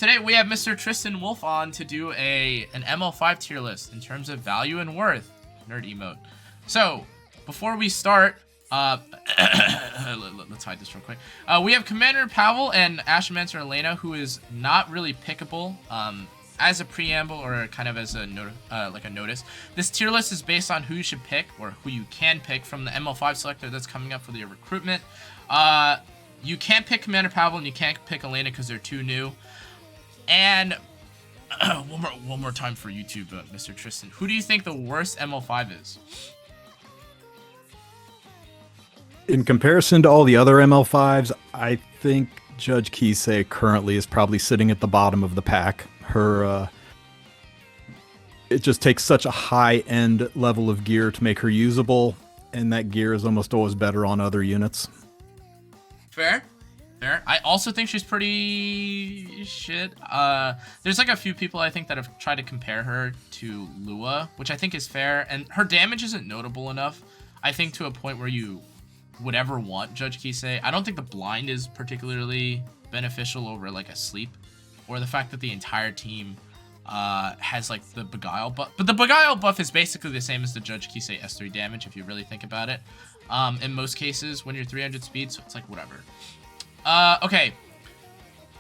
today we have Mr. Tristen Wulf on to do an ML5 tier list in terms of value and worth. Nerd emote. So, before we start, let's hide this real quick. We have Commander Pavel and Astromancer Elena, who is not really pickable as a preamble or kind of as a notice. This tier list is based on who you should pick or who you can pick from the ML5 selector that's coming up for the recruitment. You can't pick Commander Pavel and you can't pick Elena because they're too new. And one more time for YouTube, Mr. Tristen. Who do you think the worst ML5 is? In comparison to all the other ML5s, I think Judge Kise currently is probably sitting at the bottom of the pack. It just takes such a high-end level of gear to make her usable, and that gear is almost always better on other units. Fair. I also think she's pretty shit. There's like a few people I think that have tried to compare her to Lua, which I think is fair, and her damage isn't notable enough, I think, to a point where you would ever want Judge Kise. I don't think the blind is particularly beneficial over like a sleep, or the fact that the entire team has like the Beguile buff. But the Beguile buff is basically the same as the Judge Kise S3 damage if you really think about it. In most cases when you're 300 speed, so it's like whatever. Okay,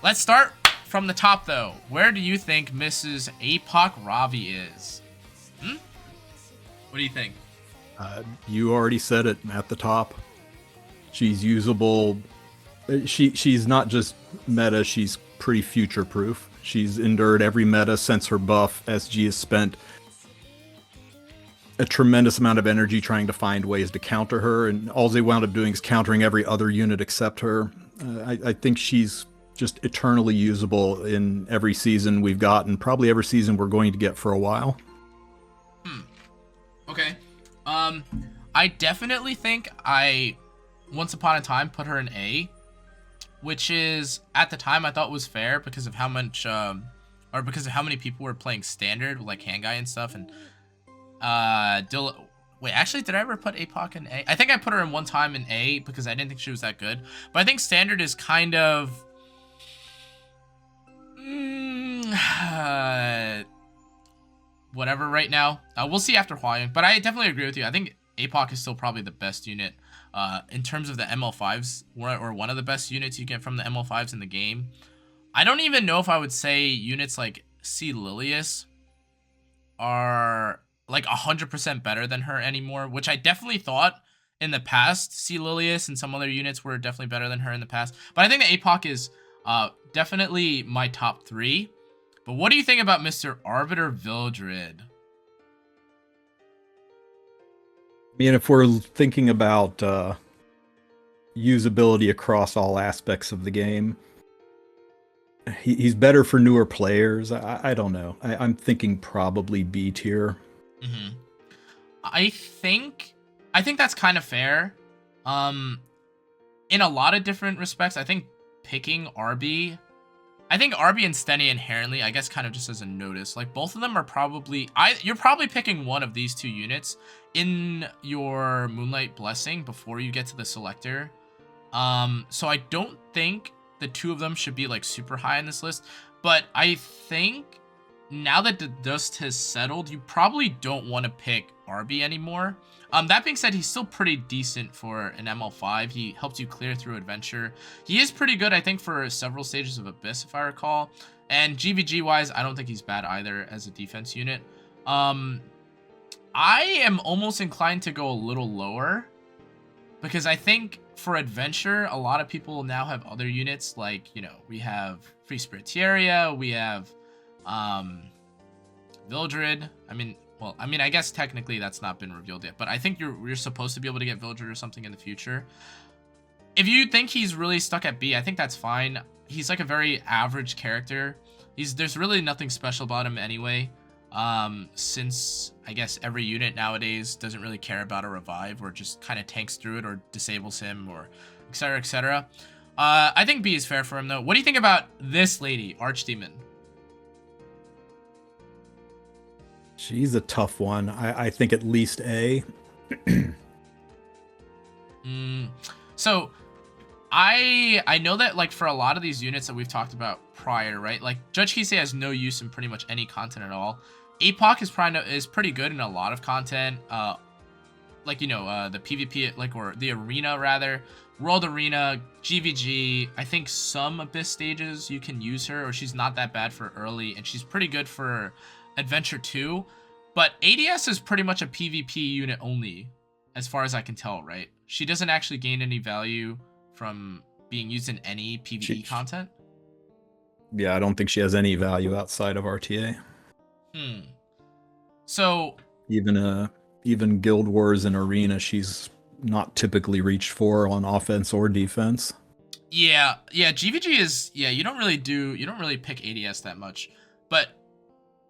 let's start from the top though. Where do you think Mrs. APOC Ravi is? What do you think? You already said it at the top. She's usable. She's not just meta, she's pretty future-proof. She's endured every meta since her buff. SG has spent a tremendous amount of energy trying to find ways to counter her, and all they wound up doing is countering every other unit except her. I think she's just eternally usable in every season we've gotten, probably every season we're going to get for a while. Okay. I definitely think I, once upon a time, put her in A, which is, at the time, I thought was fair because of how much, or because of how many people were playing standard, like Handguy and stuff, and, wait, actually, did I ever put APOC in A? I think I put her in one time in A because I didn't think she was that good. But I think standard is kind of... whatever right now. We'll see after Huaying. But I definitely agree with you. I think APOC is still probably the best unit in terms of the ML5s, or one of the best units you get from the ML5s in the game. I don't even know if I would say units like lilius are like 100% better than her anymore, which I definitely thought in the past. lilius and some other units were definitely better than her in the past. But I think the APOC is definitely my top 3. But what do you think about Mr. Arbiter Vildred? I mean, if we're thinking about usability across all aspects of the game, he's better for newer players. I don't know. I'm thinking probably B tier. I think that's kind of fair. In a lot of different respects, I think picking RB... I think RB and Stenny inherently, I guess kind of just as a notice, like both of them are probably... You're probably picking one of these two units in your Moonlight Blessing before you get to the Selector. So I don't think the two of them should be like super high on this list. But I think now that the dust has settled, you probably don't want to pick RB anymore. That being said, he's still pretty decent for an ML5. He helps you clear through adventure. He is pretty good, I think, for several stages of Abyss, if I recall. And GVG-wise, I don't think he's bad either as a defense unit. I am almost inclined to go a little lower, because I think for adventure, a lot of people now have other units. Like, you know, we have Free Spiriteria, we have Vildred. I guess technically that's not been revealed yet, but I think you're supposed to be able to get Vildred or something in the future. If you think he's really stuck at B, I think that's fine. He's like a very average character. There's really nothing special about him anyway, since I guess every unit nowadays doesn't really care about a revive, or just kind of tanks through it or disables him, or etc, etc. I think B is fair for him though. What do you think about this lady, Archdemon? She's a tough one. I think at least A. So I know that like for a lot of these units that we've talked about prior, right? Like Judge Kise has no use in pretty much any content at all. APOC is pretty good in a lot of content. Like the PvP, like, or the arena rather, World Arena, GVG. I think some Abyss stages you can use her, or she's not that bad for early, and she's pretty good for Adventure 2. But ADS is pretty much a PvP unit only, as far as I can tell, right? She doesn't actually gain any value from being used in any PvE content. Yeah, I don't think she has any value outside of RTA. So even Guild Wars and Arena, she's not typically reached for on offense or defense. Yeah, GVG is, you don't really pick ADS that much. But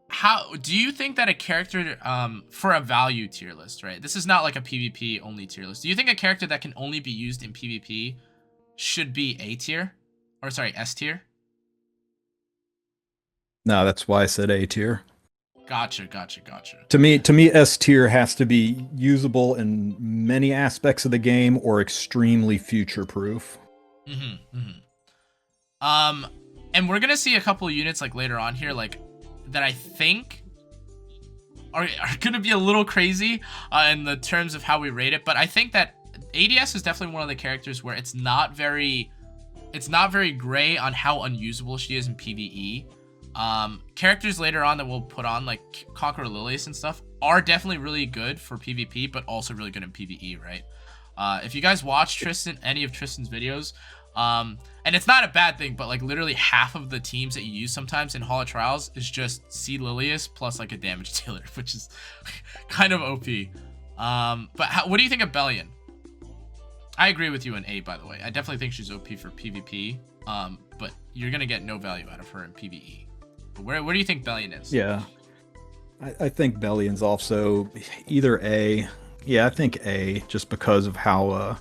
how do you think that a character for a value tier list, right? This is not like a PvP only tier list. Do you think a character that can only be used in PvP should be A tier? Or sorry, S tier? No, that's why I said A tier. Gotcha. To me, S tier has to be usable in many aspects of the game or extremely future-proof. And we're gonna see a couple of units like later on here, like that I think are gonna be a little crazy in the terms of how we rate it. But I think that ADS is definitely one of the characters where it's not very gray on how unusable she is in PvE. Characters later on that we'll put on, like Conqueror Lilius and stuff, are definitely really good for PvP, but also really good in PvE, right? If you guys watch Tristen, any of Tristen's videos, and it's not a bad thing, but like literally half of the teams that you use sometimes in Hall of Trials is just C Lilius plus like a damage dealer, which is kind of OP. But what do you think of Belian? I agree with you in A, by the way. I definitely think she's OP for PvP, but you're gonna get no value out of her in PvE. But where do you think Belian is? Yeah, I think Belian's also either A. Yeah, I think A, just because of how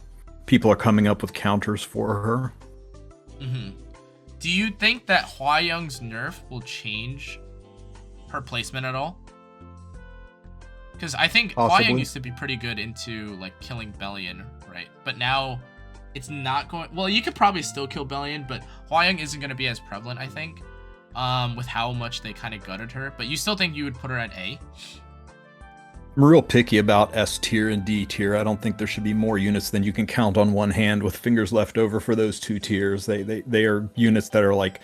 people are coming up with counters for her. Do you think that Hua Young's nerf will change her placement at all? Because I think Hua Young used to be pretty good into like killing Belian, right? But now it's not going. Well, you could probably still kill Belian, but Hua Young isn't going to be as prevalent, I think, with how much they kind of gutted her. But you still think you would put her at A? I'm real picky about S tier and D tier. I don't think there should be more units than you can count on one hand with fingers left over for those two tiers. They are units that are like,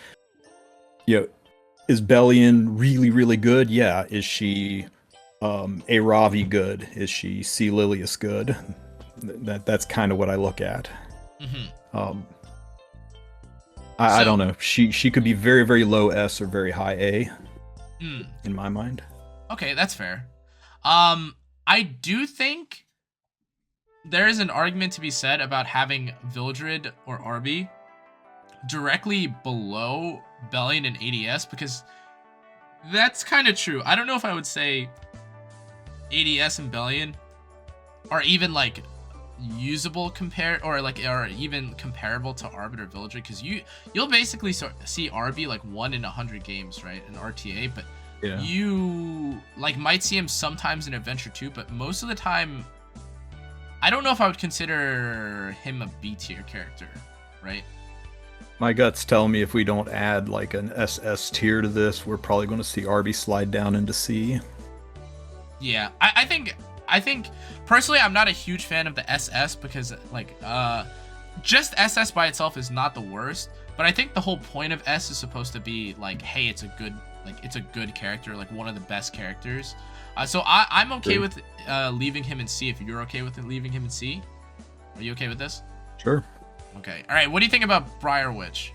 is Belian really, really good? Yeah. Is she a Ravi good? Is she C Lilius good? That's kind of what I look at. I don't know. She could be very, very low S or very high A in my mind. Okay, that's fair. I do think there is an argument to be said about having Vildred or Arby directly below Belian and ADS, because that's kind of true. I don't know if I would say ADS and Belian are even like usable or even comparable to Arbiter Vildred, because you'll basically see Arby like 1 in 100 games, right, in RTA, but you like might see him sometimes in Adventure 2, but most of the time I don't know if I would consider him a B tier character, right? My guts tell me if we don't add like an SS tier to this, we're probably going to see Arby slide down into C. Yeah, I think personally I'm not a huge fan of the SS, because like just SS by itself is not the worst, but I think the whole point of S is supposed to be like, hey, it's a good character, like one of the best characters. So I'm okay with leaving him in C if you're okay with leaving him in C. Are you okay with this? Sure. Okay. All right. What do you think about Briar Witch?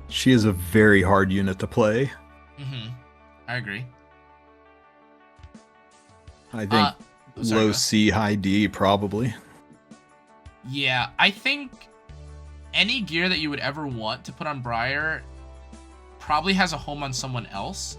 She is a very hard unit to play. I agree. I think low C, high D, probably. Yeah, I think any gear that you would ever want to put on Briar probably has a home on someone else.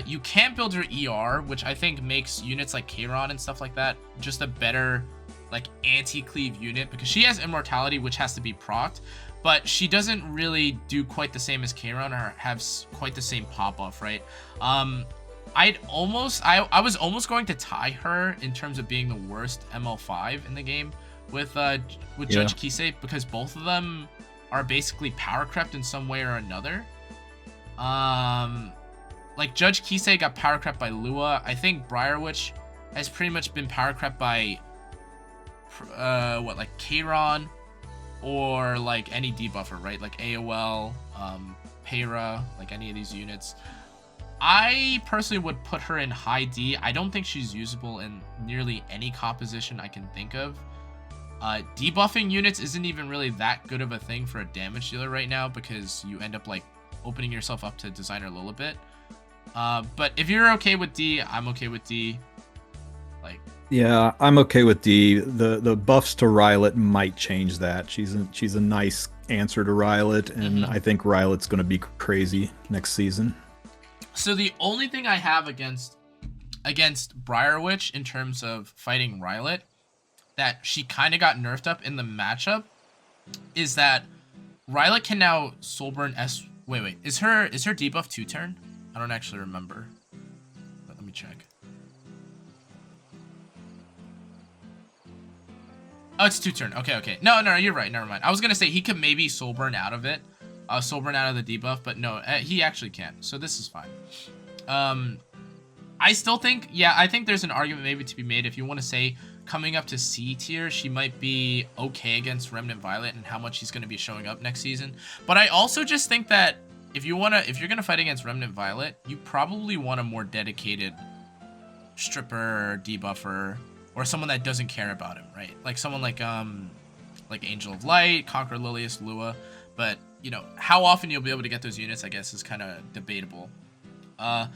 You can't build her ER, which I think makes units like Kayron and stuff like that just a better like anti-cleave unit, because she has immortality, which has to be procced, but she doesn't really do quite the same as Kayron or have quite the same pop off, right? I was almost going to tie her in terms of being the worst ML5 in the game with Judge Kise, because both of them are basically power crept in some way or another. Like Judge Kise got power crept by Lua. I think Briar Witch has pretty much been power crept by like Kayron or like any debuffer, right? Like AOL, Para, like any of these units. I personally would put her in high D. I don't think she's usable in nearly any composition I can think of. Debuffing units isn't even really that good of a thing for a damage dealer right now, because you end up like opening yourself up to designer lilibet. But if you're okay with D, I'm okay with D. Like, yeah, I'm okay with D. The buffs to Rylet might change that. She's a nice answer to Rylet, and I think Rylet's going to be crazy next season. So the only thing I have against Briar Witch in terms of fighting Rylet, that she kind of got nerfed up in the matchup, is that Rylet can now Soulburn S. Wait, is her debuff 2-turn? I don't actually remember. But let me check. Oh, it's 2-turn. Okay. No, you're right. Never mind. I was gonna say he could maybe Soulburn out of it, Soulburn out of the debuff, but no, he actually can't. So this is fine. I still think, I think there's an argument maybe to be made if you want to say coming up to C tier, she might be okay against Remnant Violet and how much she's going to be showing up next season. But I also just think that if you're gonna fight against Remnant Violet, you probably want a more dedicated stripper, debuffer, or someone that doesn't care about him, right? Like someone like Angel of Light, Conqueror, Lilius, Lua. But you know how often you'll be able to get those units, I guess, is kind of debatable. All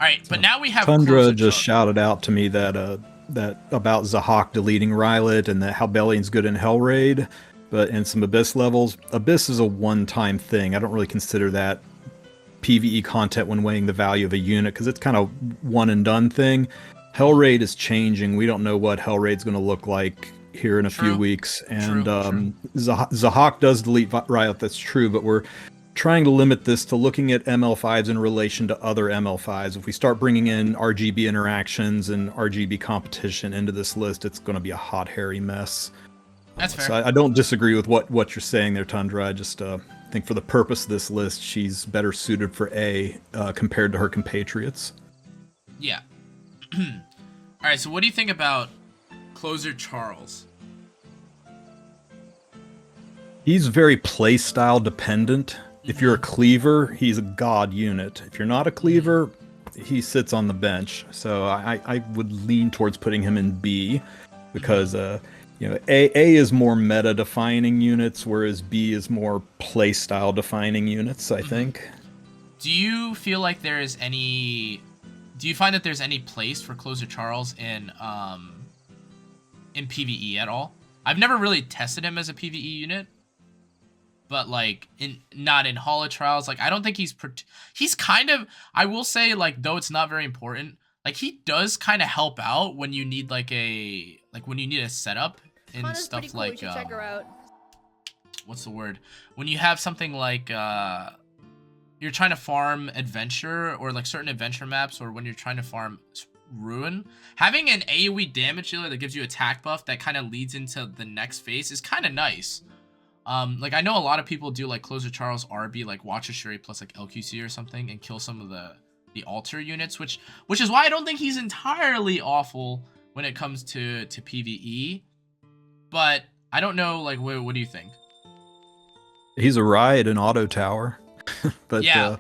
right, but now we have Tundra just shouted out to me that about Zahak deleting Rylet and that how Belian's good in Hell Raid. But in some Abyss levels, Abyss is a one-time thing. I don't really consider that PvE content when weighing the value of a unit, because it's kind of one-and-done thing. Hell Raid is changing. We don't know what Hell Raid's going to look like here in a few weeks. And Zahak does delete Rylet, that's true, but we're trying to limit this to looking at ML5s in relation to other ML5s. If we start bringing in RGB interactions and RGB competition into this list, it's going to be a hot, hairy mess. That's fair. So I don't disagree with what you're saying there, Tundra. I just think for the purpose of this list, she's better suited for A compared to her compatriots. Yeah. All right, so what do you think about Closer Charles? He's very playstyle dependent. If you're a cleaver, he's a god unit. If you're not a cleaver, he sits on the bench. So I would lean towards putting him in B, because A is more meta defining units, whereas B is more playstyle defining units, I think. Do you feel like there is any? Do you find that there's any place for Closer Charles in PvE at all? I've never really tested him as a PvE unit, but like not in Holo Trials. Like I don't think he's kind of, I will say, like, though it's not very important, like he does kind of help out when you need when you need a setup and stuff cool. Like you should check her out. What's the word? When you have something like you're trying to farm adventure, or like certain adventure maps, or when you're trying to farm ruin, having an AoE damage dealer that gives you attack buff that kind of leads into the next phase is kind of nice. Like I know a lot of people do like Closer Charles RB, like Watcher Shuri plus like LQC or something, and kill some of the altar units, which is why I don't think he's entirely awful when it comes to PvE. But I don't know, like what do you think? He's a riot in Auto Tower. But yeah.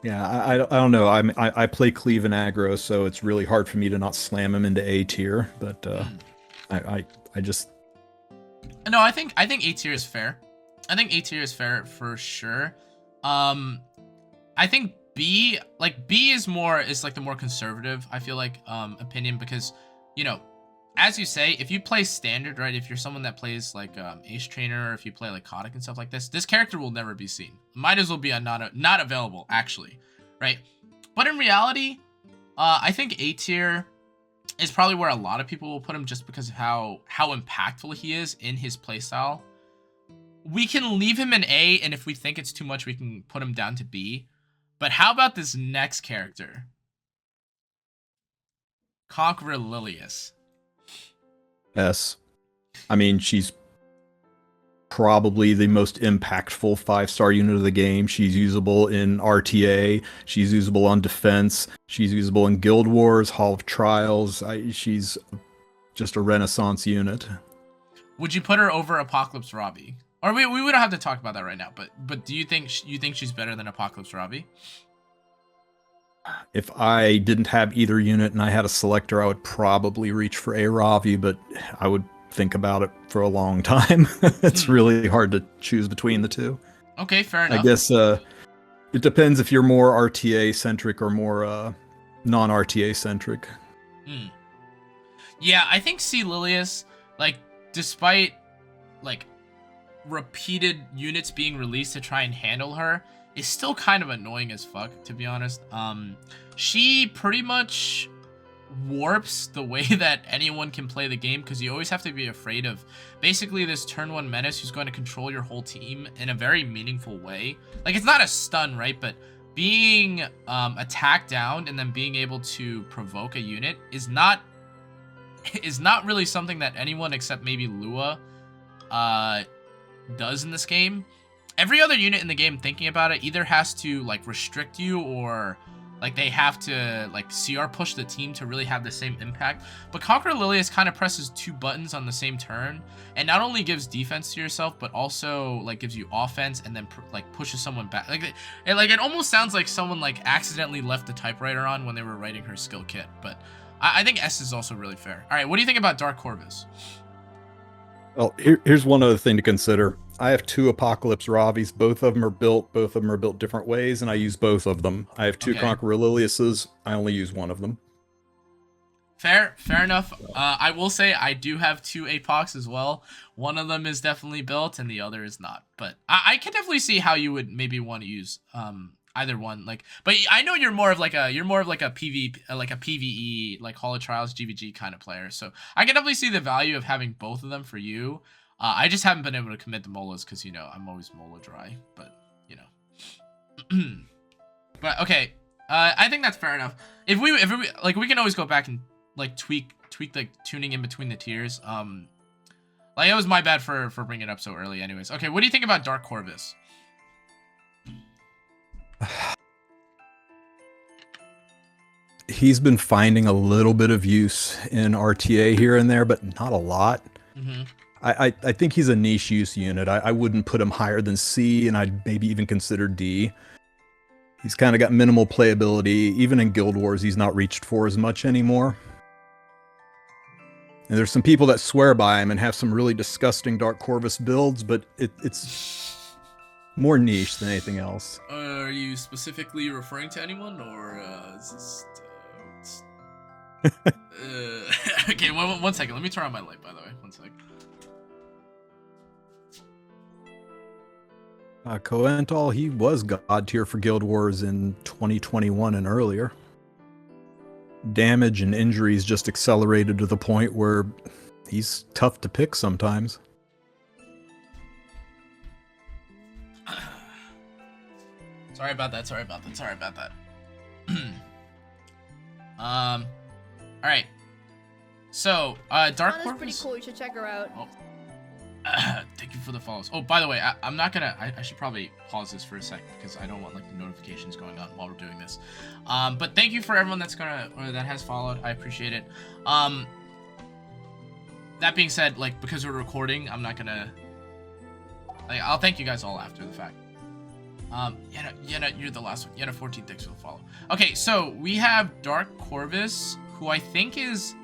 I don't know. I play cleave and aggro, so it's really hard for me to not slam him into A tier. But I just no. I think A tier is fair. I think A tier is fair for sure. I think B is like the more conservative, I feel like, opinion, because as you say, if you play standard, right, if you're someone that plays like Ace Trainer, or if you play like Kotick and stuff like this character will never be seen. Might as well be not available, actually, right? But in reality, I think A tier is probably where a lot of people will put him, just because of how impactful he is in his playstyle. We can leave him in A, and if we think it's too much, we can put him down to B. But how about this next character? Conqueror Lilius. S. I mean, she's probably the most impactful 5-star unit of the game. She's usable in RTA. She's usable on defense. She's usable in Guild Wars, Hall of Trials. She's just a renaissance unit. Would you put her over Apocalypse Ravi? Or we don't have to talk about that right now. But do you think she's better than Apocalypse Ravi? If I didn't have either unit and I had a selector, I would probably reach for a Ravi, but I would think about it for a long time. It's really hard to choose between the two. Okay, fair enough. I guess it depends if you're more RTA centric or more non-RTA centric. Yeah, I think C. Lilius, like, despite like repeated units being released to try and handle her, is still kind of annoying as fuck, to be honest. She pretty much warps the way that anyone can play the game, because you always have to be afraid of basically this turn 1 menace who's going to control your whole team in a very meaningful way. Like, it's not a stun, right? But being attacked down and then being able to provoke a unit is not really something that anyone except maybe Lua does in this game. Every other unit in the game, thinking about it, either has to like restrict you, or like they have to like CR push the team to really have the same impact. But Conqueror Lilius kind of presses 2 buttons on the same turn, and not only gives defense to yourself, but also like gives you offense, and then like pushes someone back. It almost sounds like someone like accidentally left the typewriter on when they were writing her skill kit. But I think S is also really fair. All right, what do you think about Dark Corvus? Well, here's one other thing to consider. I have 2 Apocalypse Ravis. Both of them are built different ways, and I use both of them. I have 2 Conqueror Liliuses. I only use one of them. Fair enough. I will say I do have 2 Apocs as well. One of them is definitely built, and the other is not. But I can definitely see how you would maybe want to use either one. Like, but I know you're more of like a PvP, like a PvE, like Hall of Trials GVG kind of player. So I can definitely see the value of having both of them for you. I just haven't been able to commit the molas because, you know, I'm always mola dry, but, you know. But, okay, I think that's fair enough. If we like, we can always go back and, like, tweak, like, tuning in between the tiers. Like, it was my bad for bringing it up so early anyways. Okay, what do you think about Dark Corvus? He's been finding a little bit of use in RTA here and there, but not a lot. Mm-hmm. I think he's a niche use unit. I wouldn't put him higher than C, and I'd maybe even consider D. He's kind of got minimal playability. Even in Guild Wars, he's not reached for as much anymore. And there's some people that swear by him and have some really disgusting Dark Corvus builds, but it's more niche than anything else. Are you specifically referring to anyone, or is this... okay, one second. Let me turn on my light, by the way. One sec. Coental, he was god tier for Guild Wars in 2021 and earlier. Damage and injuries just accelerated to the point where he's tough to pick sometimes. Sorry about that. All right. So, Dark Corvus. Pretty cool. You should check her out. Oh. Thank you for the follows. Oh, by the way, I'm not gonna. I should probably pause this for a sec because I don't want like the notifications going on while we're doing this. But thank you for everyone that has followed. I appreciate it. That being said, like, because we're recording, I'm not gonna. Like, I'll thank you guys all after the fact. Yenna, you're the last one. Yenna 14, thanks for the follow. Okay, so we have Dark Corvus, who I think is.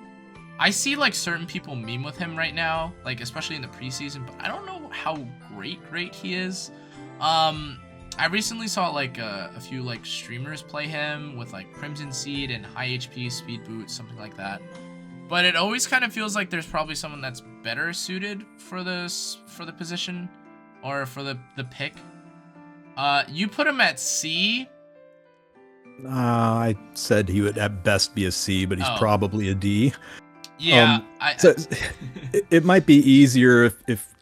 I see like certain people meme with him right now, like especially in the preseason, but I don't know how great he is. I recently saw like a few like streamers play him with like Crimson Seed and high HP speed boots, something like that. But it always kind of feels like there's probably someone that's better suited for the position or for the pick. You put him at C. I said he would at best be a C, but he's probably a D. Yeah, so it might be easier if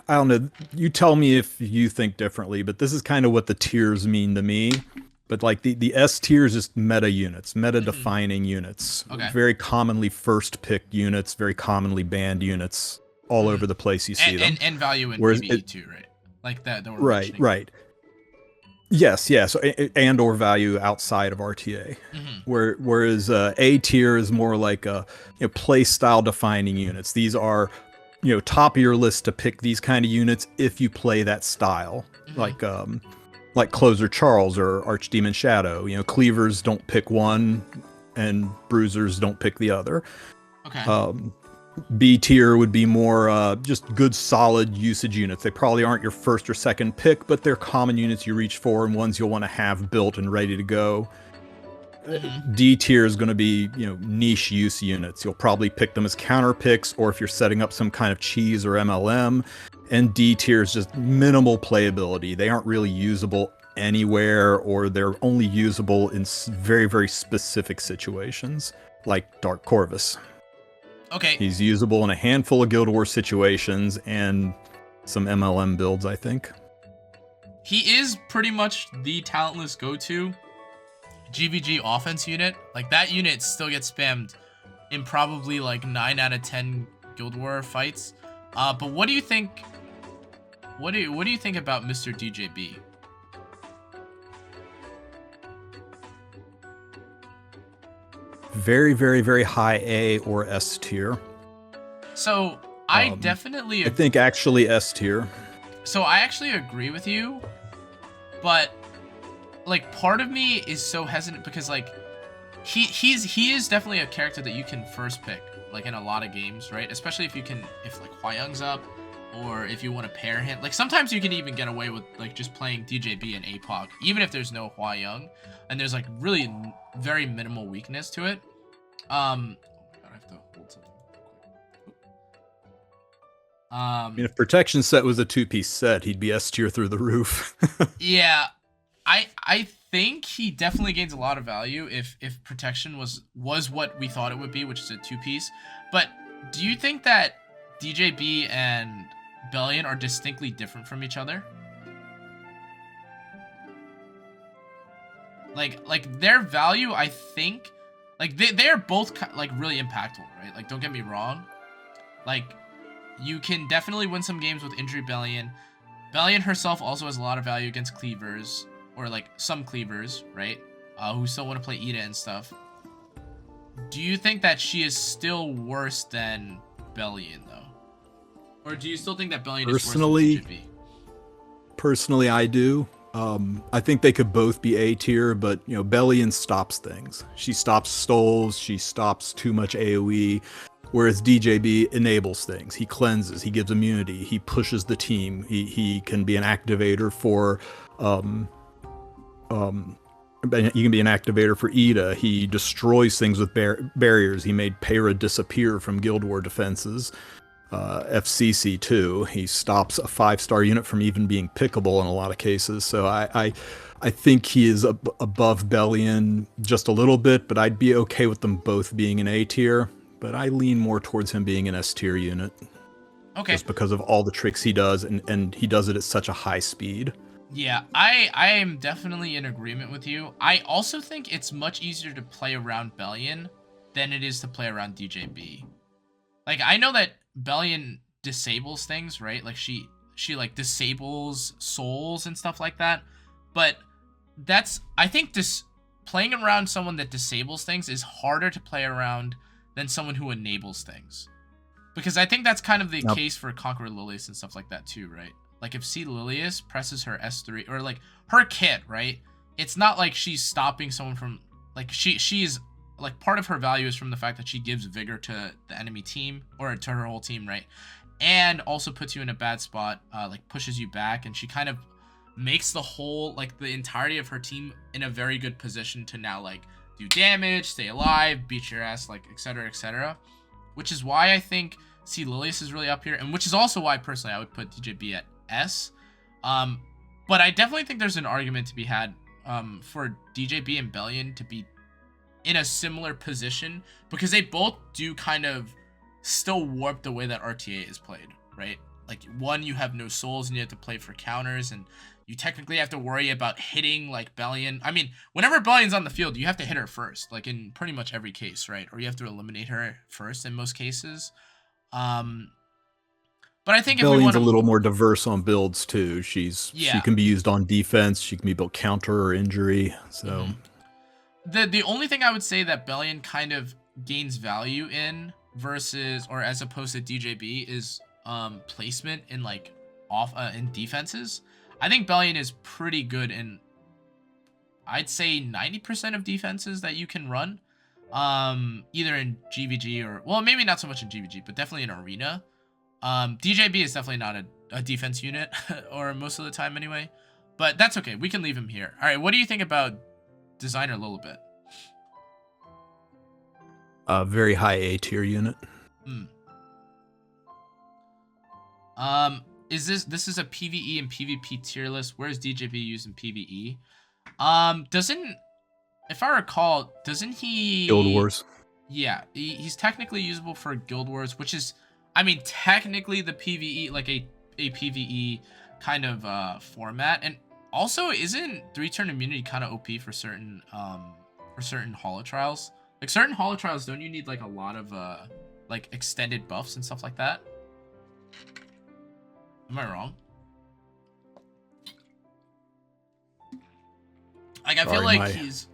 I don't know. You tell me if you think differently, but this is kind of what the tiers mean to me. But like the S tier is just meta units, meta defining units. Okay. Very commonly first picked units, very commonly banned units all over the place you see them. And value in Whereas PvE too, right? Like that we're right, mentioning. right. Yes, yes, and or value outside of RTA. Whereas A tier is more like play style defining units. These are top of your list to pick these kind of units if you play that style. Like Closer Charles or Archdemon Shadow. Cleavers don't pick one, and bruisers don't pick the other. Okay. B tier would be more just good, solid usage units. They probably aren't your first or second pick, but they're common units you reach for and ones you'll want to have built and ready to go. D tier is going to be niche use units. You'll probably pick them as counter picks, or if you're setting up some kind of cheese or MLM. And D tier is just minimal playability. They aren't really usable anywhere, or they're only usable in very, very specific situations, like Dark Corvus. Okay. He's usable in a handful of Guild Wars situations and some MLM builds, I think. He is pretty much the talentless go-to GVG offense unit. Like, that unit still gets spammed in probably like 9 out of 10 Guild War fights. But what do you think? What do you think about Mr. DJB? Very, very, very high A or S tier. So I definitely I think actually S tier. So I actually agree with you, but like part of me is so hesitant because like he is definitely a character that you can first pick like in a lot of games, right? Especially if like Hua Young's up, or if you want to pair him. Like sometimes you can even get away with like just playing DJB and APOC, even if there's no Hua Young, and there's like really very minimal weakness to it. Oh my god, I have to hold something. I mean, if Protection Set was a 2-piece set, he'd be S tier through the roof. Yeah, I think he definitely gains a lot of value if Protection was what we thought it would be, which is a 2-piece. But do you think that DJB and Belian are distinctly different from each other? Like their value, I think, like they're both like really impactful, right? Like don't get me wrong, like you can definitely win some games with injury Belian. Belian herself also has a lot of value against cleavers, or like some cleavers, right? Who still want to play Ida and stuff. Do you think that she is still worse than Belian though? Or do you still think that Belian is worse than DJB? Personally, I do. I think they could both be A tier, but Belian stops things. She stops stoles, she stops too much AoE, whereas DJB enables things. He cleanses, he gives immunity, he pushes the team. He can be an activator for he can be an activator for Ida. He destroys things with barriers. He made Para disappear from Guild War defenses. FCC too. He stops a 5-star unit from even being pickable in a lot of cases. So I think he is above Belian just a little bit, but I'd be okay with them both being an A tier. But I lean more towards him being an S tier unit. Okay. Just because of all the tricks he does, and he does it at such a high speed. Yeah, I am definitely in agreement with you. I also think it's much easier to play around Belian than it is to play around DJB. Like, I know that Belian disables things, right? Like, she like disables souls and stuff like that. But I think playing around someone that disables things is harder to play around than someone who enables things. Because I think that's kind of the case for Conqueror Lilius and stuff like that too, right? Like if C Lilius presses her S3 or like her kit, right? It's not like she's stopping someone from like she's like part of her value is from the fact that she gives vigor to the enemy team or to her whole team, right? And also puts you in a bad spot, like pushes you back, and she kind of makes the whole like the entirety of her team in a very good position to now like do damage, stay alive, beat your ass, like etc. etc. Which is why I think C Lilius is really up here, and which is also why personally I would put DJB at S. But I definitely think there's an argument to be had for DJB and Belian to be in a similar position, because they both do kind of still warp the way that RTA is played, right? Like one, you have no souls and you have to play for counters, and You technically have to worry about hitting like Belian. I mean, whenever Belian's on the field, you have to hit her first, like in pretty much every case, right? Or you have to eliminate her first in most cases. But I think if we Belian's want a to, little more diverse on builds too. She yeah, can be used on defense. She can be built counter or injury. So the only thing I would say that Belian kind of gains value in versus or as opposed to DJB is placement in like in defenses. I think Belian is pretty good in, I'd say 90% of defenses that you can run, either in GVG or, well, maybe not so much in GVG, but definitely in Arena. DJB is definitely not a defense unit, or most of the time anyway, but that's okay. We can leave him here. All right, what do you think about Designer Lilibet? a very high A tier unit. Is this is a PvE and PvP tier list? Where's DJB used in PvE? Doesn't, if I recall, doesn't he... Guild Wars. Yeah, he's technically usable for Guild Wars, which is, I mean, technically the PvE, like a PvE kind of format. And also, isn't 3-turn immunity kind of OP for certain holo trials? Like certain holo trials, don't you need like a lot of like extended buffs and stuff like that? Am I wrong? Like I feel like he's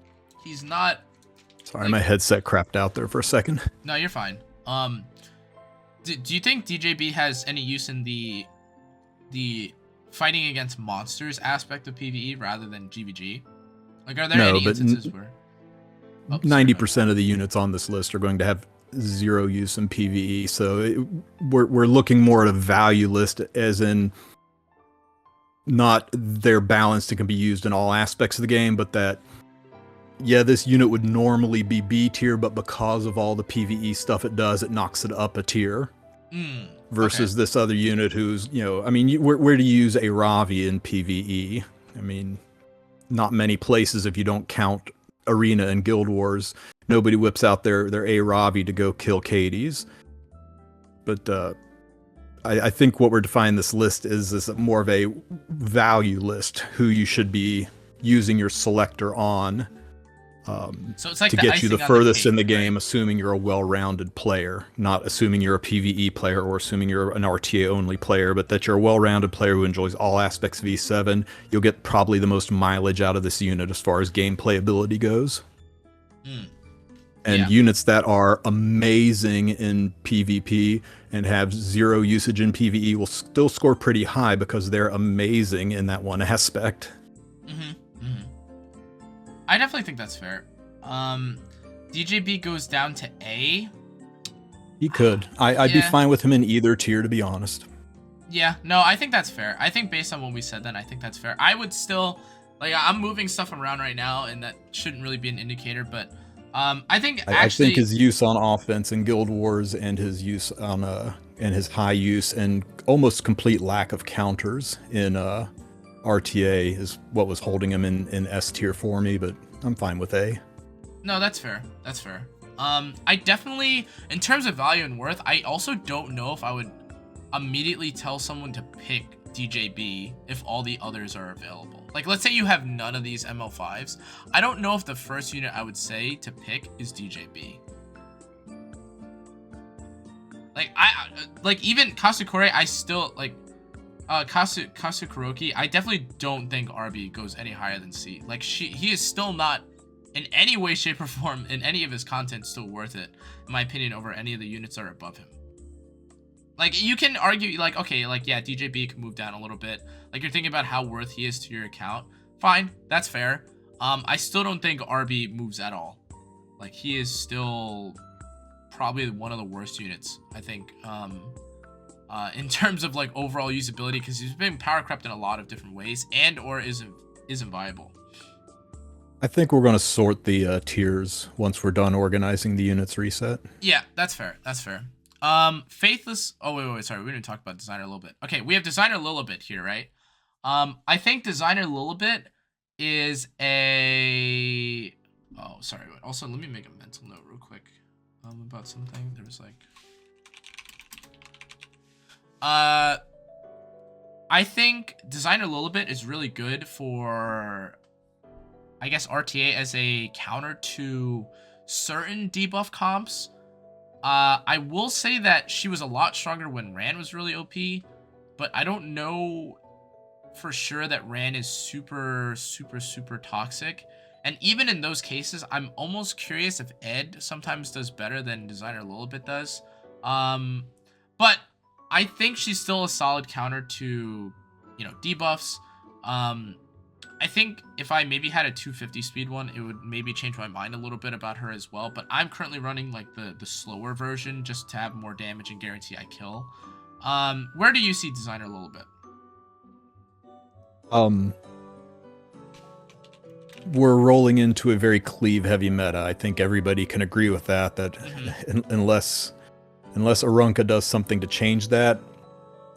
not. Sorry, like, my headset crapped out there for a second. No, you're fine. Do you think DJB has any use in the fighting against monsters aspect of PvE rather than GVG? Like, are there any instances where 90% of the units on this list are going to have zero use in PvE, so we're looking more at a value list, as in not they're balanced and can be used in all aspects of the game, but that, yeah, this unit would normally be B tier, but because of all the PvE stuff it does, it knocks it up a tier. Versus this other unit who's, you know, I mean, where do you use a Ravi in PvE? I mean, not many places if you don't count Arena and Guild Wars. Nobody whips out their A Ravi to go kill Katie's. But I think what we're defining this list is more of a value list, who you should be using your selector on. So it's like to get you the furthest in the game, assuming you're a well-rounded player, not assuming you're a PvE player or assuming you're an RTA-only player, but that you're a well-rounded player who enjoys all aspects of E7. You'll get probably the most mileage out of this unit as far as gameplay ability goes. And units that are amazing in PvP and have zero usage in PvE will still score pretty high because they're amazing in that one aspect. I definitely think that's fair. DJB goes down to A. He could. I'd be fine with him in either tier, to be honest. Yeah, no, I think that's fair. I think based on what we said then, I think that's fair. I would still, like, I'm moving stuff around right now, and that shouldn't really be an indicator, but I think actually... I think his use on offense in Guild Wars and his use on, and his high use and almost complete lack of counters in, RTA is what was holding him in S tier for me, but I'm fine with A. No, that's fair. That's fair. I definitely, in terms of value and worth, I also don't know if I would immediately tell someone to pick DJB if all the others are available. Like, let's say you have none of these ML5s. I don't know if the first unit I would say to pick is DJB. Like, even Kasukore, I still, like, Kasukuroki, I definitely don't think RB goes any higher than C. Like, he is still not in any way, shape, or form in any of his content still worth it, in my opinion, over any of the units that are above him. Like, you can argue, like, okay, like, yeah, DJB can move down a little bit. Like, you're thinking about how worth he is to your account. Fine, that's fair. I still don't think RB moves at all. Like, he is still probably one of the worst units, I think, in terms of, like, overall usability, because he's been power crept in a lot of different ways and or isn't viable. I think we're going to sort the tiers once we're done organizing the units reset. Yeah, that's fair. That's fair. Faithless. Oh, wait. Sorry, we didn't talk about Designer Lilibet. Okay, we have Designer Lilibet here, right? I think Designer Lilibet is a... Oh, sorry. Also, let me make a mental note real quick about something. There was like... I I think Designer Lilibet is really good for, I guess, RTA as a counter to certain debuff comps. I will say that she was a lot stronger when Ran was really OP, but I don't know for sure that Ran is super, super, super toxic. And even in those cases, I'm almost curious if Ed sometimes does better than Designer Lilibet does. But I think she's still a solid counter to, you know, debuffs. I think if I maybe had a 250 speed one, it would maybe change my mind a little bit about her as well. But I'm currently running like the slower version just to have more damage and guarantee I kill. Where do you see Designer Lilibet? We're rolling into a very cleave heavy meta. I think everybody can agree with that. Unless Arunca does something to change that,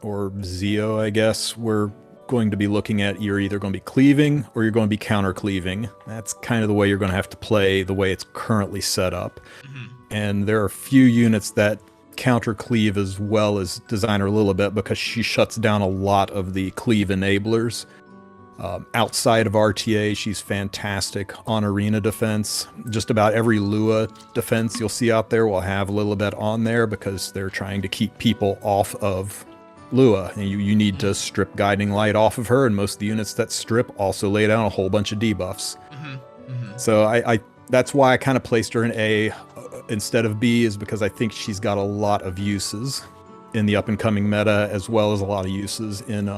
or Zio, I guess, we're going to be looking at, you're either going to be cleaving or you're going to be counter cleaving. That's kind of the way you're going to have to play the way it's currently set up. And there are few units that counter cleave as well as Designer Lilibet because she shuts down a lot of the cleave enablers. Outside of RTA, she's fantastic on arena defense. Just about every Lua defense you'll see out there will have Lilibet on there because they're trying to keep people off of Lua. And you need to strip Guiding Light off of her, and most of the units that strip also lay down a whole bunch of debuffs. So I that's why I kind of placed her in A instead of B, is because I think she's got a lot of uses in the up-and-coming meta, as well as a lot of uses in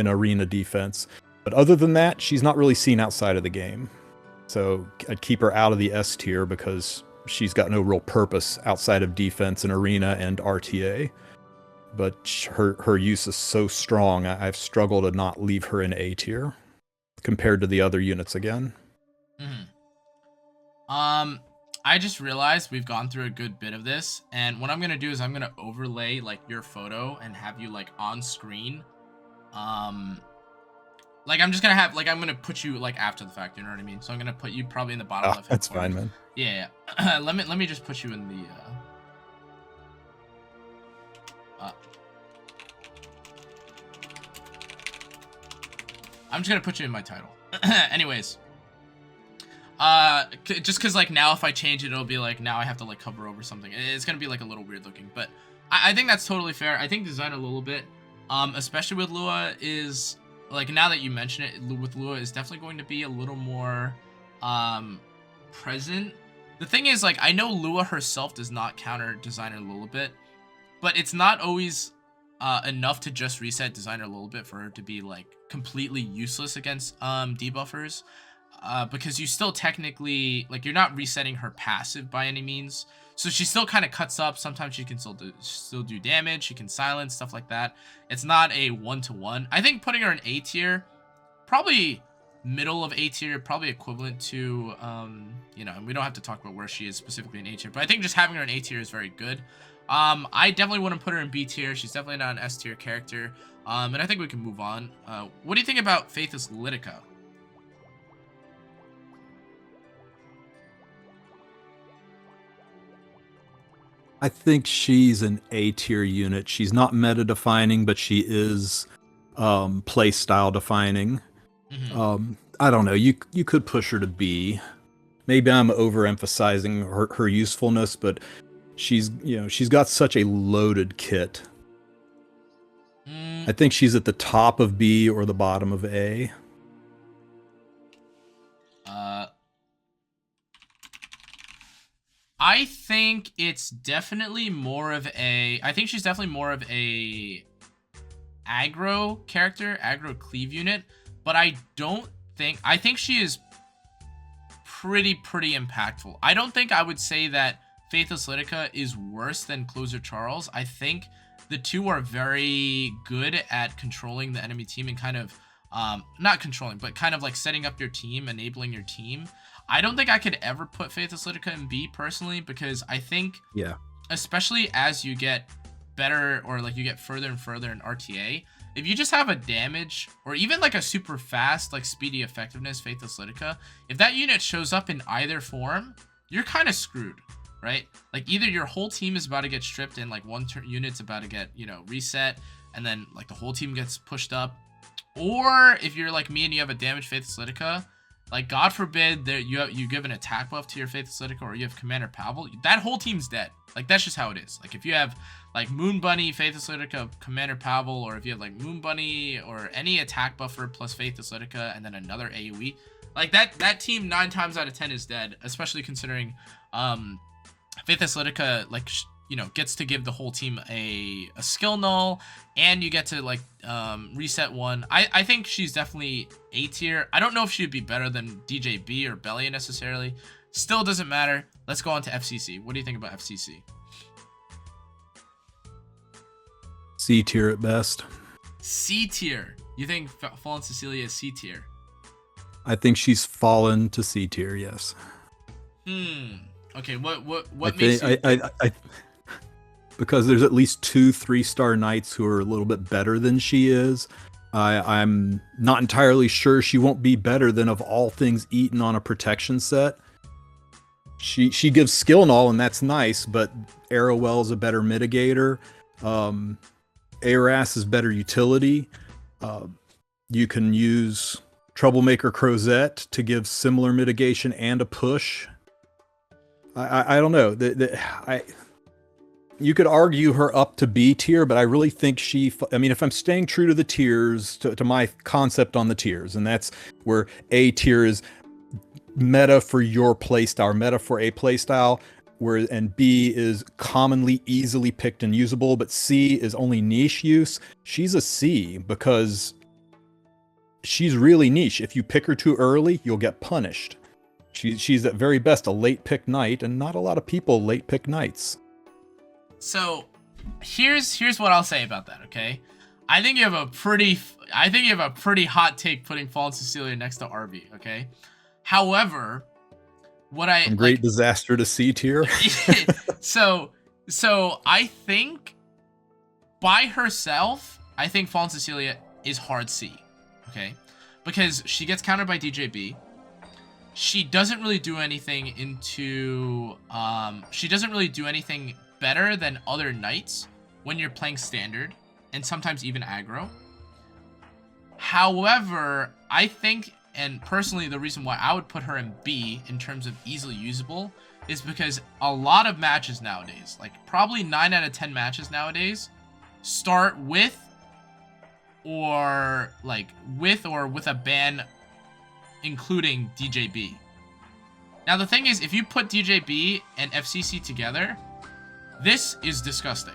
arena defense. But other than that, she's not really seen outside of the game. So I'd keep her out of the S tier because she's got no real purpose outside of defense and arena and RTA. But her use is so strong, I've struggled to not leave her in A tier compared to the other units again. I just realized we've gone through a good bit of this, and what I'm gonna do is I'm gonna overlay like your photo and have you like on screen. Like I'm just gonna have, like, I'm gonna put you like after the fact, you know what I mean? So I'm gonna put you probably in the bottom left. That's fine, man. Yeah. let me just put you in the I'm just gonna put you in my title. Anyways, just because like now if I change it, it'll be like now I have to like cover over something. It's gonna be like a little weird looking, but I think that's totally fair. I think Designer Lilibet, especially with Lua, is like, now that you mention it, with Lua is definitely going to be a little more present. The thing is, like, I know Lua herself does not counter Designer Lilibet, but it's not always enough to just reset Designer Lilibet for her to be like completely useless against debuffers, because you still technically, like, you're not resetting her passive by any means. So she still kind of cuts up. Sometimes she can still do damage. She can silence, stuff like that. It's not a one-to-one. I think putting her in A tier, probably middle of A tier, probably equivalent to, you know, and we don't have to talk about where she is specifically in A tier, but I think just having her in A tier is very good. I definitely wouldn't put her in B tier. She's definitely not an S tier character. And I think we can move on. What do you think about Faithless Lidica? I think she's an A tier unit. She's not meta defining, but she is play style defining. I don't know. You could push her to B. Maybe I'm overemphasizing her usefulness, but she's got such a loaded kit. I think she's at the top of B or the bottom of A. I think it's definitely more of a... I think she's definitely more of a aggro character, aggro cleave unit, but I don't think... I think she is pretty impactful. I don't think I would say that Faithless Lidica is worse than Closer Charles. I think the two are very good at controlling the enemy team and kind of... not controlling, but kind of like setting up your team, enabling your team. I don't think I could ever put Faithless Lidica in B personally, because I think, especially as you get better, or like you get further and further in RTA, if you just have a damage or even like a super fast, like speedy effectiveness Faithless Lidica, if that unit shows up in either form, you're kind of screwed, right? Like either your whole team is about to get stripped and like one unit's about to get, you know, reset, and then like the whole team gets pushed up. Or if you're like me and you have a damaged Faithless Lidica, like God forbid that you give an attack buff to your Faithless Lidica, or you have Commander Pavel, that whole team's dead. Like that's just how it is. Like if you have like Moon Bunny, Faithless Lidica, Commander Pavel, or if you have like Moon Bunny or any attack buffer plus Faithless Lidica and then another AoE, like that team 9 times out of 10 is dead, especially considering Faithless Lidica like gets to give the whole team a skill null, and you get to like reset one. I think she's definitely A tier. I don't know if she'd be better than DJB or Belian necessarily. Still doesn't matter. Let's go on to FCC. What do you think about FCC? C tier at best. C tier. You think Fallen Cecilia is C tier? I think she's fallen to C tier. Yes. Okay. What makes you? I because there's at least 2 3-star knights who are a little bit better than she is. I'm not entirely sure she won't be better than of all things Eaten on a protection set. She gives skill null, and that's nice, but Ruelle is a better mitigator. Aras is better utility. You can use Troublemaker Crozet to give similar mitigation and a push. I don't know. You could argue her up to B tier, but I really think I mean, if I'm staying true to the tiers, to my concept on the tiers, and that's where A tier is meta for your playstyle, meta for a playstyle, and B is commonly easily picked and usable, but C is only niche use. She's a C because she's really niche. If you pick her too early, you'll get punished. She's at very best a late pick knight, and not a lot of people late pick knights. So here's what I'll say about that, okay? I think you have a pretty hot take putting Fallen Cecilia next to RB, okay? However, From great disaster to C tier. so I think by herself, I think Fallen Cecilia is hard C, okay? Because she gets countered by DJB. She doesn't really do anything better than other knights when you're playing standard, and sometimes even aggro. However, I think, and personally the reason why I would put her in B in terms of easily usable is because a lot of matches nowadays, like probably 9 out of 10 matches nowadays, start with or with a ban including DJB. Now the thing is, if you put DJB and FCC together, this is disgusting.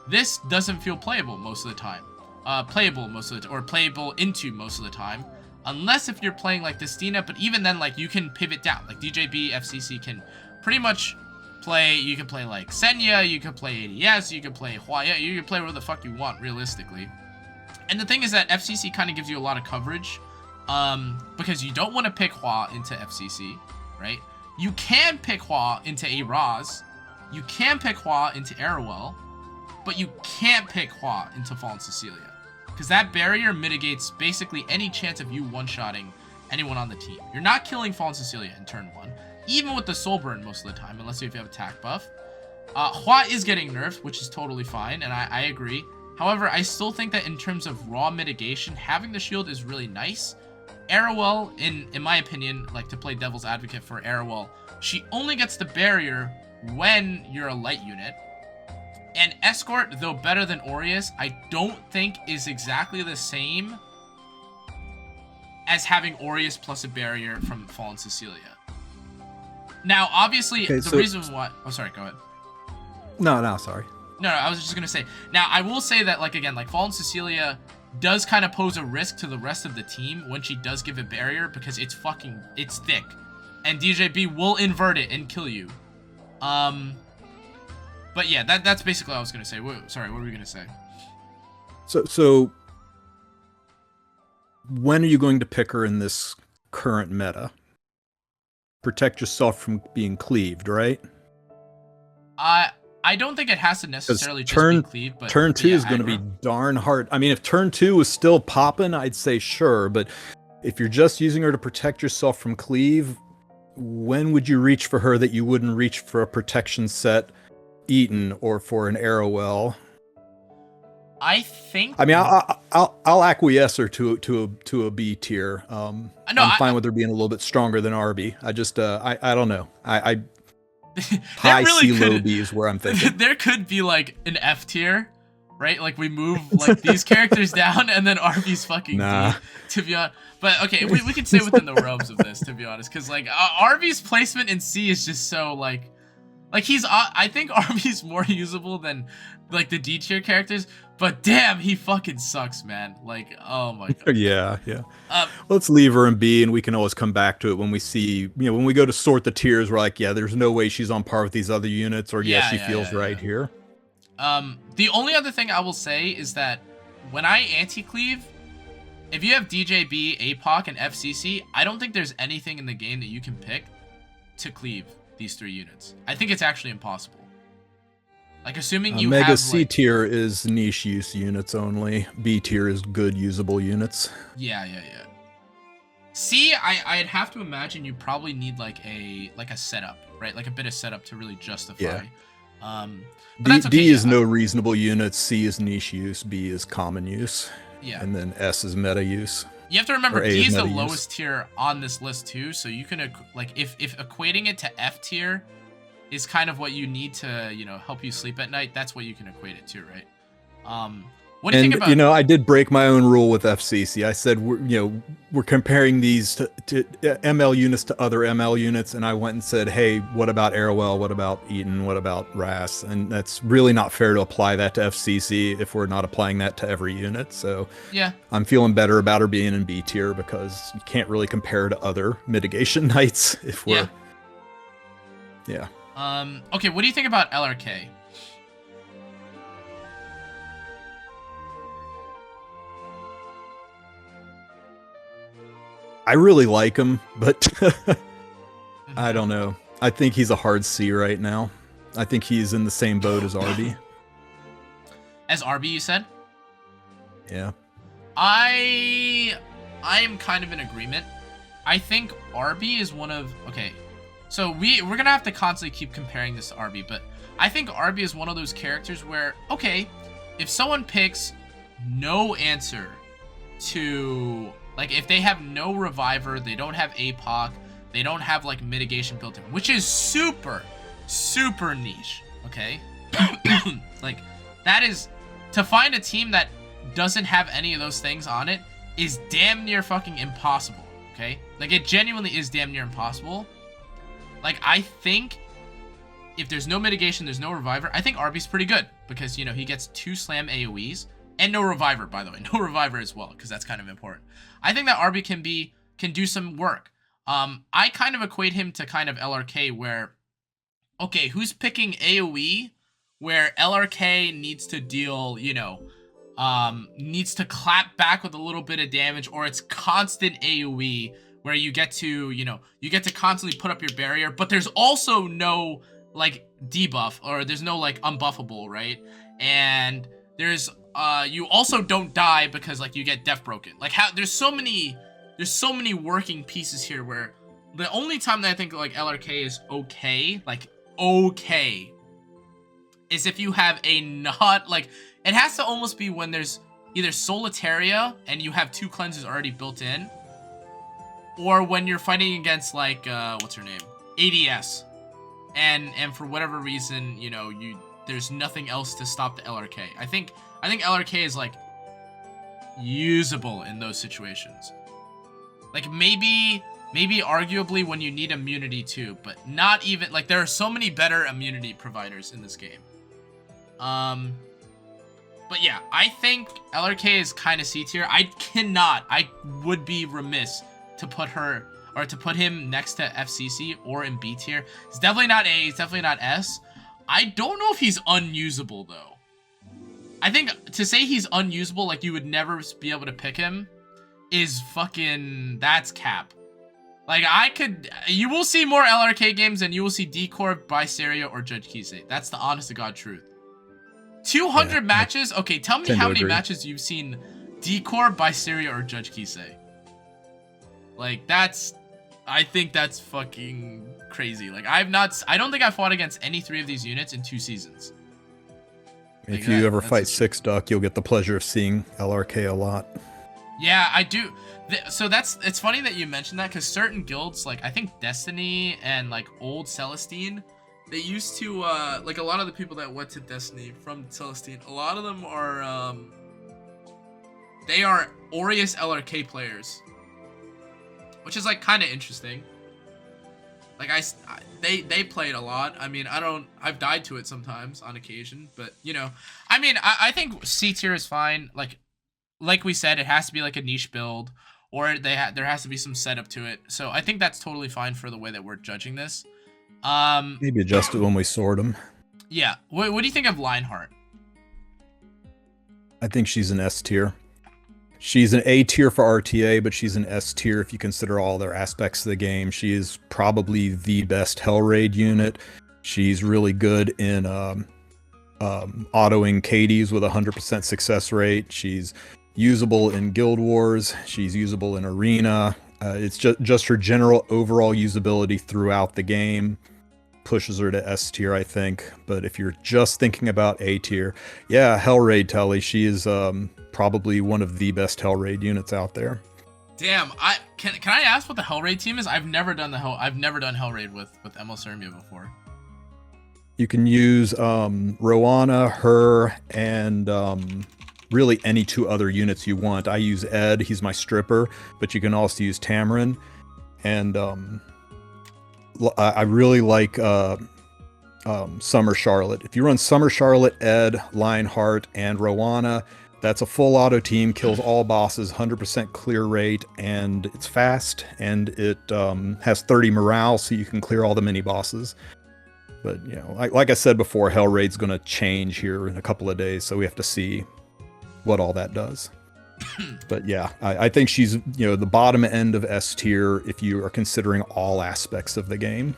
This doesn't feel playable most of the time. Or playable into most of the time. Unless if you're playing like Destina, but even then, like, you can pivot down. Like DJB, FCC can pretty much play, you can play like Senya, you can play ADS, you can play Huaya, you can play whatever the fuck you want, realistically. And the thing is that FCC kind of gives you a lot of coverage, because you don't want to pick Hua into FCC, right? You can pick Hua into Araz, you can pick Hua into Ruelle, but you can't pick Hua into Fallen Cecilia, because that barrier mitigates basically any chance of you one-shotting anyone on the team. You're not killing Fallen Cecilia in turn 1, even with the soul burn most of the time, unless if you have attack buff. Hua is getting nerfed, which is totally fine, and I agree. However, I still think that in terms of raw mitigation, having the shield is really nice. Ruelle, in my opinion, like to play devil's advocate for Ruelle, she only gets the barrier when you're a light unit. And Escort, though better than Aureus, I don't think is exactly the same as having Aureus plus a barrier from Fallen Cecilia. Now, obviously, reason why... Oh, sorry, go ahead. No, sorry. No, I was just going to say... Now, I will say that, like, again, like, Fallen Cecilia does kind of pose a risk to the rest of the team when she does give a barrier, because it's thick. And DJB will invert it and kill you. But yeah, that's basically what I was going to say. Sorry, what were we going to say? So when are you going to pick her in this current meta? Protect yourself from being cleaved, right? I don't think it has to necessarily just be cleaved, but turn 2 is going to be darn hard. I mean, if turn 2 was still popping, I'd say sure, but if you're just using her to protect yourself from cleave, when would you reach for her that you wouldn't reach for a protection set Eaten or for an Ruelle? I think. I mean, I'll acquiesce her to a B tier. No, I'm fine with her being a little bit stronger than RB. I just I don't know. I there high really C, low could. B is where I'm thinking. There could be like an F tier, right? Like we move like these characters down, and then RB's fucking Nah. D. To be honest, but okay, we can stay within the realms of this. To be honest, because like RB's placement in C is just so like he's. I think RB's more usable than like the D tier characters. But damn, he fucking sucks, man. Like, oh my god. Yeah. Let's leave her in B, and we can always come back to it when we see, when we go to sort the tiers. We're like, yeah, there's no way she's on par with these other units, or yeah, she feels right here. The only other thing I will say is that when I anti-cleave, if you have DJB, APOC, and FCC, I don't think there's anything in the game that you can pick to cleave these 3 units. I think it's actually impossible. Like, assuming you Mega have, C like, tier is niche use units only. B tier is good usable units. Yeah. C, I'd have to imagine you probably need like a setup, right? Like a bit of setup to really justify. Yeah. But that's okay. D is no reasonable units. C is niche use. B is common use. Yeah. And then S is meta use. You have to remember D is the lowest tier on this list too, so you can like if equating it to F tier is kind of what you need to, help you sleep at night, that's what you can equate it to, right? What do you think about... I did break my own rule with FCC. I said, we're comparing these to ML units to other ML units, and I went and said, hey, what about Ruelle? What about Eaton? What about Ras? And that's really not fair to apply that to FCC if we're not applying that to every unit. So yeah, I'm feeling better about her being in B tier because you can't really compare to other mitigation knights if we're... Yeah. Okay, what do you think about LRK? I really like him, but I don't know. I think he's a hard C right now. I think he's in the same boat as RB. As RB, you said? Yeah. I am kind of in agreement. I think RB is one of... Okay, so we're going to have to constantly keep comparing this to RB, but I think RB is one of those characters where, okay, if someone picks no answer to... Like, if they have no Reviver, they don't have APOC, they don't have, like, mitigation built in, which is super, super niche, okay? Like, that is... To find a team that doesn't have any of those things on it is damn near fucking impossible, okay? Like, it genuinely is damn near impossible. Like, I think if there's no mitigation, there's no Reviver, I think RB's pretty good because, he gets 2 slam AoEs and no Reviver, by the way. No Reviver as well, because that's kind of important. I think that RB can do some work. I kind of equate him to kind of LRK where, okay, who's picking AoE where LRK needs to deal, needs to clap back with a little bit of damage, or it's constant AoE where you get to, you get to constantly put up your barrier, but there's also no, like, debuff, or there's no, like, unbuffable, right? And there's, you also don't die because, like, you get death broken. Like, there's so many working pieces here where the only time that I think, like, LRK is okay, like, okay, is if you have a not, like, it has to almost be when there's either Solitaria and you have 2 cleanses already built in, or when you're fighting against, like, what's her name? ADS. And for whatever reason, there's nothing else to stop the LRK. I think LRK is, like, usable in those situations. Like, maybe arguably when you need immunity too, but not even, like, there are so many better immunity providers in this game. But yeah, I think LRK is kind of C tier. I would be remiss to put her, or to put him next to FCC or in B tier. It's definitely not A, it's definitely not S. I don't know if he's unusable though. I think to say he's unusable, like you would never be able to pick him, is fucking, that's cap. Like, you will see more LRK games and you will see Decor, Biseria, or Judge Kise. That's the honest to God truth. 200 matches? Okay, tell me how many matches you've seen Decor, Biseria, or Judge Kise. Like, I think that's fucking crazy. Like, I don't think I fought against any 3 of these units in 2 seasons. If you ever fight Six Duck, you'll get the pleasure of seeing LRK a lot. Yeah, I do. So it's funny that you mentioned that, because certain guilds, like I think Destiny and like old Celestine, they used to like a lot of the people that went to Destiny from Celestine, a lot of them are they are Aureus LRK players, which is like kind of interesting. Like they played a lot. I mean, I've died to it sometimes on occasion, but you know, I mean, I think C tier is fine. Like we said, it has to be like a niche build, or there has to be some setup to it. So I think that's totally fine for the way that we're judging this. Maybe adjust it when we sort them. Yeah. What do you think of Lionheart? I think she's an S tier. She's an A tier for RTA, but she's an S tier if you consider all their aspects of the game. She is probably the best Hell Raid unit. She's really good in autoing Katie's with a 100% success rate. She's usable in Guild Wars. She's usable in Arena. It's just her general overall usability throughout the game pushes her to S tier, I think. But if you're just thinking about A tier, yeah, Hell Raid Telly, she is probably one of the best Hell Raid units out there. Damn, can I ask what the Hell Raid team is? I've never done Hell Raid with ML sermia before. You can use Roanna, her, and really any two other units you want. I use Ed, he's my stripper, but you can also use Tamarin. And I really like Summer Charlotte. If you run Summer Charlotte, Ed, Lionheart, and Roanna, that's a full auto team, kills all bosses, 100% clear rate, and it's fast, and it has 30 morale, so you can clear all the mini bosses. But, you know, like I said before, Hell Raid's going to change here in a couple of days, so we have to see what all that does. But yeah, I think she's, you know, the bottom end of S tier if you are considering all aspects of the game.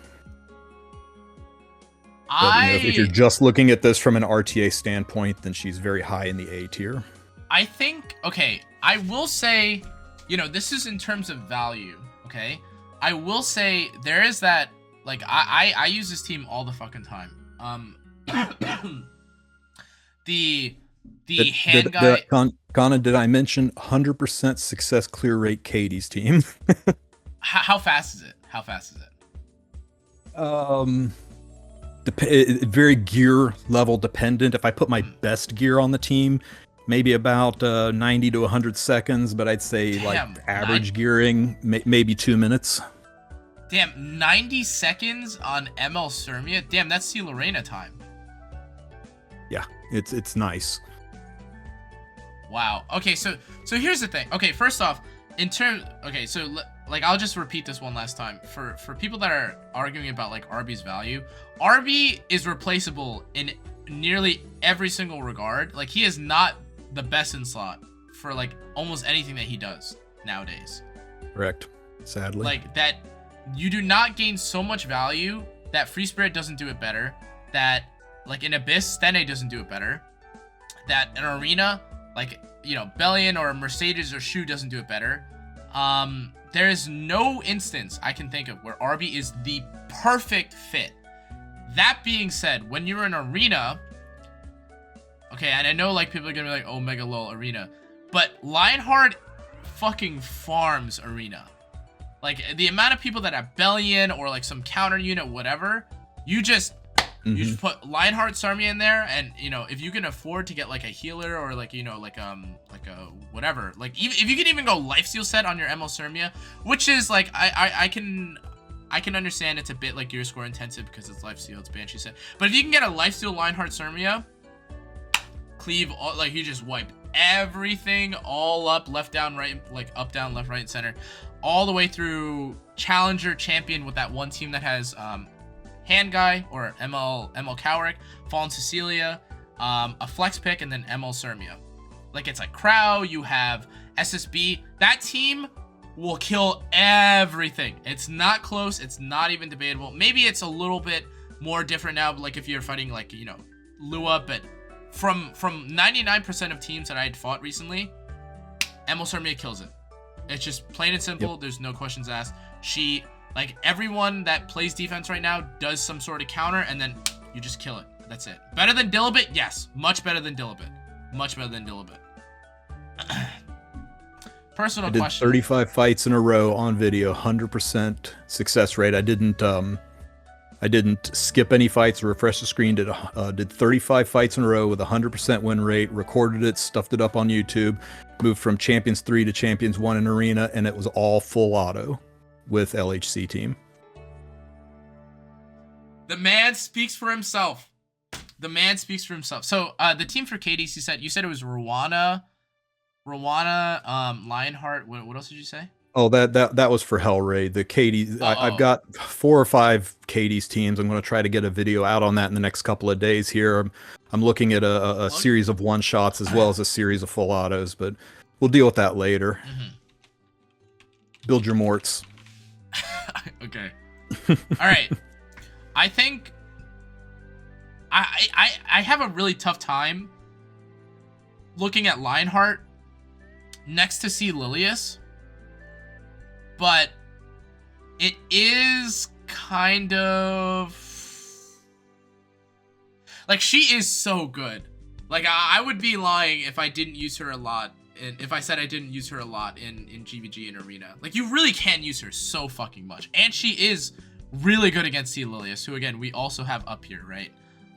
But, you know, if you're just looking at this from an RTA standpoint, then she's very high in the A tier. I think, okay, I will say, you know, this is in terms of value, okay? I will say there is that, like, I use this team all the fucking time. The hand guy... Ghana, did I mention 100% success clear rate Katie's team? How fast is it? How fast is it? Very gear level dependent. If I put my best gear on the team, maybe about 90 to 100 seconds, but I'd say average gearing, maybe 2 minutes. Damn, 90 seconds on ML sermia? Damn, that's C Lorena time. Yeah, it's nice. Wow. Okay, so here's the thing. Okay, first off, like I'll just repeat this one last time. For people that are arguing about like RB's value, RB is replaceable in nearly every single regard. Like he is not the best in slot for like almost anything that he does nowadays. Correct. Sadly. Like that you do not gain so much value that Free Spirit doesn't do it better, that like in Abyss, Stene doesn't do it better, that in Arena, like, you know, Belian or Mercedes or Shu doesn't do it better. There is no instance I can think of where RB is the perfect fit. That being said, when you're in Arena, okay, and I know like people are gonna be like, oh, Mega LOL Arena, but Lionheart fucking farms Arena. Like the amount of people that have Belian or like some counter unit, whatever, you just put Lionheart Sermia in there, and you know, if you can afford to get like a healer or like, you know, like a whatever, like if you can even go lifesteal set on your ML Sermia, which is like I can understand it's a bit like gear score intensive because it's lifesteal, it's Banshee set, but if you can get a lifesteal Lionheart Sermia, cleave all, like you just wipe everything all up, left down right, like up down left right and center, all the way through challenger champion with that one team that has hand guy or ML kawerik, fallen cecilia, a flex pick, and then ML sermia. Like it's like krau, you have SSB. That team will kill everything. It's not close, it's not even debatable. Maybe it's a little bit more different now, but like if you're fighting like, you know, Lua, but from 99% of teams that I had fought recently, ML sermia kills it. It's just plain and simple. Yep. There's no questions asked. She, like everyone that plays defense right now does some sort of counter, and then you just kill it. That's it. Better than Lilibet? Yes. Much better than Lilibet. Much better than Lilibet. Personal question. 35 fights in a row on video, 100% success rate. I didn't skip any fights or refresh the screen. Did 35 fights in a row with 100% win rate, recorded it, stuffed it up on YouTube, moved from Champions 3 to Champions 1 in Arena, and it was all full auto with LHC team. The man speaks for himself. The man speaks for himself. So the team for KDs, you said it was Rwana, Lionheart. What else did you say? Oh, that was for Hell Raid. The KD, I've got 4 or 5 KD's teams. I'm going to try to get a video out on that in the next couple of days here. I'm looking at a series of one shots as well as a series of full autos, but we'll deal with that later. Build your morts. Okay. All right. I think I have a really tough time looking at Lionheart next to see Lilius. But it is kind of like, she is so good. Like, I would be lying if I didn't use her a lot, and if I said I didn't use her a lot in GVG and Arena. Like, you really can use her so fucking much, and she is really good against C Lilius, who again we also have up here, right?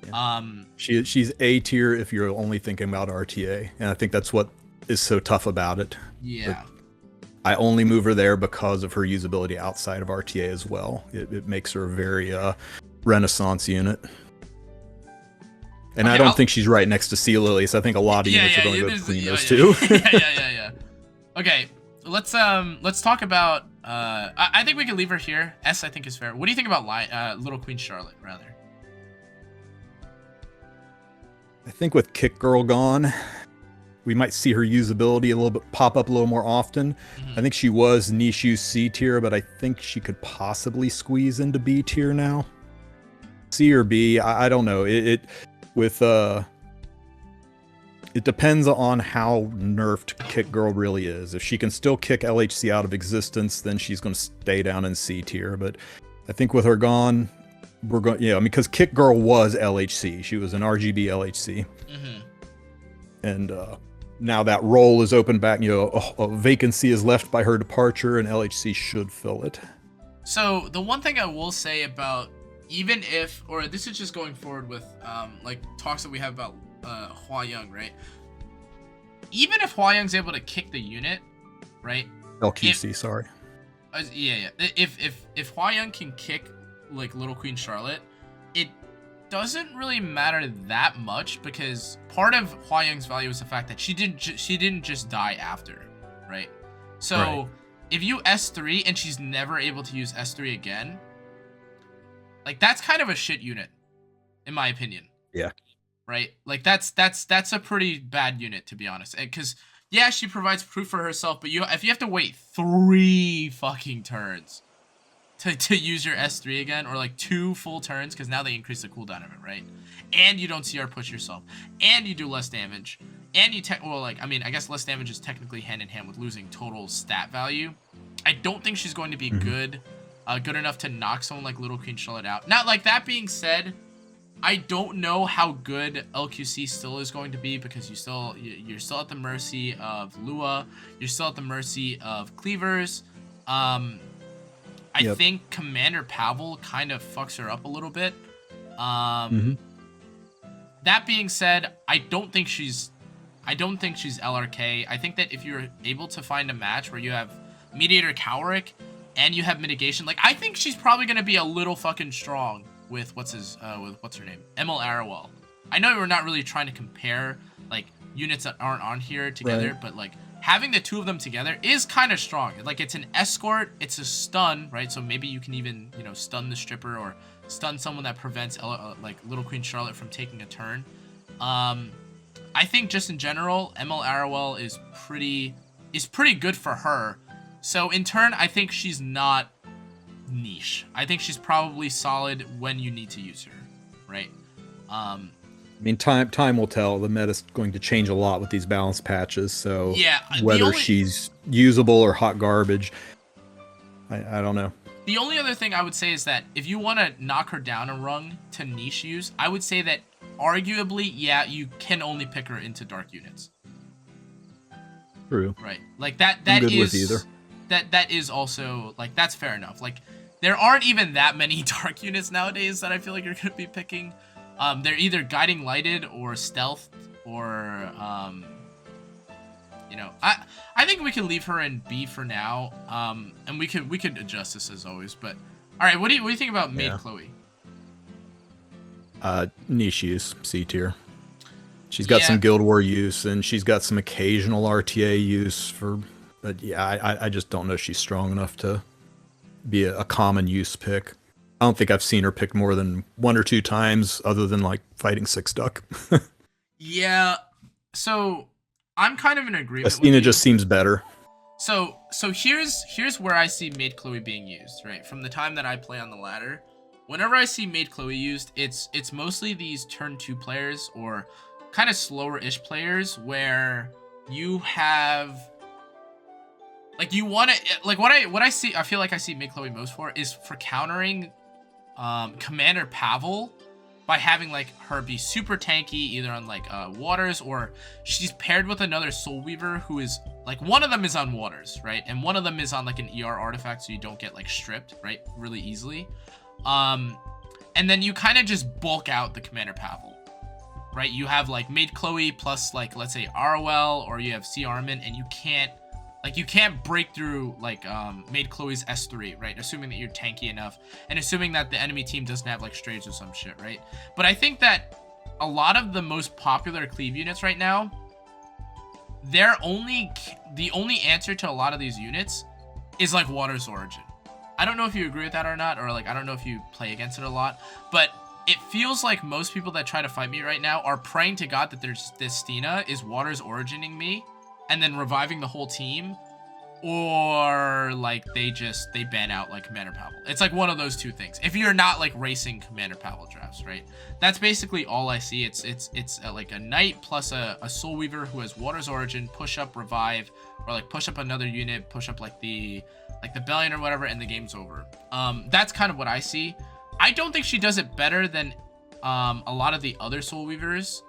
Yeah. She's A tier if you're only thinking about RTA, and I think that's what is so tough about it. Yeah. But I only move her there because of her usability outside of RTA as well. It makes her a very renaissance unit. And okay, I don't think she's right next to C Lilius. I think a lot of units are going to go between those two. Yeah. Okay, let's talk about. I think we can leave her here. S, I think, is fair. What do you think about Little Queen Charlotte, rather? I think with Kick Girl gone, we might see her usability a little bit pop up a little more often. I think she was niche use C tier, but I think she could possibly squeeze into B tier now. C or B, I don't know. It depends on how nerfed Kick Girl really is. If she can still kick LHC out of existence, then she's going to stay down in C tier. But I think with her gone, we're going, because Kick Girl was LHC. She was an RGB LHC. And now that role is open back. A vacancy is left by her departure, and LHC should fill it. So the one thing I will say about, even if, or this is just going forward with like talks that we have about Hua Young, right? Even if Hua Young's able to kick the unit, right? LQC, sorry. Yeah. If Hua Young can kick like Little Queen Charlotte, it doesn't really matter that much, because part of Hua Young's value is the fact that she didn't just die after, right? So right. If you S3 and she's never able to use S3 again, like, that's kind of a shit unit, in my opinion. Yeah. Right? Like, that's a pretty bad unit, to be honest. Because, yeah, she provides proof for herself, but if you have to wait 3 fucking turns to use your S3 again, or like 2 full turns, because now they increase the cooldown of it, right? And you don't CR push yourself, and you do less damage, and you I guess less damage is technically hand in hand with losing total stat value. I don't think she's going to be good enough to knock someone like Little Queen Charlotte out. Now, like, that being said, I don't know how good LQC still is going to be, because you're still at the mercy of Lua. You're still at the mercy of Cleavers. I think Commander Pavel kind of fucks her up a little bit. That being said, I don't think she's LRK. I think that if you're able to find a match where you have Mediator kawerik and you have mitigation, like, I think she's probably gonna be a little fucking strong with what's her name, ML5. I know we're not really trying to compare like units that aren't on here together, right, but like having the 2 of them together is kind of strong. Like, it's an escort, it's a stun, right? So maybe you can even stun the stripper or stun someone that prevents like Little Queen Charlotte from taking a turn. I think just in general, ML5 is pretty good for her. So in turn, I think she's not niche. I think she's probably solid when you need to use her, right? I mean, time will tell. The meta's going to change a lot with these balance patches, so yeah, whether she's usable or hot garbage, I don't know. The only other thing I would say is that if you want to knock her down a rung to niche use, I would say that arguably, yeah, you can only pick her into dark units. True. Right. Like that I'm good is with either. that is also like that's fair enough. Like there aren't even that many dark units nowadays that I feel like you're gonna be picking. They're either guiding lighted or stealth or you know, I think we can leave her in B for now. And we could adjust this as always. But all right, what do you think about Maid Chloe? Niche use, C tier. She's got some Guild War use, and she's got some occasional RTA use for, but yeah, I just don't know if she's strong enough to be a common use pick. I don't think I've seen her picked more than 1 or 2 times, other than like fighting 6 duck. Yeah, so I'm kind of in agreement. Athena just seems better. So here's where I see Maid Chloe being used, right? From the time that I play on the ladder, whenever I see Maid Chloe used, it's mostly these turn 2 players or kind of slower-ish players where you have like you want to like what I see. I feel like I see Maid Chloe most for is for countering Commander Pavel by having like her be super tanky either on like waters, or she's paired with another Soul Weaver who is like, one of them is on waters, right, and one of them is on like an ER artifact, so you don't get like stripped, right, really easily. And then you kind of just bulk out the Commander Pavel, right? You have like Maid Chloe plus like, let's say Ruelle, or you have C Armin, and you can't break through like Maid Chloe's S3, right? Assuming that you're tanky enough, and assuming that the enemy team doesn't have like strays or some shit, right? But I think that a lot of the most popular cleave units right now, the only answer to a lot of these units is like Water's Origin. I don't know if you agree with that or not, or like I don't know if you play against it a lot, but it feels like most people that try to fight me right now are praying to God that there's this Stina is Water's Origining me and then reviving the whole team, or like they ban out like Commander Pavel. It's like one of those two things. If you're not like racing Commander Pavel drafts, right? That's basically all I see. It's like a Knight plus a Soul Weaver who has Water's Origin, push up, revive, or like push up another unit, push up like the Belian or whatever, and the game's over. That's kind of what I see. I don't think she does it better than a lot of the other Soul Weavers.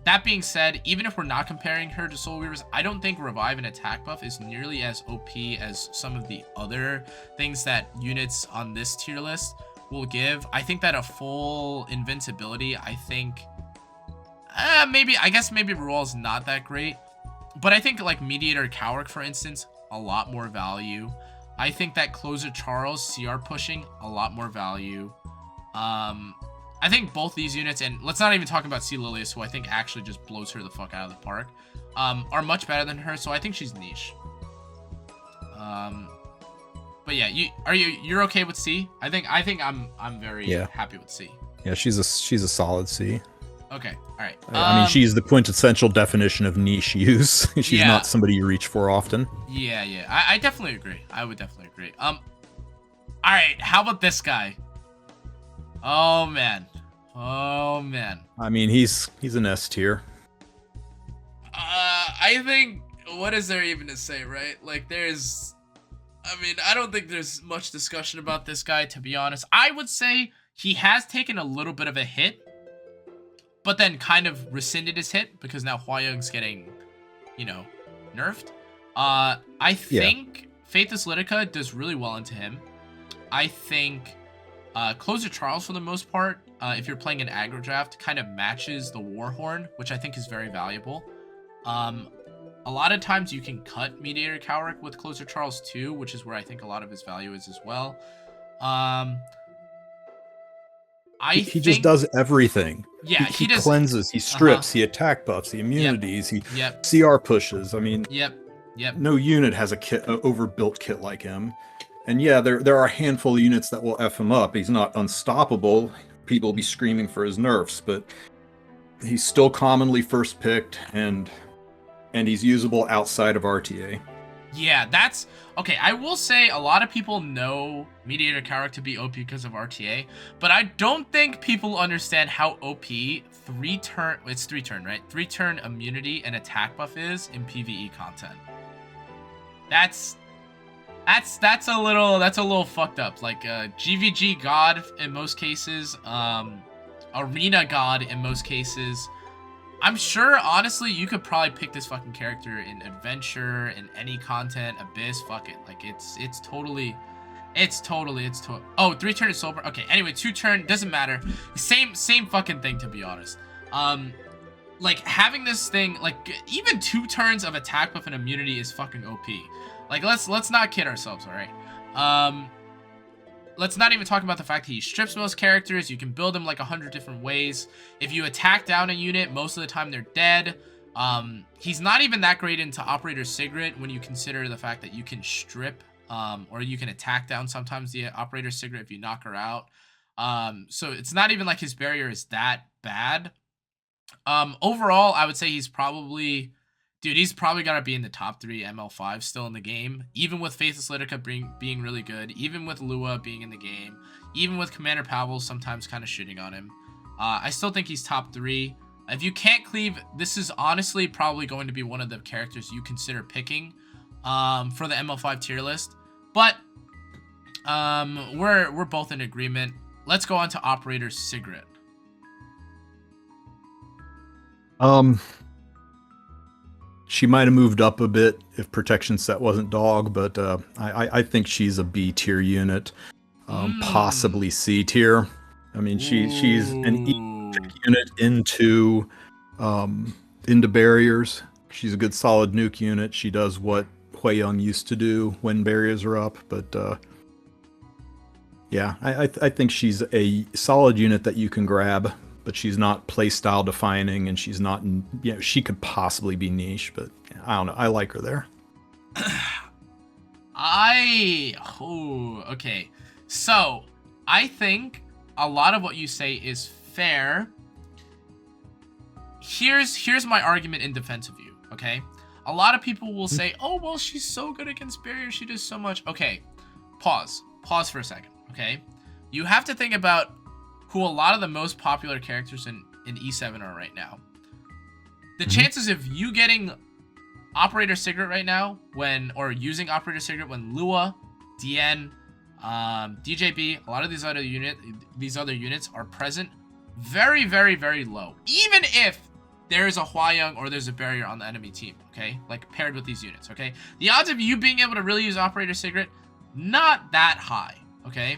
That being said, even if we're not comparing her to Soul Weavers, I don't think Revive and Attack buff is nearly as OP as some of the other things that units on this tier list will give. I think that a full invincibility, I guess maybe Ruelle's not that great. But I think like Mediator kawerik, for instance, a lot more value. I think that Closer Charles, CR pushing, a lot more value. I think both these units, and let's not even talk about C Lilius, who I think actually just blows her the fuck out of the park, are much better than her, so I think she's niche. But yeah, you're okay with C? I think I'm very happy with C. Yeah, she's a solid C. Okay, all right. I mean, she's the quintessential definition of niche use. She's not somebody you reach for often. Yeah. I definitely agree. I would definitely agree. All right, how about this guy? Oh man. I mean, he's an S tier. I think, what is there even to say, right? Like, I don't think there's much discussion about this guy, to be honest. I would say he has taken a little bit of a hit, but then kind of rescinded his hit because now Hua Young's getting, nerfed. I think Faithless Lidica does really well into him. I think Closer Charles, for the most part, if you're playing an aggro draft, kind of matches the Warhorn, which I think is very valuable. A lot of times you can cut Mediator kawerik with Closer Charles too, which is where I think a lot of his value is as well. He just does everything. Yeah, he does. Cleanses, he strips, he attack buffs, he immunities, he CR pushes. I mean, no unit has a overbuilt kit like him. And yeah, there are a handful of units that will F him up. He's not unstoppable. People will be screaming for his nerfs, but he's still commonly first picked, and he's usable outside of RTA. Yeah, that's... Okay, I will say a lot of people know Mediator kawerik to be OP because of RTA, but I don't think people understand how OP 3-turn... It's 3-turn, right? 3-turn immunity and attack buff is in PvE content. That's a little fucked up. Like GVG God in most cases, arena god in most cases. I'm sure, honestly, you could probably pick this fucking character in adventure, in any content, abyss, fuck it. Like, it's totally... Oh, 3-turn soul burn. Okay, anyway, 2-turn, doesn't matter. Same fucking thing, to be honest. Like, having this thing, like, even 2 turns of attack buff and immunity is fucking OP. Like, let's not kid ourselves, alright? Let's not even talk about the fact that he strips most characters. You can build him like 100 different ways. If you attack down a unit, most of the time they're dead. He's not even that great into Operator Sigret when you consider the fact that you can strip, or you can attack down sometimes the Operator Sigret if you knock her out. So it's not even like his barrier is that bad. Overall, I would say he's probably... Dude, he's probably got to be in the top 3 ML5 still in the game. Even with Faithless Lidica being really good. Even with Lua being in the game. Even with Commander Pavel sometimes kind of shitting on him. I still think he's top 3. If you can't cleave, this is honestly probably going to be one of the characters you consider picking for the ML5 tier list. But we're both in agreement. Let's go on to Operator Sigret. She might have moved up a bit if protection set wasn't dog, but I think she's a B tier unit, possibly C tier. I mean, she's an E unit into barriers. She's a good solid nuke unit. She does what Hui Young used to do when barriers are up, but yeah, I think she's a solid unit that you can grab. But she's not playstyle defining, and she's not, you know, she could possibly be niche, but I don't know. I like her there. Okay. So, I think a lot of what you say is fair. Here's my argument in defense of you, okay? A lot of people will say, oh, well, she's so good against barriers, she does so much. Okay, pause for a second, okay? You have to think about who a lot of the most popular characters in E7 are right now. The chances of you getting Operator Sigret right now, or using Operator Sigret when Lua, DN, DJB, a lot of these other units are present, very, very, very low. Even if there is a Hua Young or there's a barrier on the enemy team, okay? Like, paired with these units, okay? The odds of you being able to really use Operator Sigret, not that high, okay?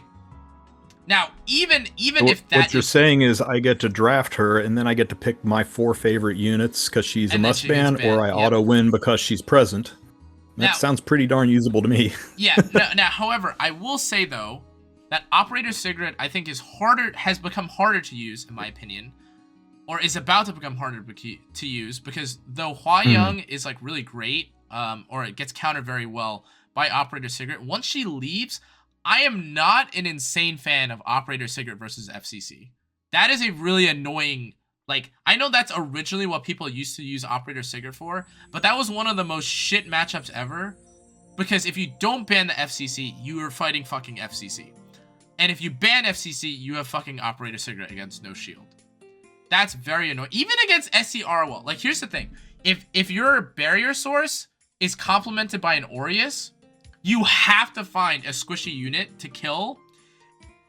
Now, even if that... What you're saying is I get to draft her, and then I get to pick my 4 favorite units because she's a must-ban, or I auto-win because she's present. That sounds pretty darn usable to me. Yeah, now, however, I will say, though, that Operator Sigret, I think, has become harder to use, in my opinion, or is about to become harder to use, because though Hua Young is, like, really great, or it gets countered very well by Operator Sigret, once she leaves... I am not an insane fan of Operator Sigret versus FCC. That is a really annoying... Like, I know that's originally what people used to use Operator Sigret for, but that was one of the most shit matchups ever. Because if you don't ban the FCC, you are fighting fucking FCC. And if you ban FCC, you have fucking Operator Sigret against no shield. That's very annoying. Even against SC Arwell. Like, here's the thing. If your barrier source is complemented by an Aureus... You have to find a squishy unit to kill,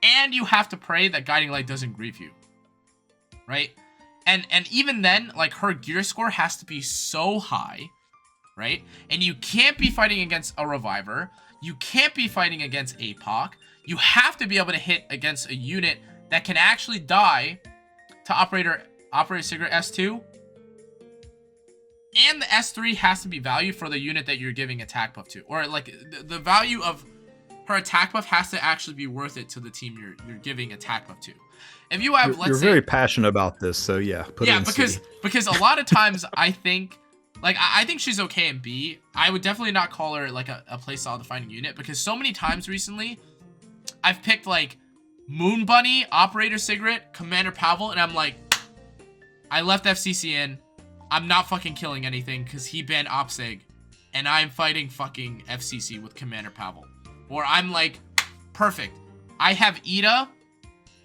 and you have to pray that Guiding Light doesn't grief you, right? And even then, like, her gear score has to be so high, right? And you can't be fighting against a Reviver. You can't be fighting against APOC. You have to be able to hit against a unit that can actually die to Operator Sigret S2. And the S3 has to be valued for the unit that you're giving attack buff to. Or, like, the value of her attack buff has to actually be worth it to the team you're giving attack buff to. If you have, you're very passionate about this, so yeah. Because a lot of times I think, like, I think she's okay in B. I would definitely not call her, like, a playstyle defining unit. Because so many times recently, I've picked, like, Moon Bunny, Operator Sigret, Commander Pavel, and I'm like, I left FCC in. I'm not fucking killing anything because he banned OpSig, and I'm fighting fucking FCC with Commander Pavel. Or I'm like, perfect. I have Ida.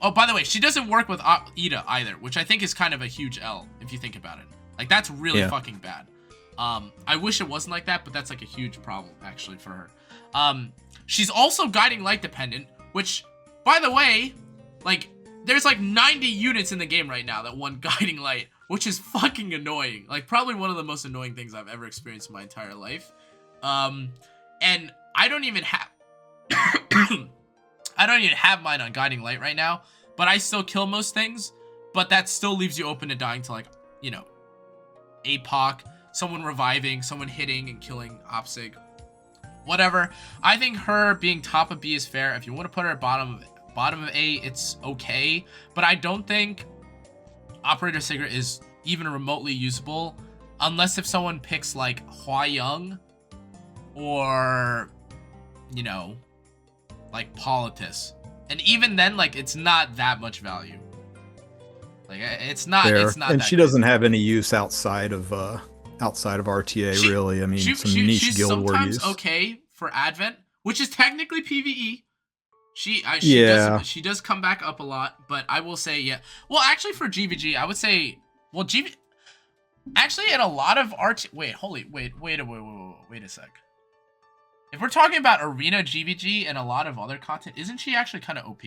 Oh, by the way, she doesn't work with Ida either, which I think is kind of a huge L if you think about it. Like, that's really fucking bad. I wish it wasn't like that, but that's like a huge problem actually for her. She's also Guiding Light dependent, which, by the way, like, there's like 90 units in the game right now that want Guiding Light, which is fucking annoying. Like, probably one of the most annoying things I've ever experienced in my entire life. And I don't even have... I don't even have mine on Guiding Light right now, but I still kill most things. But that still leaves you open to dying to, like, you know, APOC, someone reviving, someone hitting and killing Opsig. Whatever. I think her being top of B is fair. If you want to put her at bottom of A, it's okay. But I don't think Operator Sigret is even remotely usable unless if someone picks, like, Hua Young or, you know, like Politis. And even then, like, it's not that much value. Like, it's not. Fair. It's not. And that she good. doesn't have any use outside of RTA, really. I mean, some niche she's guild war sometimes use. okay for Advent, which is technically PvE. She does come back up a lot, but I will say, yeah. Well, actually, for GVG, I would say, well, actually, in a lot of wait a sec. If we're talking about Arena GVG and a lot of other content, isn't she actually kind of OP?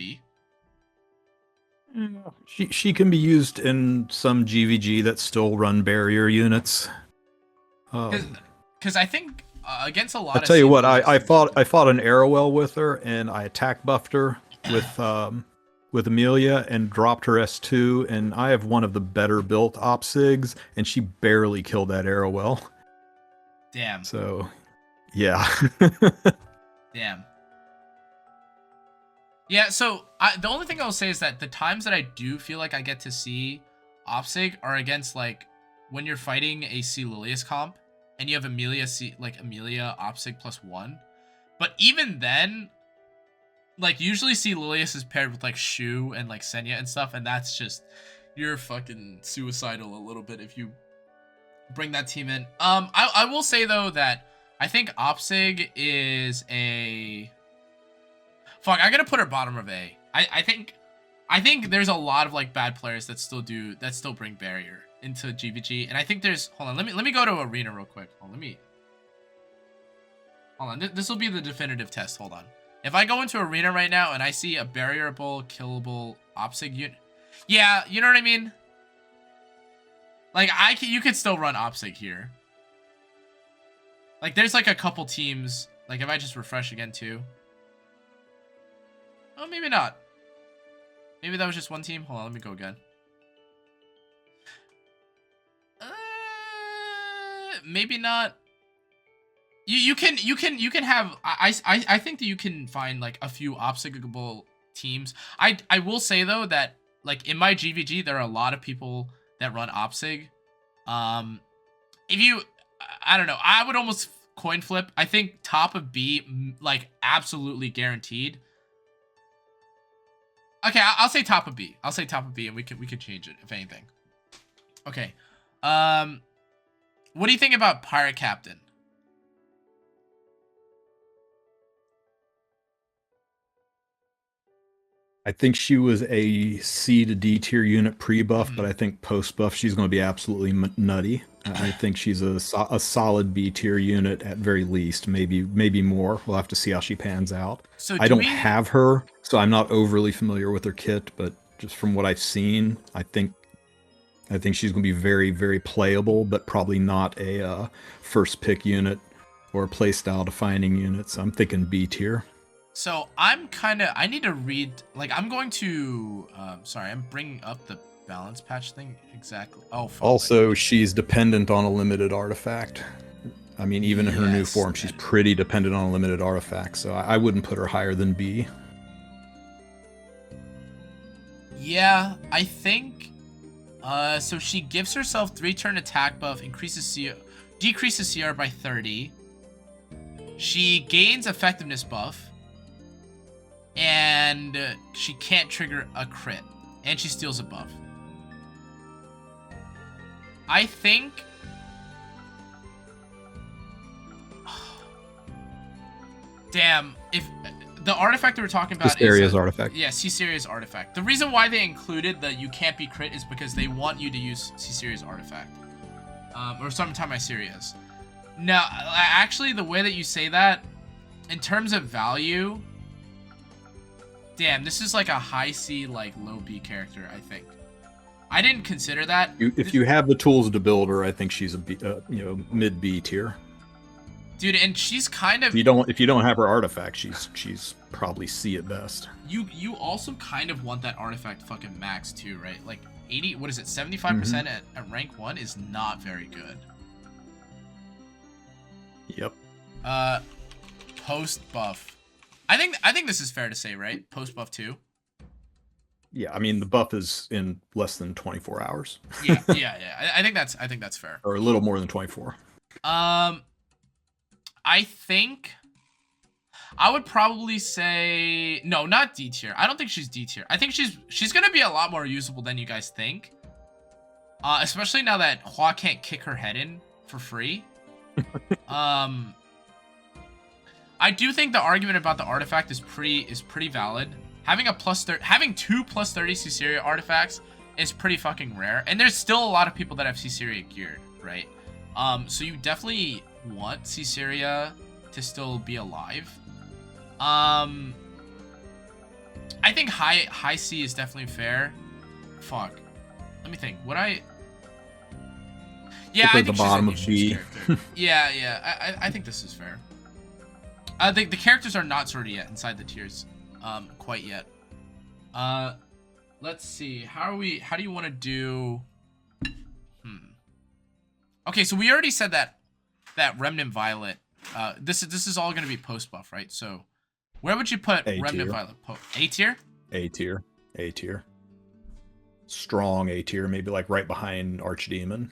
She can be used in some GVG that still run barrier units. Because I think against a lot. I tell you what, I fought an Arrowell with her, and I attack buffed her with Amelia and dropped her S2, and I have one of the better built Opsigs, and she barely killed that Arrowell. Damn. So, yeah. Damn. Yeah, so the only thing I'll say is that the times that I do feel like I get to see Opsig are against, like, when you're fighting a C Lilius comp and you have Amelia Opsig +1. But even then, like, usually C Lilius is paired with, like, Shu and, like, Senya and stuff, and that's just, you're fucking suicidal a little bit if you bring that team in. I will say, though, that I think Opsig is a... Fuck, I'm gonna put her bottom of A. I think there's a lot of, like, bad players that still bring barrier into GVG, and I think there's... Hold on, let me go to Arena real quick. Hold on. This will be the definitive test. Hold on. If I go into Arena right now and I see a barrierable, killable Opsig unit, yeah, you know what I mean. Like, you could still run Opsig here. Like, there's, like, a couple teams. Like, if I just refresh again too. Oh, maybe not. Maybe that was just one team. Hold on, let me go again. Maybe not. You can have. I think that you can find, like, a few obstacleable teams. I will say, though, that, like, in my GVG there are a lot of people that run Opsig. If you, I don't know, I would almost coin flip. I think top of B, like, absolutely guaranteed. Okay, I'll say top of B. I'll say top of B, and we could change it if anything. Okay. What do you think about Pirate Captain? I think she was a C to D tier unit pre-buff, but I think post-buff she's going to be absolutely nutty. I think she's a solid B tier unit at very least, maybe more. We'll have to see how she pans out. So I don't have her, so I'm not overly familiar with her kit, but just from what I've seen, I think she's going to be very, very playable, but probably not a first pick unit or playstyle defining unit. So I'm thinking B tier. So I need to read, like, I'm going to, sorry, I'm bringing up the balance patch thing exactly. Oh, fuck. Also, she's dependent on a limited artifact. I mean, even in her new form, she's pretty dependent on a limited artifact, so I wouldn't put her higher than B. Yeah, I think, so she gives herself 3-turn attack buff, decreases CR by 30. She gains effectiveness buff. And she can't trigger a crit. And she steals a buff. I think... Damn, if the artifact that we're talking about Ciseria's artifact. Yeah, Ciseria's artifact. The reason why they included the you can't be crit is because they want you to use Ciseria's artifact. Or sometime Iseria's. Now, actually, the way that you say that, in terms of value... Damn, this is like a high C, like low B character, I think. I didn't consider that. If you have the tools to build her, I think she's a B, mid B tier. Dude, and she's kind of... If you don't have her artifact, she's probably C at best. You also kind of want that artifact fucking max too, right? Like 80, what is it? 75% at rank 1 is not very good. Yep. Post buff. I think this is fair to say, right? Post buff 2. Yeah, I mean the buff is in less than 24 hours. yeah. I think that's fair. Or a little more than 24. I think I would probably say no, not D tier. I don't think she's D tier. I think she's gonna be a lot more usable than you guys think. Especially now that Hua can't kick her head in for free. I do think the argument about the artifact is pretty valid. Having having 2 plus 30 Caesarea artifacts is pretty fucking rare, and there's still a lot of people that have Caesarea geared, right? So you definitely want Caesarea to still be alive. I think high C is definitely fair. Fuck. Let me think. Would I? Yeah, I think the bottom of B. Yeah. I think this is fair. The characters are not sorted yet inside the tiers, quite yet. Let's see. How do you want to do? Okay, so we already said that Remnant Violet. This is all gonna be post buff, right? So, where would you put Remnant Violet? A tier. A tier. A tier. Strong A tier, maybe like right behind Archdemon.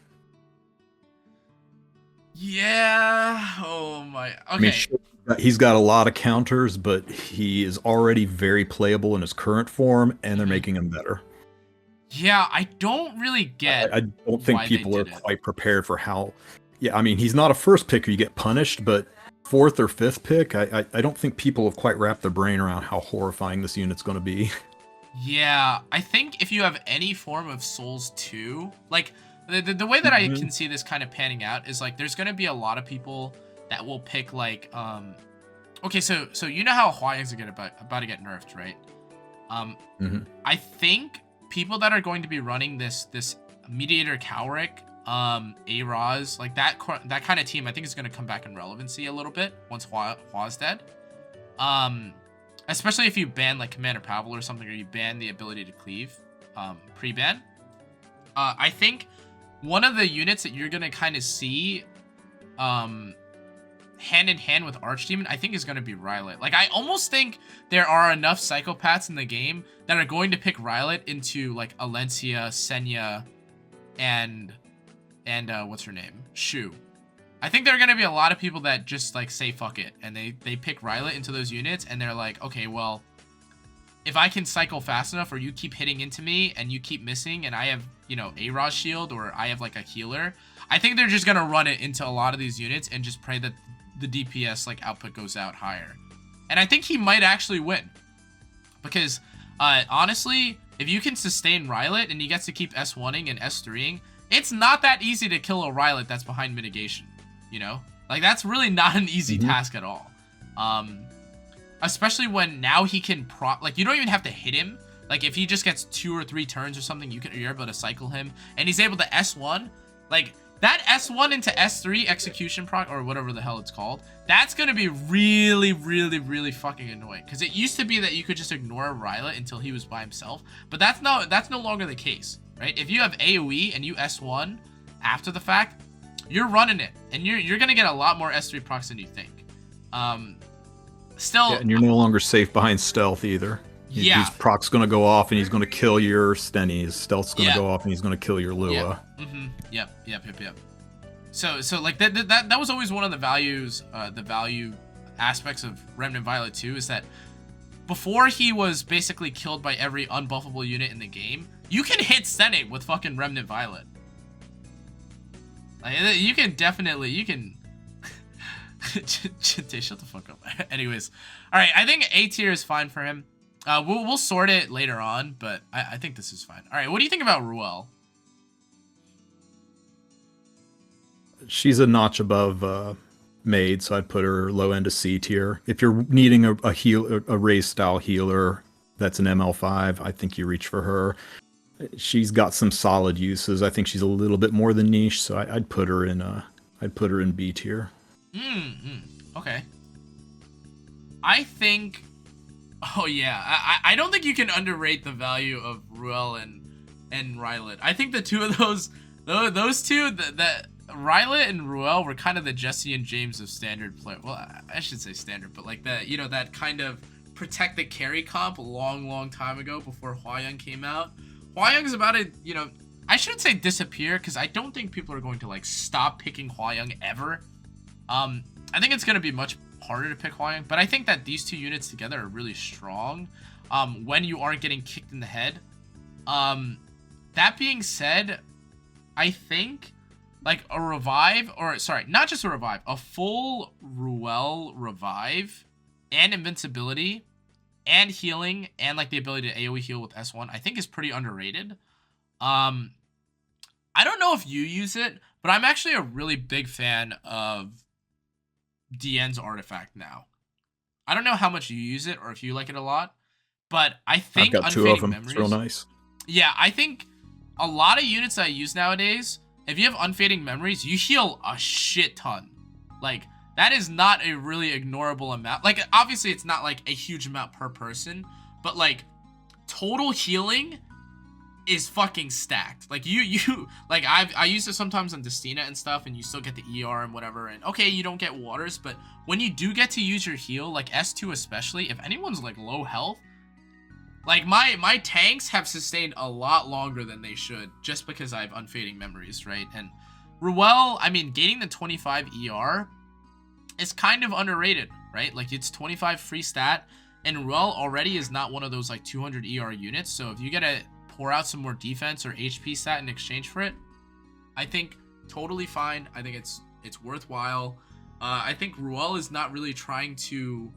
Yeah. Oh my. Okay. I mean, he's got a lot of counters, but he is already very playable in his current form, and they're making him better. Yeah, I don't really get. I don't think people are quite prepared for how. Yeah, I mean, he's not a first pick or you get punished, but 4th or 5th pick, I don't think people have quite wrapped their brain around how horrifying this unit's going to be. Yeah, I think if you have any form of Souls 2, like the way that I can see this kind of panning out is like there's going to be a lot of people that will pick like okay, so you know how Huayang's about to get nerfed, right? I think people that are going to be running this Mediator kawerik, A-Raz, like that kind of team, I think is going to come back in relevancy a little bit once Hua's dead. Especially if you ban like Commander Pavel or something, or you ban the ability to cleave pre-ban. I think one of the units that you're going to kind of see hand in hand with Archdemon, I think is going to be Ruelle. Like, I almost think there are enough psychopaths in the game that are going to pick Ruelle into like Alencia, Senya, and what's her name? Shu. I think there are going to be a lot of people that just like say fuck it, and they pick Ruelle into those units, and they're like, okay, well, if I can cycle fast enough, or you keep hitting into me and you keep missing, and I have, you know, A-Raz shield, or I have like a healer, I think they're just going to run it into a lot of these units and just pray that the DPS like output goes out higher. And I think he might actually win, because honestly, if you can sustain Ruelle and he gets to keep S1ing and S3ing, it's not that easy to kill a Ruelle that's behind mitigation, you know? Like, that's really not an easy task at all. Especially when now he can like, you don't even have to hit him. Like, if he just gets 2 or 3 turns or something, you're able to cycle him, and he's able to S1. Like, that S1 into S3 execution proc, or whatever the hell it's called, that's gonna be really, really, really fucking annoying. Because it used to be that you could just ignore Ruelle until he was by himself, but that's no longer the case, right? If you have AoE and you S1 after the fact, you're running it, and you're gonna get a lot more S3 procs than you think. Still, yeah, and you're no longer safe behind stealth either. Yeah, his proc's gonna go off and he's gonna kill your Stenny. His stealth's gonna go off and he's gonna kill your Lua. Yep. So like that was always one of the value aspects of Remnant Violet 2, is that before he was basically killed by every unbuffable unit in the game, you can hit Stenny with fucking Remnant Violet. Like, you can. Shut the fuck up. Anyways, all right. I think A tier is fine for him. We'll sort it later on, but I think this is fine. All right. What do you think about Ruelle? She's a notch above Maid, so I'd put her low end to C tier. If you're needing a raise style healer that's an ML5. I think you reach for her. She's got some solid uses. I think she's a little bit more than niche, so I'd put her in B tier. Okay. I think. Oh yeah, I don't think you can underrate the value of Ruelle and Rylet. I think the two of those two, that Rylet and Ruelle were kind of the Jesse and James of standard play. Well, I should say standard, but like that, that kind of protect the carry comp a long time ago before Hwa-Young came out. Hwa-Young's about to, I shouldn't say disappear, because I don't think people are going to like stop picking Hwa-Young ever. I think it's going to be much harder to pick Hwa-Young, but I think that these two units together are really strong when you aren't getting kicked in the head. That being said, I think like a revive, or sorry, not just a revive, a full Ruelle revive and invincibility and healing and like the ability to AoE heal with S1, I think is pretty underrated. I don't know if you use it, but I'm actually a really big fan of DN's artifact now. I don't know how much you use it or if you like it a lot, but I think I've got two of them. Memories, it's real nice. Yeah, I think a lot of units I use nowadays, if you have Unfading Memories, you heal a shit ton. Like, that is not a really ignorable amount. Like, obviously, it's not, like, a huge amount per person, but, like, total healing is fucking stacked. Like, like, I use it sometimes on Destina and stuff, and you still get the ER and whatever, and, okay, you don't get waters, but when you do get to use your heal, like, S2 especially, if anyone's, like, low health, like, my tanks have sustained a lot longer than they should, just because I have Unfading Memories, right? And Ruelle, I mean, gaining the 25 ER is kind of underrated, right? Like, it's 25 free stat, and Ruelle already is not one of those, like, 200 ER units, so if you get to pour out some more defense or HP stat in exchange for it, I think totally fine. I think it's worthwhile. I think Ruelle is not really trying to,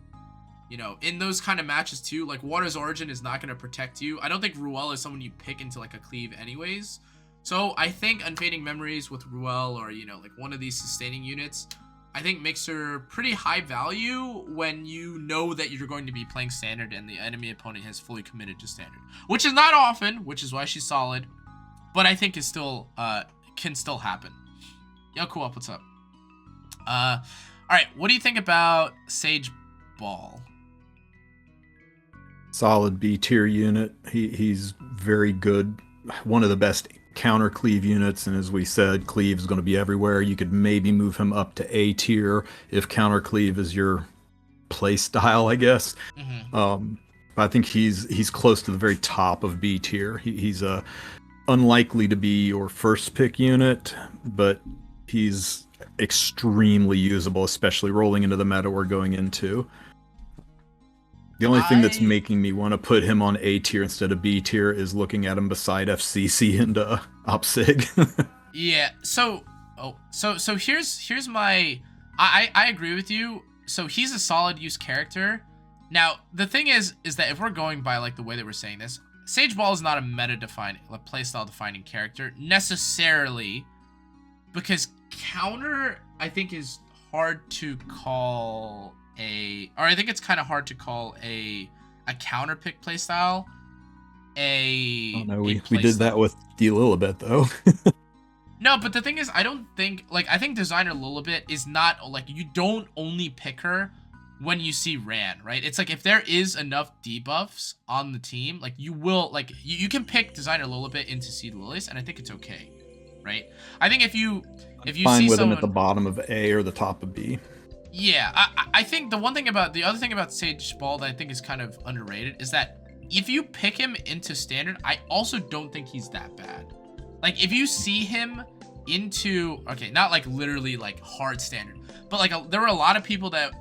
in those kind of matches too, like Water's Origin is not going to protect you. I don't think Ruelle is someone you pick into like a cleave anyways. So I think Unfading Memories with Ruelle, or, like one of these sustaining units, I think makes her pretty high value when you know that you're going to be playing standard and the enemy opponent has fully committed to standard, which is not often, which is why she's solid, but I think is still can still happen. Yo, cool up, what's up? All right, what do you think about Sage Ball? Solid B tier unit. He's very good. One of the best counter cleave units, and as we said, cleave is going to be everywhere. You could maybe move him up to A tier if counter cleave is your play style, I guess. I think he's close to the very top of B tier. He's unlikely to be your first pick unit, but he's extremely usable, especially rolling into the meta we're going into. The only thing that's making me want to put him on A tier instead of B tier is looking at him beside FCC and OpSig. Yeah. So here's my. I agree with you. So he's a solid use character. Now the thing is that if we're going by like the way that we're saying this, Sage Ball is not a meta defining, like playstyle defining character necessarily, because counter I think is hard to call I think it's kind of hard to call a counter pick playstyle. Oh no, we did that with the lilibet though. No, but the thing is, I don't think, like, I think Designer Lilibet is not, like, you don't only pick her when you see Ran, right? It's like, if there is enough debuffs on the team, like, you will, like, you can pick Designer Lilibet into Seed Lilius, and I think it's okay, right? I think if you fine see with someone him at the bottom of A or the top of B. Yeah, I think the other thing about Sage Ball that I think is kind of underrated is that if you pick him into standard, I also don't think he's that bad. Like, if you see him into, okay, not like literally like hard standard, but like there were a lot of people that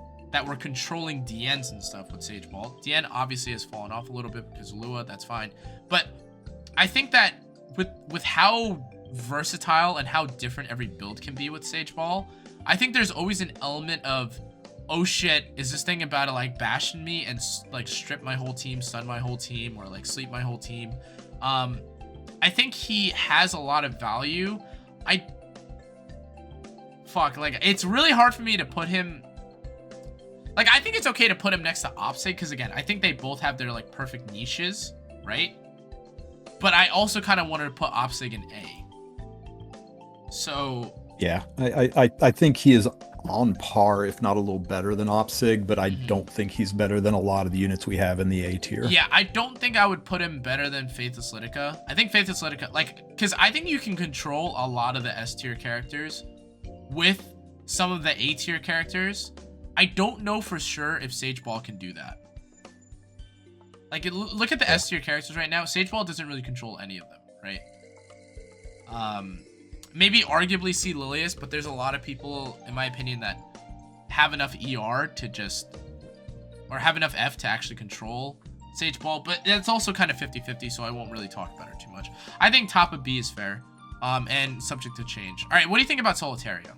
were controlling DNs and stuff with Sage Ball. DN obviously has fallen off a little bit because of Lua, that's fine. But I think that with how versatile and how different every build can be with Sage Ball, I think there's always an element of, oh shit, is this thing about to like bash in me and like strip my whole team, stun my whole team, or like sleep my whole team? I think he has a lot of value. Like, it's really hard for me to put him. Like, I think it's okay to put him next to Opsig, because, again, I think they both have their, like, perfect niches, right? But I also kind of wanted to put Opsig in A. So... Yeah, I think he is on par, if not a little better than Opsig, but I don't think he's better than a lot of the units we have in the A tier. Yeah, I don't think I would put him better than Faithless Lidica. I think Faithless Lidica, like, because I think you can control a lot of the S tier characters with some of the A tier characters. I don't know for sure if Sageball can do that. Like, look at the S tier characters right now. Sageball doesn't really control any of them, right? Maybe arguably see Lilius, but there's a lot of people, in my opinion, that have enough ER to just, or have enough F to actually control Sageball, but it's also kind of 50-50, so I won't really talk about her too much. I think top of B is fair, and subject to change. All right, what do you think about Solitaria?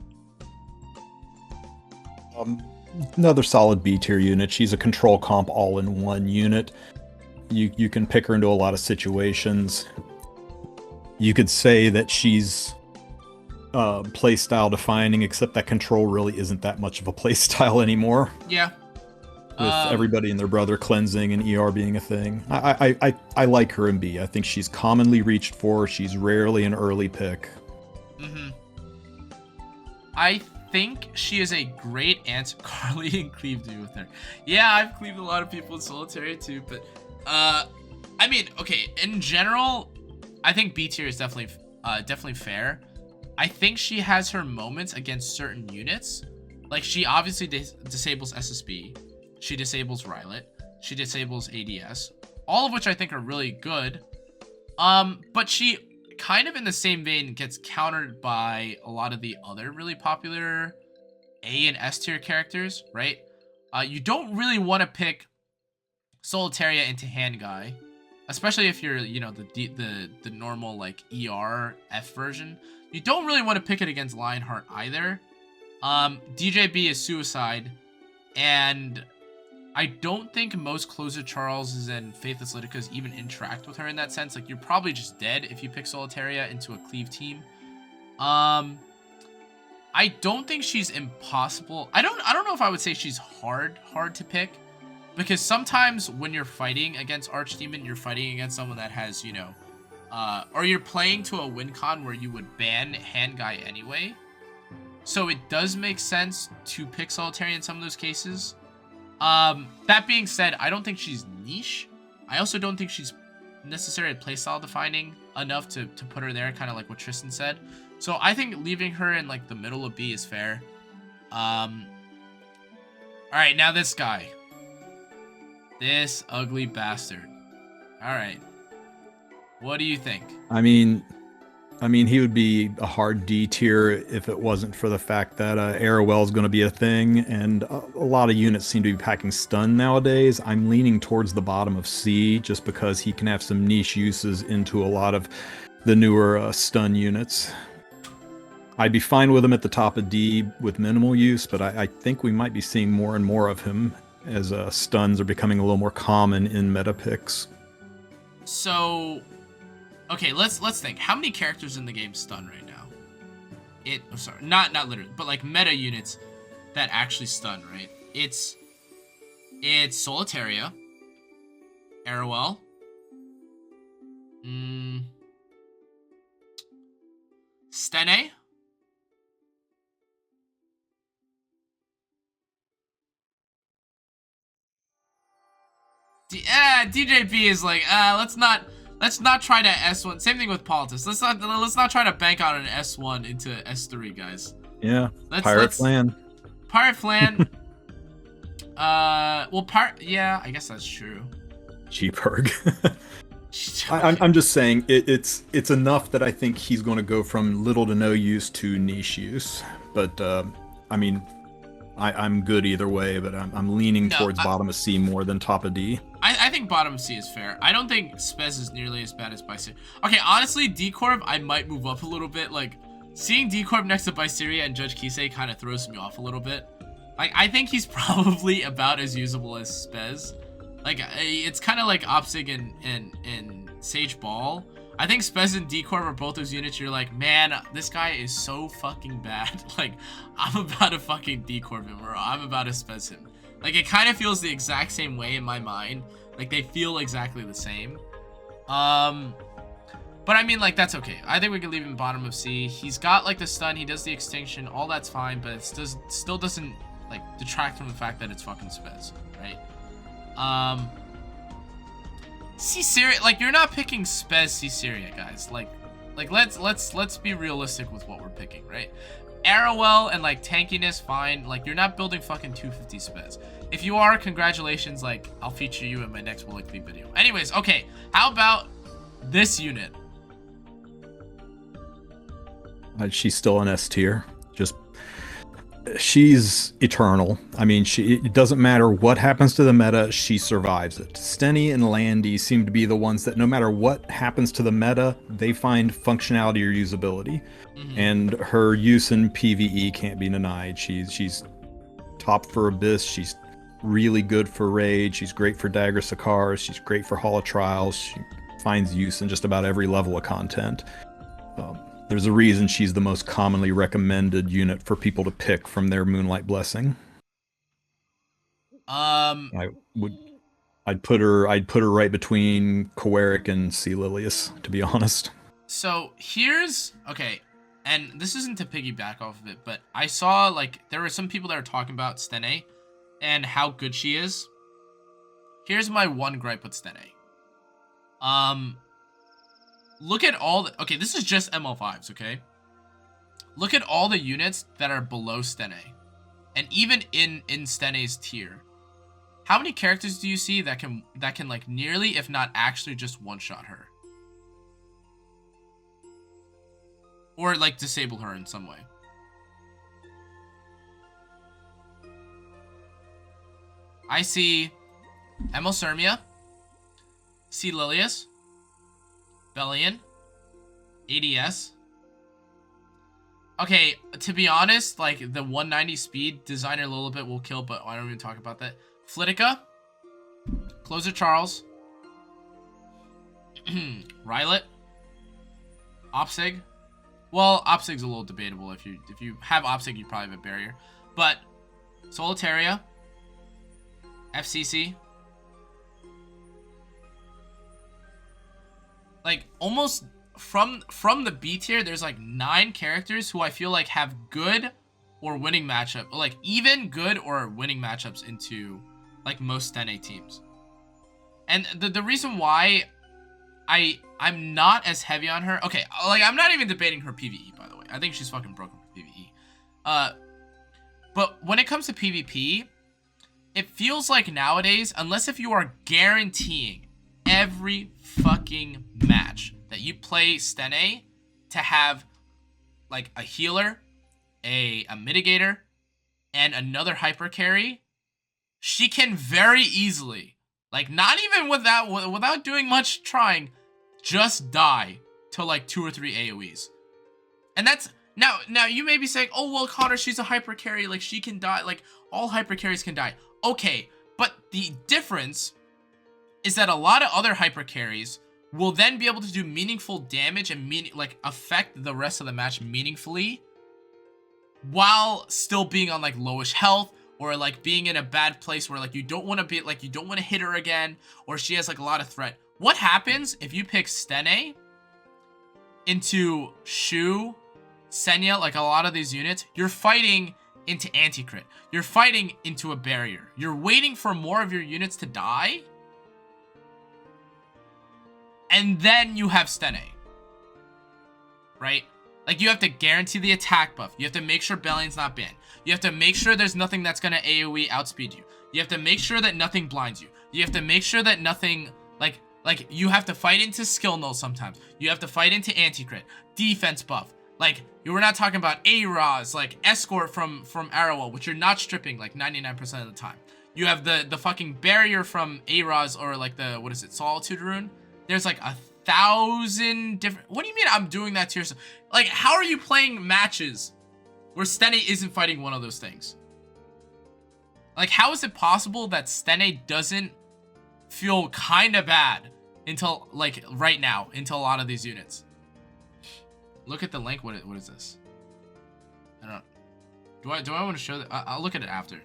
Another solid B tier unit. She's a control comp all-in-one unit. You can pick her into a lot of situations. You could say that she's playstyle defining, except that control really isn't that much of a playstyle anymore. Yeah. With everybody and their brother cleansing and ER being a thing. I like her in B. I think she's commonly reached for. She's rarely an early pick. I think she is a great answer. Carly and Cleve do with her. Yeah, I've cleaved a lot of people in Solitaria too, but I mean, okay, in general, I think B tier is definitely fair. I think she has her moments against certain units. Like, she obviously disables SSB. She disables Rylet. She disables ADS. All of which I think are really good. But she kind of in the same vein gets countered by a lot of the other really popular A and S tier characters, right? You don't really want to pick Solitaria into Hand Guy, especially if you're, you know, the normal like ER F version. You don't really want to pick it against Lionheart either. DJB is Suicide, and I don't think most Closer Charleses and Faithless Lidicas even interact with her in that sense. Like, you're probably just dead if you pick Solitaria into a cleave team. I don't think she's impossible. I don't know if I would say she's hard to pick, because sometimes when you're fighting against Archdemon, you're fighting against someone that has, you know, or you're playing to a win con where you would ban Hand Guy anyway. So it does make sense to pick Solitaria in some of those cases. That being said, I don't think she's niche. I also don't think she's necessarily playstyle defining enough to put her there, kind of like what Tristen said. So I think leaving her in like the middle of B is fair. All right, now this guy. This ugly bastard. All right. What do you think? I mean, he would be a hard D tier if it wasn't for the fact that Ruelle is going to be a thing, and a lot of units seem to be packing stun nowadays. I'm leaning towards the bottom of C just because he can have some niche uses into a lot of the newer stun units. I'd be fine with him at the top of D with minimal use, but I think we might be seeing more and more of him as stuns are becoming a little more common in meta picks. So, okay, let's think. How many characters in the game stun right now? Not literally, but like meta units that actually stun, right? It's Solitaria, Ruelle, Stene, DJB is like, let's not try to S1. Same thing with Politics. Let's not try to bank on an S1 into S3, guys. Yeah. Pirate Flan. Pirate Flan. Yeah, I guess that's true. G-Perg. I'm just saying it's enough that I think he's going to go from little to no use to niche use. But I mean, I'm good either way. But I'm leaning towards bottom of C more than top of D. I think bottom of C is fair. I don't think Spez is nearly as bad as Biseria. Okay, honestly, D-Corp, I might move up a little bit. Like, seeing D-Corp next to Biseria and Judge Kise kind of throws me off a little bit. Like, I think he's probably about as usable as Spez. Like, it's kind of like Opsig and Sage Ball. I think Spez and D-Corp are both those units you're like, man, this guy is so fucking bad. Like, I'm about to fucking D-Corp him, or I'm about to Spez him. Like, it kind of feels the exact same way in my mind. Like, they feel exactly the same. But I mean, like, that's okay. I think we can leave him bottom of C. He's got, like, the stun. He does the extinction. All that's fine, but it still doesn't, like, detract from the fact that it's fucking Spez, right? Ciceria, like, you're not picking Spez Ciceria, guys. Like, let's be realistic with what we're picking, right? Ruelle and, like, tankiness, fine. Like, you're not building fucking 250 Spez. If you are, congratulations. Like, I'll feature you in my next Will It Clean video. Anyways, okay. How about this unit? She's still an S tier. Just, she's eternal. I mean, it doesn't matter what happens to the meta, she survives it. Stenny and Landy seem to be the ones that no matter what happens to the meta, they find functionality or usability. And her use in PvE can't be denied. She's top for Abyss. She's really good for Raid. She's great for Dagger Sakars. She's great for Hall of Trials. She finds use in just about every level of content. There's a reason she's the most commonly recommended unit for people to pick from their Moonlight Blessing. I'd put her right between Kawerik and Lilius, to be honest. So here's, okay, and this isn't to piggyback off of it, but I saw, like, there were some people that were talking about Stene and how good she is. Here's my one gripe with Stene. Look at all the, okay, this is just ML5s, okay? Look at all the units that are below Stene. And even in Stene's tier. How many characters do you see that can like nearly, if not actually, just one-shot her? Or like disable her in some way? I see ML Sermia, see Lilius, Belian, ADS. Okay, to be honest, like, the 190 speed, Designer Lilibet will kill, but I don't even talk about that. Lidica, Closer Charles, Rylet, Opsig. Well, Opsig's a little debatable. If you have Opsig, you probably have a barrier. But Solitaria, FCC. Like, almost from the B tier, there's like 9 characters who I feel like have good or winning matchup, like even good or winning matchups into like most Stene teams. And the reason why I'm not as heavy on her, okay, like, I'm not even debating her PvE, by the way. I think she's fucking broken for PvE. But when it comes to PvP, it feels like nowadays, unless if you are guaranteeing every fucking match that you play Stene to have like a healer, a mitigator, and another hyper carry, she can very easily, like, not even without doing much trying, just die to like 2 or 3 AoEs. And that's now you may be saying, oh well, Connor, she's a hyper carry, like, she can die, like, all hyper carries can die. Okay, but the difference is that a lot of other hyper carries will then be able to do meaningful damage and like affect the rest of the match meaningfully while still being on like lowish health, or like being in a bad place where like you don't want to be, like, you don't want to hit her again, or she has like a lot of threat. What happens if you pick Stene into Shu, Senya, like a lot of these units? You're fighting into anti-crit. You're fighting into a barrier. You're waiting for more of your units to die, and then you have Stene, right? Like, you have to guarantee the attack buff. You have to make sure Belian's not banned. You have to make sure there's nothing that's going to AoE outspeed you. You have to make sure that nothing blinds you. You have to make sure that nothing, like you have to fight into skill null sometimes. You have to fight into anti-crit, defense buff. Like, you were not talking about A-Raz, like escort from Ruelle, which you're not stripping like 99% of the time. You have the fucking barrier from A-Raz, or like the, what is it, Solitude Rune? There's like 1,000 different... What do you mean I'm doing that to yourself? Like, how are you playing matches where Stene isn't fighting one of those things? Like, how is it possible that Stene doesn't feel kind of bad until, like, right now, into a lot of these units? Look at the link. What is this? I don't know. Do I want to show that? I'll look at it after.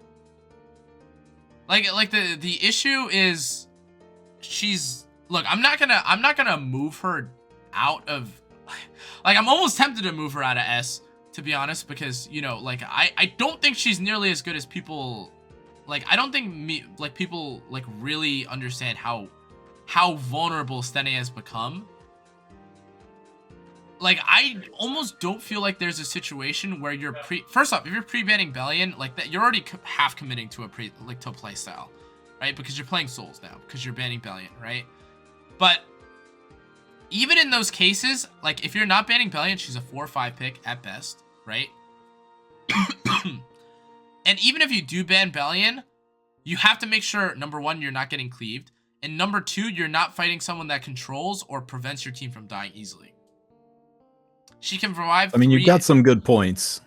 Like the issue is she's look, I'm not gonna move her out of like I'm almost tempted to move her out of S, to be honest, because you know, like I don't think she's nearly as good as people like. I don't think people like really understand how vulnerable Stene has become. Like, I almost don't feel like there's a situation where you're first off, if you're pre-banning Belian, like that, you're already half committing to a play style, right? Because you're playing Souls now, because you're banning Belian, right? But even in those cases, like if you're not banning Belian, she's a 4 or 5 pick at best, right? And even if you do ban Belian, you have to make sure, number one, you're not getting cleaved, and number two, you're not fighting someone that controls or prevents your team from dying easily. She can provide. I mean, you've got some good points.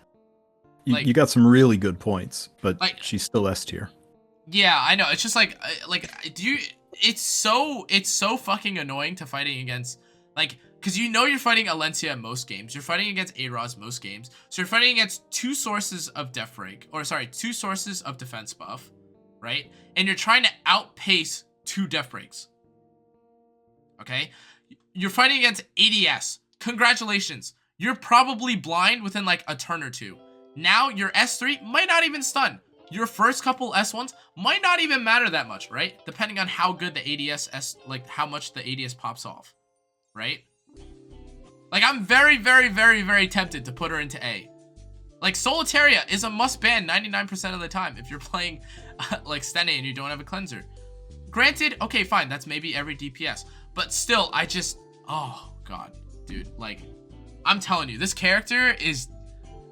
You got some really good points, but like, she's still S tier. Yeah, I know. It's just like it's so fucking annoying to fighting against, like, because you know you're fighting Alencia in most games. You're fighting against A-Ros most games. So you're fighting against 2 sources of def break, or sorry, 2 sources of defense buff, right? And you're trying to outpace 2 def breaks. Okay? You're fighting against ADS. Congratulations. You're probably blind within like a turn or 2. Now your S3 might not even stun. Your first couple S1s might not even matter that much, right? Depending on how good the ADS, like how much the ADS pops off, right? Like I'm very, very, very, very tempted to put her into A. Like Solitaria is a must ban 99% of the time if you're playing like Stene and you don't have a cleanser. Granted, okay, fine, that's maybe every DPS. But still, I just, oh god, dude, like, I'm telling you, this character is,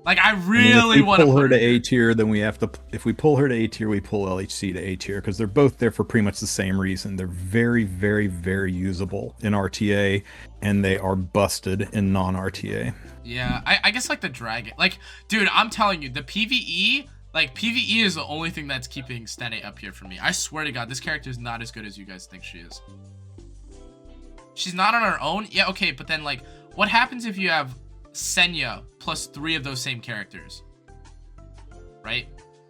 like, I really want to pull her to A tier. Then we have to, if we pull her to A tier, we pull LHC to A tier because they're both there for pretty much the same reason. They're very, very, very usable in RTA, and they are busted in non-RTA. Yeah, I guess like the dragon, like, dude, I'm telling you, the PvE, like PvE is the only thing that's keeping Stene up here for me. I swear to God, this character is not as good as you guys think she is. She's not on her own. Yeah, okay, but then like, what happens if you have Senya plus 3 of those same characters? Right?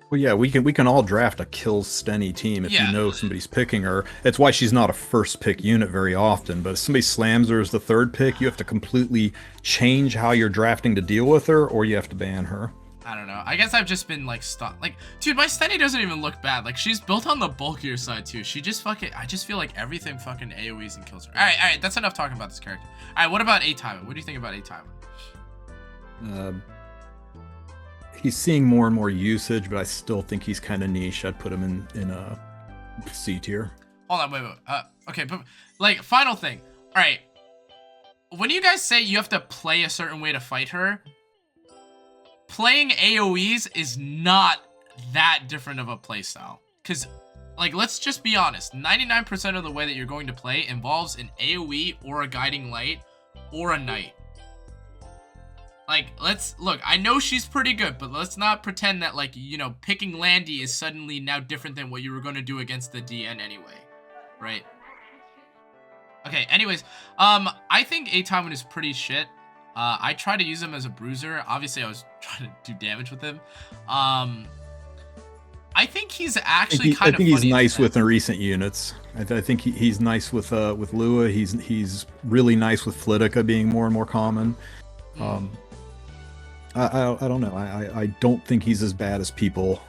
Well, yeah, we can all draft a kill Steny team if you know somebody's picking her. That's why she's not a first pick unit very often. But if somebody slams her as the 3rd pick, you have to completely change how you're drafting to deal with her, or you have to ban her. I don't know. I guess I've just been like stuck. Like, dude, my Steny doesn't even look bad. Like, she's built on the bulkier side too. She just fucking, I just feel like everything fucking AoEs and kills her. All right, that's enough talking about this character. All right, what about A-Time? What do you think about A-Time? He's seeing more and more usage, but I still think he's kind of niche. I'd put him in a C tier. Hold on, wait. Okay, but like, final thing. All right, when you guys say you have to play a certain way to fight her, playing AoEs is not that different of a playstyle. Because, like, let's just be honest. 99% of the way that you're going to play involves an AoE or a guiding light or a knight. Like, look, I know she's pretty good, but let's not pretend that, like, you know, picking Landy is suddenly now different than what you were going to do against the DN anyway. Right? Okay, anyways, I think A-Time is pretty shit. I try to use him as a bruiser. Obviously, I was trying to do damage with him. I think he's actually kind of funny. I think he's nice with the recent units. I think he's nice with Lua. He's really nice with Lidica being more and more common. I don't know. I don't think he's as bad as people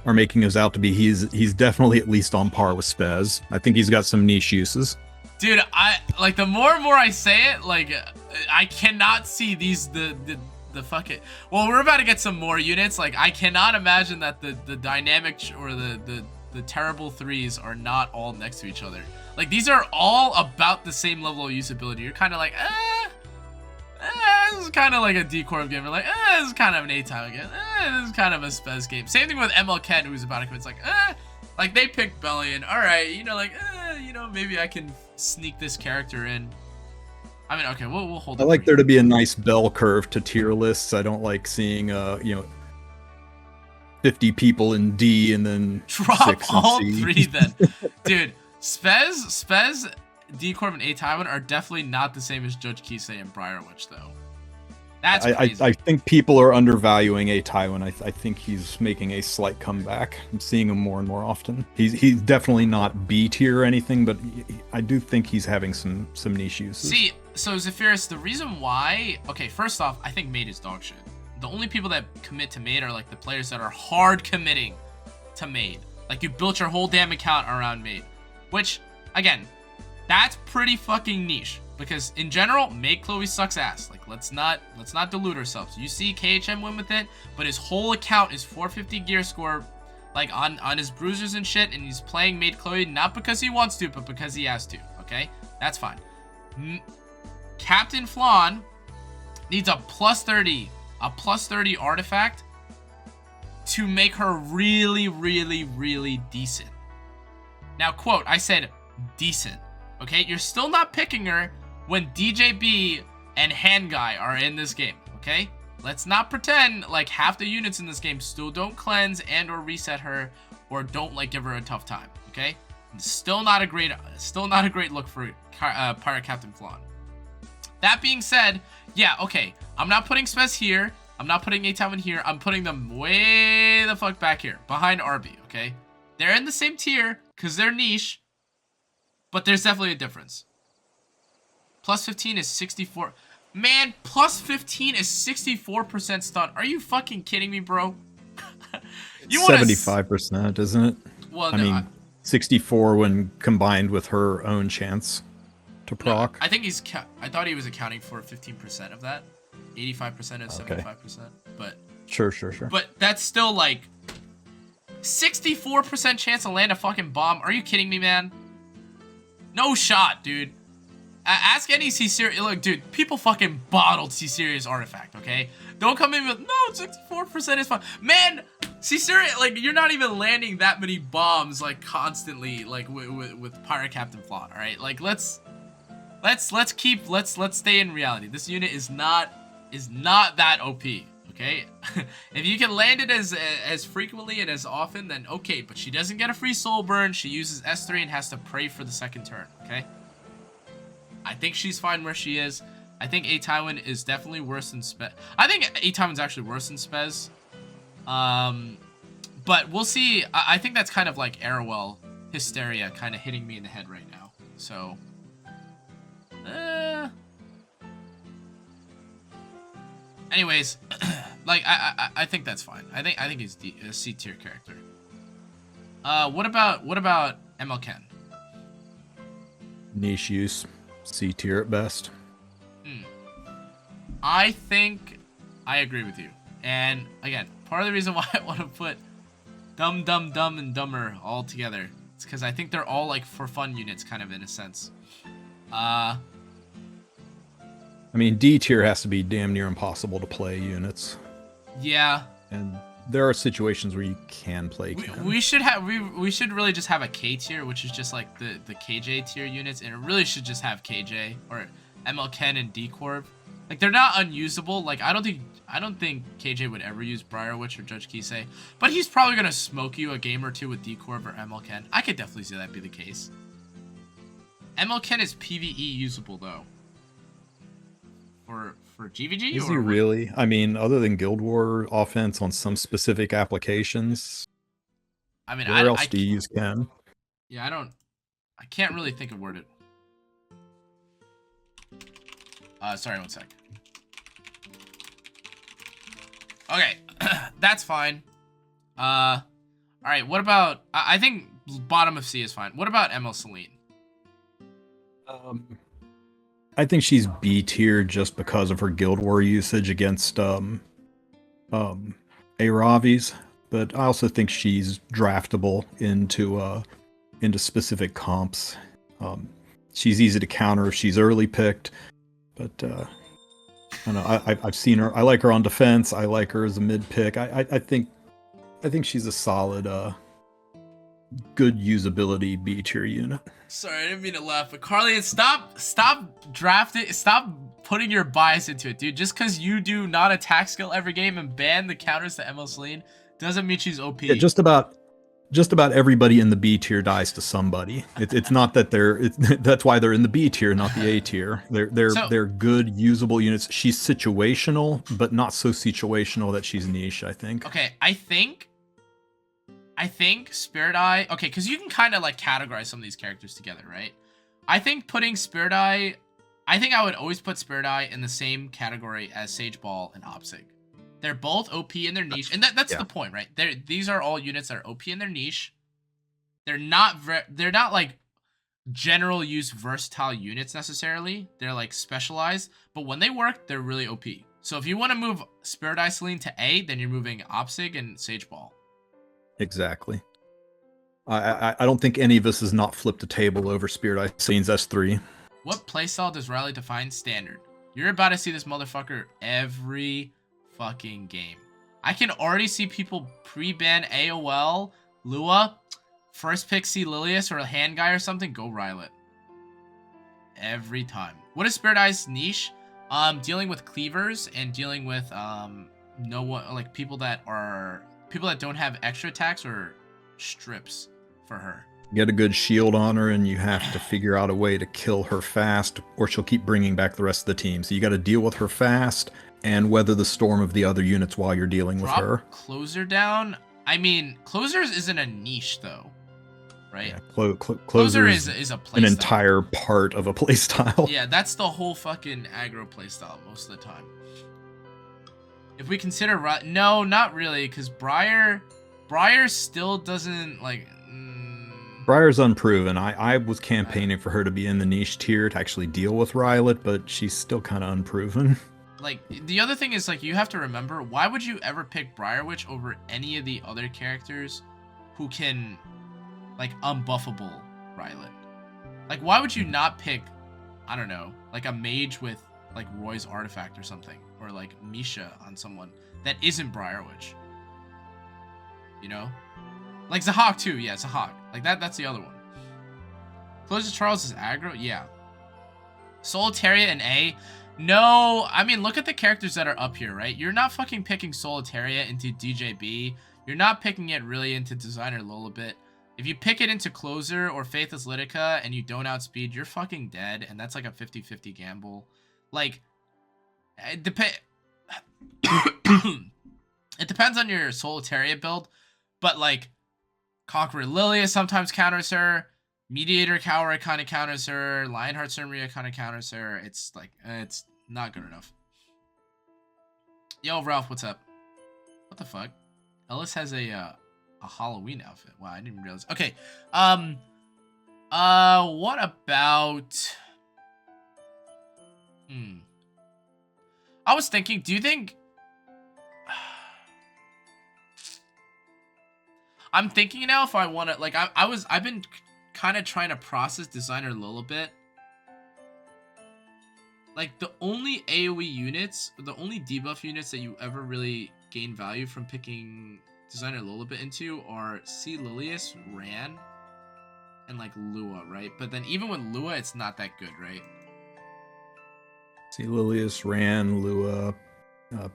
are making us out to be. He's definitely at least on par with Spez. I think he's got some niche uses. Dude, like the more and more I say it, like I cannot see the fuck it. Well, we're about to get some more units. Like I cannot imagine that the dynamic or the terrible 3s are not all next to each other. Like these are all about the same level of usability. You're kind of like, this is kind of like a D-Corp game. You're like, this is kind of an A-Time game. This is kind of a Spez game. Same thing with ML Ken, who's about to come. It's like they picked Belian. All right, you know, like, you know, maybe I can sneak this character in. I mean, okay, we'll hold. I like there to be a nice bell curve to tier lists. I don't like seeing, you know, 50 people in D and then drop 6 in all C. 3 then. Dude, Spez, D-Corp, and A-Time are definitely not the same as Judge Kise and Briar Witch, though. That's crazy. I think people are undervaluing A Tywin. I think he's making a slight comeback. I'm seeing him more and more often. He's definitely not B tier or anything, but I do think he's having some niche uses. See, so Zephyrus, the reason why... Okay, first off, I think Maid is dog shit. The only people that commit to Maid are like the players that are hard committing to Maid. Like you built your whole damn account around Maid. Which, again, that's pretty fucking niche. Because in general, Maid Chloe sucks ass. Like let's not delude ourselves. You see KHM win with it, but his whole account is 450 gear score, like on his bruisers and shit, and he's playing Maid Chloe not because he wants to, but because he has to. Okay, that's fine. Captain Flan needs a plus 30 artifact to make her really, really, really decent. Now, quote, I said decent. Okay, you're still not picking her when DJB and Hand Guy are in this game, okay? Let's not pretend like half the units in this game still don't cleanse and or reset her or don't like give her a tough time, okay? Still not a great look for Pirate Captain Flan. That being said, yeah, okay, I'm not putting Spez here. I'm not putting A Tywin here. I'm putting them way the fuck back here, behind RB, okay? They're in the same tier because they're niche, but there's definitely a difference. Plus 15 is 64. Man, plus 15 is 64% stun. Are you fucking kidding me, bro? 75%, isn't it? Well, I mean, 64 when combined with her own chance to proc. No, I think I thought he was accounting for 15% of that. 85% and 75%. But Sure. But that's still like 64% chance to land a fucking bomb. Are you kidding me, man? No shot, dude. Ask any C-Series. Look, dude, people fucking bottled C-Series artifact, okay? Don't come in with, no, 64% is fine. Man, C-Series, like, you're not even landing that many bombs, like, constantly, like, with Pirate Captain Flan, alright? Like, let's stay in reality. This unit is not that OP, okay? If you can land it as frequently and as often, then okay, but she doesn't get a free soul burn. She uses S3 and has to pray for the second turn, okay? I think she's fine where she is. I think A Tywin is definitely worse than Spez. I think A Tywin's actually worse than Spez. But we'll see. I think that's kind of like Ruelle hysteria kind of hitting me in the head right now. So, anyways, like I think that's fine. I think he's a C tier character. What about ML5? Niche use. C tier at best. I think I agree with you. And again, part of the reason why I want to put dumb, and dumber all together is because I think they're all like for fun units, kind of in a sense. I mean, D tier has to be damn near impossible to play units. Yeah. And there are situations where you can play Ken. We should really just have a K tier, which is just like the KJ tier units, and it really should just have KJ or ML Ken and D Corv. Like they're not unusable. Like I don't think KJ would ever use Briar Witch or Judge Kise, but he's probably gonna smoke you a game or two with D Corv or ML Ken. I could definitely see that be the case. ML Ken is PvE usable though. For GVG? Is he really? I mean, other than Guild War offense on some specific applications, I mean, where else do you use Ken? Yeah, I can't really think of word it. Sorry, one sec. Okay, that's fine. All right, what about, I think bottom of C is fine. What about ML Celine? I think she's B tier just because of her Guild War usage against Ravis, but I also think she's draftable into specific comps. She's easy to counter if she's early picked, but I don't know. I've seen her. I like her on defense. I like her as a mid pick. I think she's a solid good usability B tier unit. Sorry, I didn't mean to laugh, but Carly, stop putting your bias into it, dude. Just because you do not attack skill every game and ban the counters to ML Celine doesn't mean she's OP. Yeah, just about just about everybody in the B tier dies to somebody. It's not that that's why they're in the B tier, not the A tier. They're good, usable units. She's situational, but not so situational that she's niche, I think. Okay, I think Spirit Eye... Okay, because you can kind of, like, categorize some of these characters together, right? I think putting Spirit Eye... I think I would always put Spirit Eye in the same category as Sage Ball and Opsig. They're both OP in their niche, and that's the point, right? These are all units that are OP in their niche. They're not like general use versatile units necessarily. They're like specialized, but when they work, they're really OP. So if you want to move Spirit Eye Celine to A, then you're moving Opsig and Sage Ball. Exactly. I don't think any of us has not flipped a table over Spirit Eye Celine's S3. What playstyle does Riley define standard? You're about to see this motherfucker every fucking game. I can already see people pre-ban AOL, Lua, first pick see Lilius or a hand guy or something, go Rylet. Every time. What is Spirit Eye's niche? Dealing with cleavers and dealing with people that don't have extra attacks or strips for her. Get a good shield on her and you have to figure out a way to kill her fast or she'll keep bringing back the rest of the team. So you got to deal with her fast and weather the storm of the other units while you're dealing with her. Closer down. I mean, closers isn't a niche though, right? Yeah, closer is a playstyle. An entire part of a playstyle. Yeah, that's the whole fucking aggro playstyle most of the time. If we consider no, not really, because Briar still doesn't like. Briar's unproven. I was campaigning for her to be in the niche tier to actually deal with Rylet, but she's still kind of unproven. Like, the other thing is, like, you have to remember, why would you ever pick Briar Witch over any of the other characters who can, like, unbuffable Rylet? Like, why would you not pick, I don't know, like a mage with, like, Roy's Artifact or something? Or, like, Misha on someone that isn't Briar Witch? You know? Like, Zahawk, too. Yeah, Zahawk. Like, that's the other one. Closes Charles is aggro? Yeah. Solitaria and A? No, I mean, look at the characters that are up here, right? You're not fucking picking Solitaria into DJB. You're not picking it really into Designer Lilibet. If you pick it into Closer or Faithless Lidica and you don't outspeed, you're fucking dead, and that's like a 50-50 gamble. Like, it depends on your Solitaria build, but, like, Conqueror Lilia sometimes counters her. Mediator Kawerik kind of counters her. Lionheart sermia kind of counters her. It's like, it's not good enough. Yo, Ralph, what's up? What the fuck? Ellis has a Halloween outfit. Wow, I didn't realize. Okay. What about... I was thinking, do you think... I'm thinking now if I want to, like, I've been kind of trying to process Designer Lilibet. Like, the only AoE units, the only debuff units that you ever really gain value from picking Designer Lilibet into are C. Lilius, Ran, and, like, Lua, right? But then even with Lua, it's not that good, right? C. Lilius, Ran, Lua,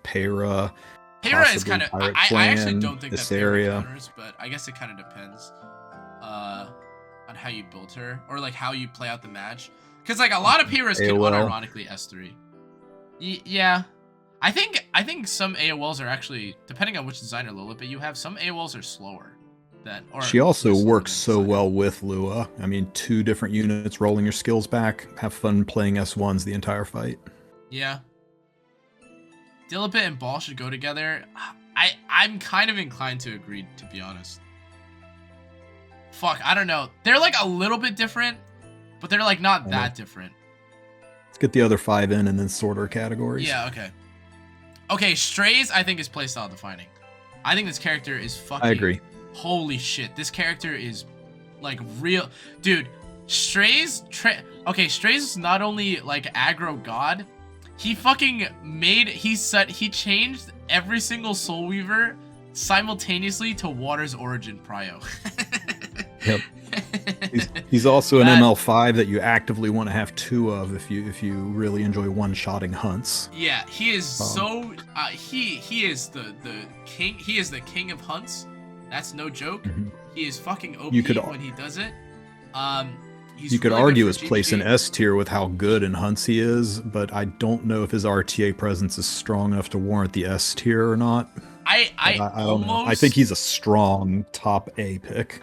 Para... Para is kind of... I actually don't think that iseria. Para counters, but I guess it kind of depends on how you build her, or like how you play out the match. Because like a lot of Paras can unironically S3. Yeah, I think some AOLs are actually, depending on which Designer Lilibet you have, some AOLs are slower than. Or she also works so well with Lua. I mean, 2 different units rolling your skills back. Have fun playing S1s the entire fight. Yeah. Lilibet and Ball should go together. I'm kind of inclined to agree, to be honest. Fuck, I don't know. They're like a little bit different, but they're like not that different. Let's get the other 5 in and then sort our categories. Yeah, okay. Okay, Strays I think is playstyle defining. I think this character is fucking... I agree. Holy shit, this character is like real... Dude, Strays... Okay, Strays is not only like aggro god... He fucking he changed every single Soul Weaver simultaneously to Water's Origin Prio. Yep. He's also an ML5 that you actively want to have 2 of if you really enjoy one-shotting hunts. Yeah, he is he is the king. He is the king of hunts. That's no joke. Mhm. He is fucking OP You could- when he does it. He's You could really good argue for his place in GVG. S tier with how good in hunts he is, but I don't know if his RTA presence is strong enough to warrant the S tier or not. I don't know. I almost think he's a strong top A pick.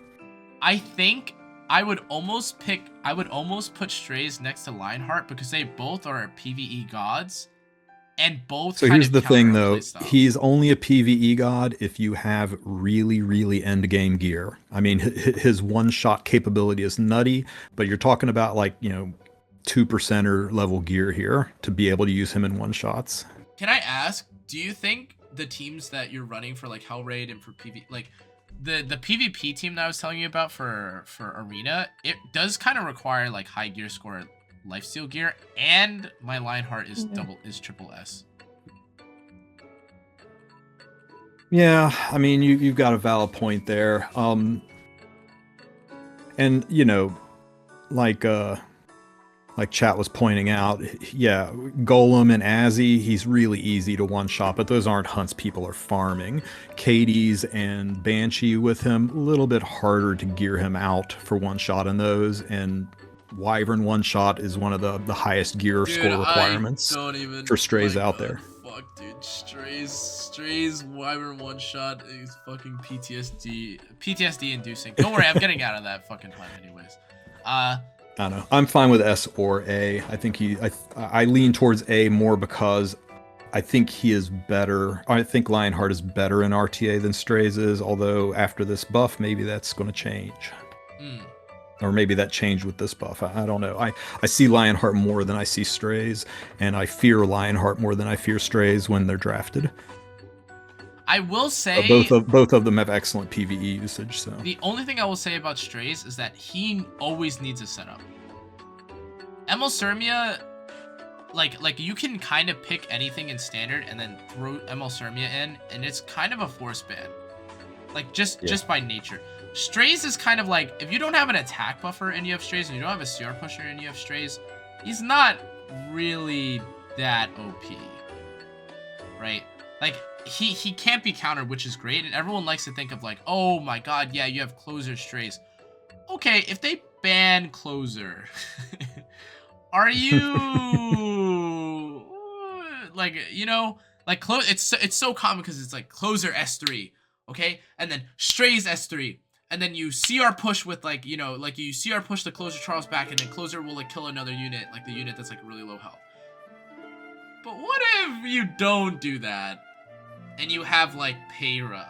I think I would almost put Strays next to Lionheart because they both are PvE gods, and both. So kind here's of the thing, counter our though. playstyle. He's only a PvE god if you have really, really end game gear. I mean, his one-shot capability is nutty, but you're talking about like 2%er level gear here to be able to use him in one-shots. Can I ask? Do you think the teams that you're running for like Hell Raid and for PvE, like the PvP team that I was telling you about for Arena, it does kind of require like high gear score lifesteal gear, and my Lionheart is triple S. Yeah, I mean, you've got a valid point there. And like chat was pointing out, yeah, Golem and Azzy, he's really easy to one-shot, but those aren't hunts people are farming. Katie's and Banshee with him, a little bit harder to gear him out for one-shot in those, and Wyvern one-shot is one of the highest gear score requirements for Strays out there. Fuck, dude. Strays Wyvern one-shot is fucking PTSD inducing. Don't worry, I'm getting out of that fucking hunt anyways. I don't know. I'm fine with S or A. I think I lean towards A more because I think he is better. I think Lionheart is better in RTA than Strays is, although after this buff, maybe that's going to change. Or maybe that changed with this buff. I don't know. I see Lionheart more than I see Strays, and I fear Lionheart more than I fear Strays when they're drafted. I will say both of them have excellent PvE usage. So the only thing I will say about Strays is that he always needs a setup. ML sermia, like you can kind of pick anything in standard and then throw ML sermia in, and it's kind of a force ban, like just by nature. Strays is kind of like, if you don't have an attack buffer and you have Strays, and you don't have a CR pusher and you have Strays, he's not really that OP, right? Like he can't be countered, which is great, and everyone likes to think of like, oh my god, yeah, you have closer Strays. Okay, if they ban closer, are you like, like it's so common because it's like closer S3, okay, and then Strays S3. And then you CR push with like you CR push the closer Charles back, and then closer will like kill another unit, like the unit that's like really low health. But what if you don't do that, and you have like Peyra,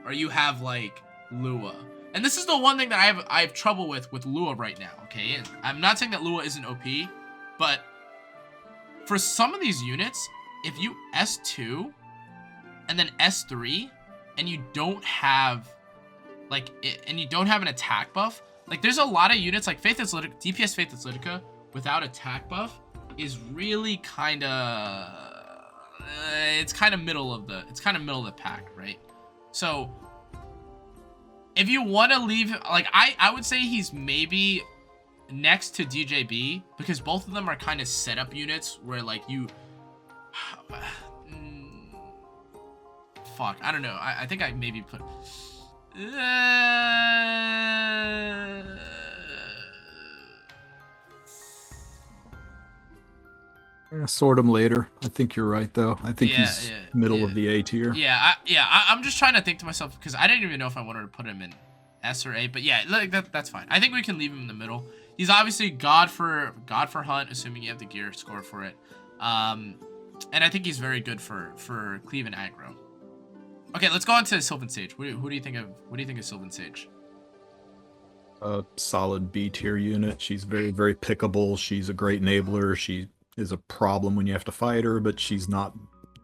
or you have like Lua? And this is the one thing that I have trouble with Lua right now. Okay, and I'm not saying that Lua isn't OP, but for some of these units, if you S2 and then S3, and you don't have an attack buff, like there's a lot of units like Faithless Lidica, DPS Faithless Lidica without attack buff is really kind of it's kind of middle of the pack, right? So if you want to leave, like I would say he's maybe next to DJB, because both of them are kind of setup units where like you fuck, I don't know, I think I maybe put sort him later. I think you're right, though. I think he's middle of the A tier. I'm just trying to think to myself, because I didn't even know if I wanted to put him in S or A, but yeah, like that's fine. I think we can leave him in the middle. He's obviously God for Hunt, assuming you have the gear score for it. And I think he's very good for cleave and aggro. Okay, let's go on to Sylvan Sage. Who do you think of Sylvan Sage? A solid B tier unit. She's very, very pickable. She's a great enabler. She is a problem when you have to fight her, but she's not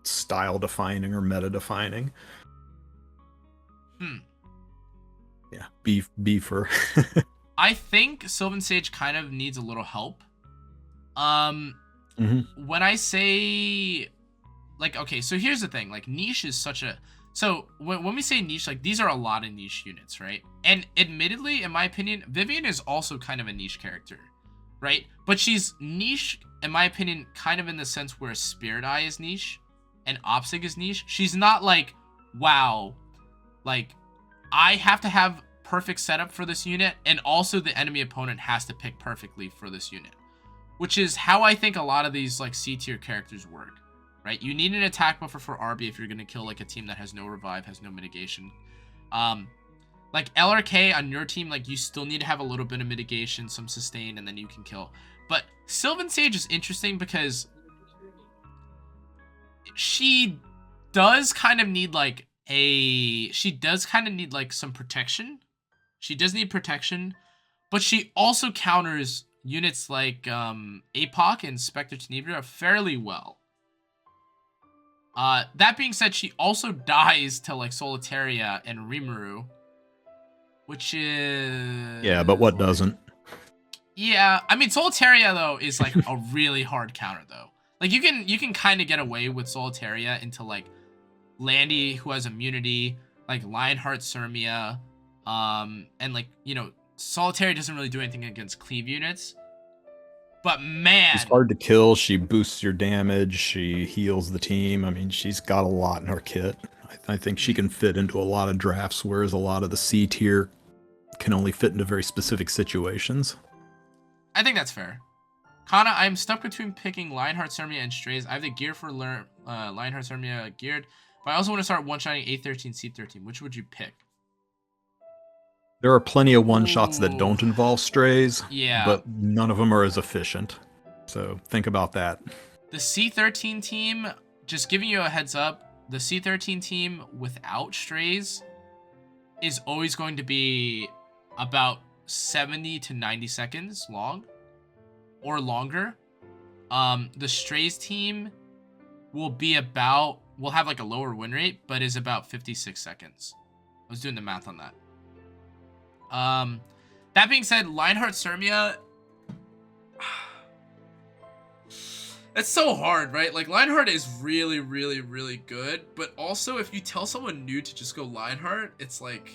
style defining or meta defining. Yeah, B for. I think Sylvan Sage kind of needs a little help. When I say, like, okay, so here's the thing, like niche is such a, so when we say niche, like these are a lot of niche units, right? And admittedly, in my opinion, Vivian is also kind of a niche character, right? But she's niche, in my opinion, kind of in the sense where Spirit Eye is niche and Opsig is niche. She's not like, wow, like I have to have perfect setup for this unit, and also the enemy opponent has to pick perfectly for this unit, which is how I think a lot of these like C tier characters work, right? You need an attack buffer for RB if you're going to kill like a team that has no revive, has no mitigation. Like LRK on your team, like you still need to have a little bit of mitigation, some sustain, and then you can kill. But Sylvan Sage is interesting because she does kind of need like some protection. She does need protection, but she also counters units like APOC and Spectre Tenebria fairly well. That being said, she also dies to like Solitaria and Rimuru, which is... Yeah, but what doesn't? Yeah, I mean, Solitaria, though, is like a really hard counter, though. Like, you can kind of get away with Solitaria into like Landy, who has immunity, like Lionheart, Sermia, and like, you know, Solitaria doesn't really do anything against cleave units. But man, she's hard to kill. She boosts your damage. She heals the team. I mean, she's got a lot in her kit. I think she can fit into a lot of drafts, whereas a lot of the C tier can only fit into very specific situations. I think that's fair. Kana, I'm stuck between picking Lionheart, Sermia, and Strays. I have the gear for Lionheart, Sermia geared, but I also want to start one-shotting A13, C13. Which would you pick? There are plenty of one-shots that don't involve Strays, yeah, but none of them are as efficient. So think about that. The C13 team, just giving you a heads up, the C13 team without Strays is always going to be about 70 to 90 seconds long or longer. The Strays team will have like a lower win rate, but is about 56 seconds. I was doing the math on that. That being said, Lionheart Sermia, it's so hard, right? Like, Lionheart is really, really, really good, but also if you tell someone new to just go Lionheart, it's like,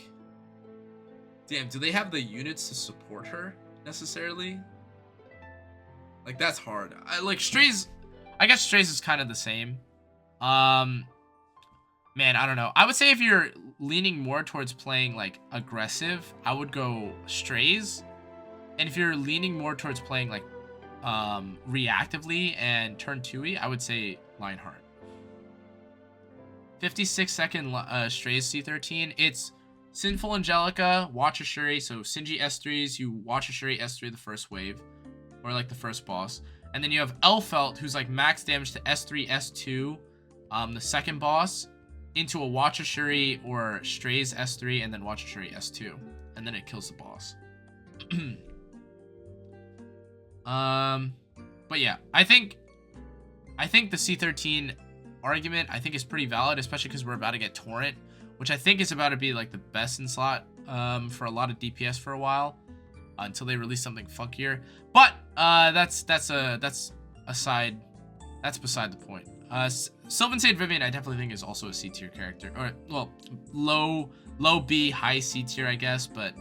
damn, do they have the units to support her necessarily? Like, that's hard. Strays, I guess Strays is kind of the same. Man, I don't know. I would say if you're leaning more towards playing like aggressive, I would go Strays. And if you're leaning more towards playing like reactively and turn 2-y, I would say Lionheart. 56-second Strays C13. It's Sinful Angelica, Watcher Shuri. So Sinji S3s, you Watcher Shuri S3 the first wave, or like the first boss. And then you have Elfelt, who's like max damage to S3, S2, the second boss, into a Watcher Shuri or Strays S3, and then Watcher Shuri S2. And then it kills the boss. But yeah, I think the C13 argument, I think, is pretty valid, especially because we're about to get Torrent, which I think is about to be like the best in slot for a lot of DPS for a while, until they release something funkier. But that's beside the point. Sylvan Sage Vivian, I definitely think, is also a C tier character, or well, low B, high C tier, I guess. But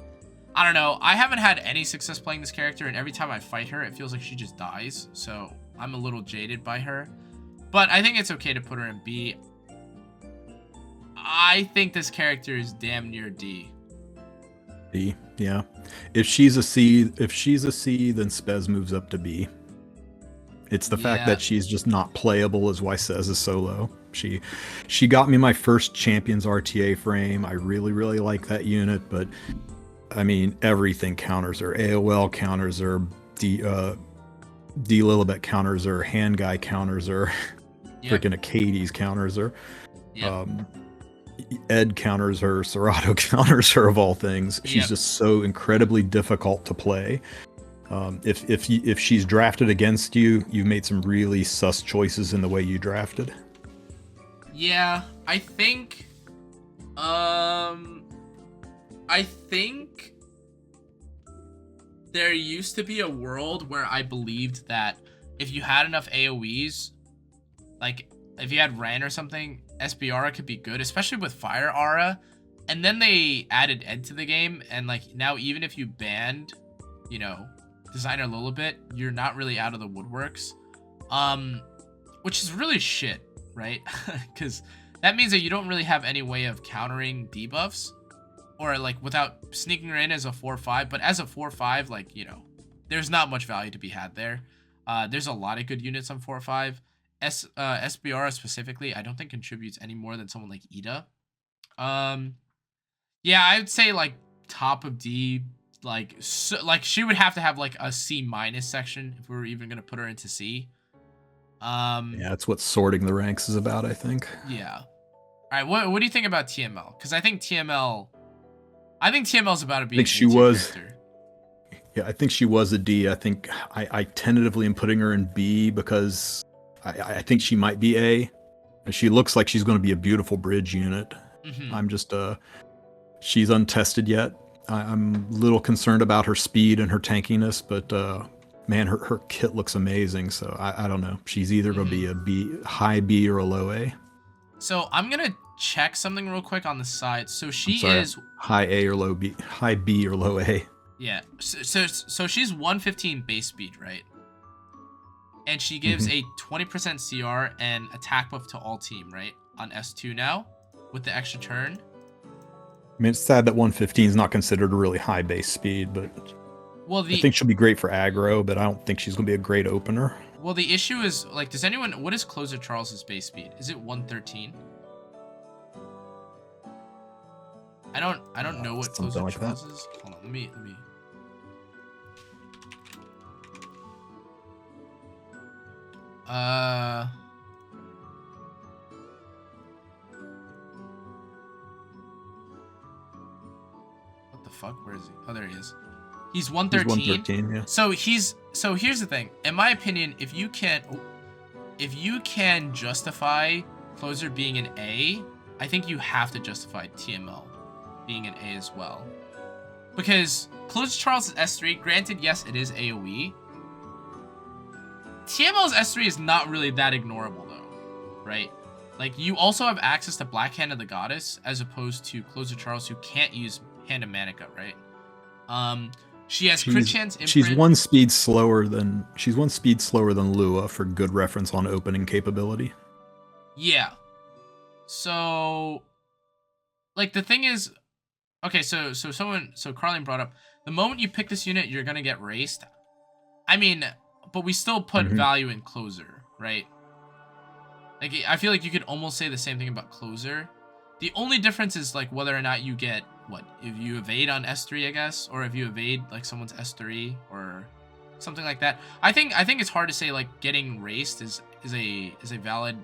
I don't know. I haven't had any success playing this character, and every time I fight her, it feels like she just dies. So I'm a little jaded by her. But I think it's okay to put her in B. I think this character is damn near D. B, yeah. If she's a C, then Spez moves up to B. It's the fact that she's just not playable is why Sez is so low. She got me my first Champions RTA frame. I really, really like that unit, but I mean, everything counters her. AOL counters her, lilibet counters her, hand guy counters her, freaking Acades counters her. Ed counters her, Serato counters her, of all things. She's just so incredibly difficult to play. If she's drafted against you, you've made some really sus choices in the way you drafted. Yeah, I think there used to be a world where I believed that if you had enough AoEs, like if you had Ren or something, SB Aura could be good, especially with Fire Aura. And then they added Ed to the game, and like now even if you banned, you know, Designer Lilibet, you're not really out of the woodworks, which is really shit, right? Because that means that you don't really have any way of countering debuffs. or like without sneaking her in as a 4/5, but as a 4/5, like, you know, there's not much value to be had there. There's a lot of good units on 4/5. SBR specifically, I don't think contributes any more than someone like Ida. Yeah, I would say like top of D, like like she would have to have like a C- section if we were even gonna put her into C. Yeah, that's what sorting the ranks is about, I think. Yeah. All right, what do you think about TML? Because I think TML is about to be. I think she was. Character. Yeah, I think she was a D. I think I tentatively am putting her in B because I think she might be A. She looks like she's going to be a beautiful bridge unit. Mm-hmm. I'm just she's untested yet. I'm a little concerned about her speed and her tankiness, but man, her kit looks amazing. So I don't know. She's either going to be a B, high B, or a low A. So I'm gonna check something real quick on the side. So she is high A or low B, high B or low A. Yeah. So she's 115 base speed, right? And she gives a 20% CR and attack buff to all team, right? On S2 now, with the extra turn. I mean, it's sad that 115 is not considered a really high base speed, but I think she'll be great for aggro, but I don't think she's going to be a great opener. Well, the issue is, like, what is Closer Charles's base speed? Is it 113? I don't know what Closer like Charles is. Hold on, let me. What the fuck? Where is he? Oh, there he is. He's 113. He's 113, yeah. So here's the thing. In my opinion, if you can justify Closer being an A, I think you have to justify TML being an A as well. Because Closer Charles is S3. Granted, yes, it is AoE. TML's S3 is not really that ignorable, though, right? Like, you also have access to Black Hand of the Goddess, as opposed to Closer Charles, who can't use Hand of Manica, right? She has crit chance imprint. She's one speed slower than Lua for good reference on opening capability. Yeah. So, like, the thing is, okay, so Carlin brought up, the moment you pick this unit, you're gonna get raced. I mean, but we still put value in Closer, right? Like, I feel like you could almost say the same thing about Closer. The only difference is, like, whether or not you get, if you evade on S3, I guess, or if you evade, like, someone's S3, or something like that. I think it's hard to say, like, getting raced is a valid,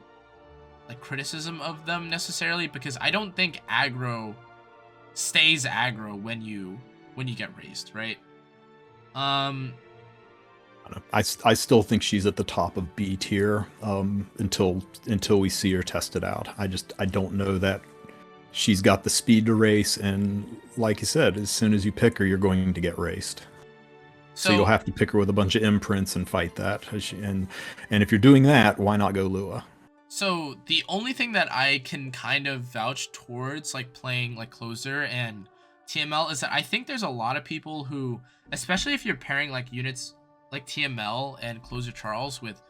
like, criticism of them necessarily, because I don't think aggro stays aggro when you get raced, right? I still think she's at the top of B tier until we see her tested out. I don't know that she's got the speed to race, and like you said, as soon as you pick her, you're going to get raced. So you'll have to pick her with a bunch of imprints and fight that. And if you're doing that, why not go Lua? So the only thing that I can kind of vouch towards, like, playing like Closer and TML, is that I think there's a lot of people who, especially if you're pairing like units like TML and Closer Charles with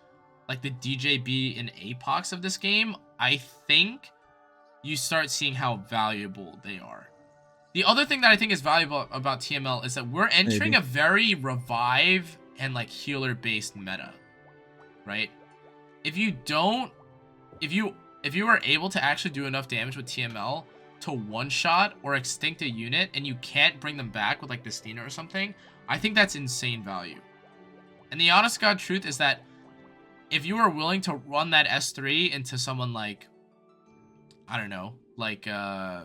like the DJB and Apox of this game, I think you start seeing how valuable they are. The other thing that I think is valuable about TML is that we're entering a very revive and like healer based meta, right? If you are able to actually do enough damage with TML to one shot or extinct a unit, and you can't bring them back with like Destina or something, I think that's insane value. And the honest God truth is that if you are willing to run that S3 into someone like, I don't know, like, I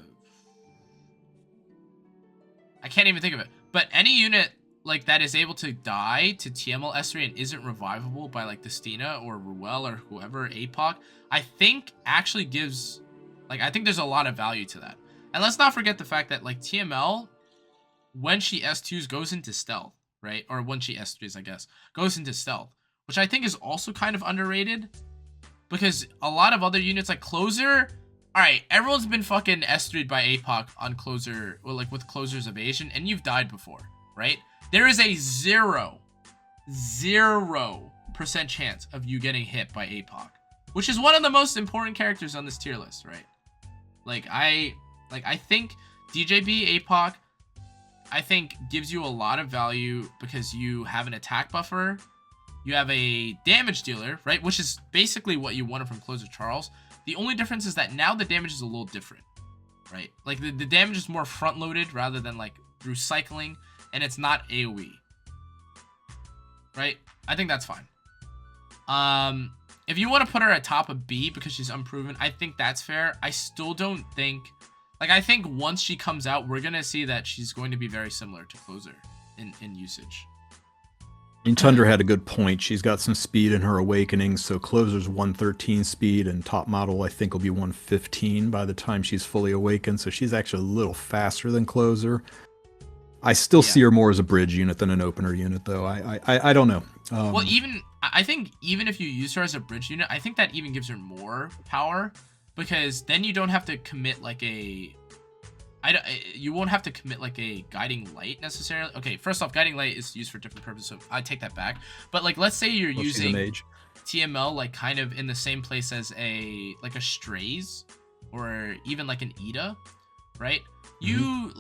can't even think of it, but any unit like that is able to die to TML S3 and isn't revivable by like Destina or Ruelle or whoever, APOC, I think actually gives, like, I think there's a lot of value to that. And let's not forget the fact that like TML, when she S2s, goes into stealth, right? Or when she S3s, I guess, goes into stealth, which I think is also kind of underrated, because a lot of other units like Closer, all right, everyone's been fucking S3'd by APOC on Closer, or like with Closer's evasion, and you've died before, right? There is a 0% chance of you getting hit by APOC, which is one of the most important characters on this tier list, right? I think DJB APOC, I think, gives you a lot of value because you have an attack buffer, you have a damage dealer, right? Which is basically what you wanted from Closer Charles. The only difference is that now the damage is a little different, right? Like the damage is more front loaded rather than like through cycling, and it's not AoE, right? I think that's fine. If you want to put her at top of B because she's unproven, I think that's fair. I still don't think, like, I think once she comes out, we're going to see that she's going to be very similar to Closer in usage. And Tundra had a good point. She's got some speed in her awakening, so Closer's 113 speed, and top model I think will be 115 by the time she's fully awakened, so she's actually a little faster than Closer. I still see her more as a bridge unit than an opener unit, though. I don't know. Well, I think even if you use her as a bridge unit, I think that even gives her more power, because then you don't have to commit like a... you won't have to commit like a guiding light necessarily. Okay, first off, guiding light is used for different purposes, so I take that back. But like, let's say you're using TML like kind of in the same place as a Strays or even like an Ida, right? You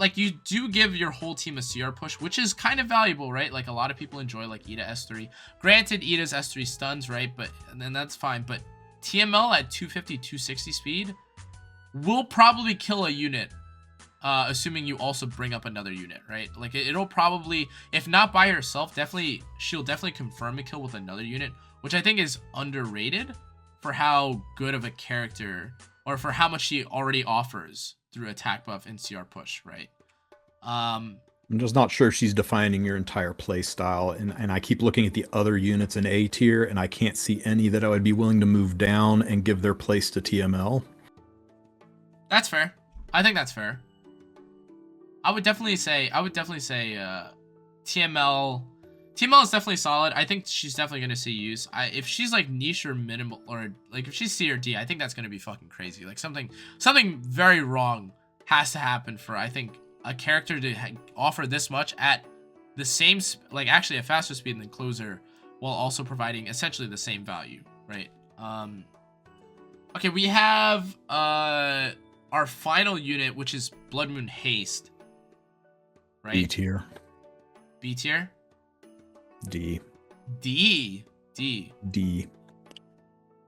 do give your whole team a CR push, which is kind of valuable, right? Like a lot of people enjoy like Ida S3. Granted, Ida's S3 stuns, right? But then that's fine. But TML at 250, 260 speed will probably kill a unit. Assuming you also bring up another unit, right? Like it'll probably, if not by herself, she'll definitely confirm a kill with another unit, which I think is underrated for how good of a character, or for how much she already offers through attack buff and CR push, right? I'm just not sure she's defining your entire play style, and I keep looking at the other units in A tier, and I can't see any that I would be willing to move down and give their place to TML. That's fair. I think that's fair. I would definitely say TML is definitely solid. I think she's definitely going to see use. If she's like niche or minimal, or like if she's C or D, I think that's going to be fucking crazy. Like something very wrong has to happen for, I think, a character to offer this much at the same, like actually a faster speed than Closer, while also providing essentially the same value, right? Okay, we have our final unit, which is Blood Moon Haste. Right? B tier. B tier? D. D.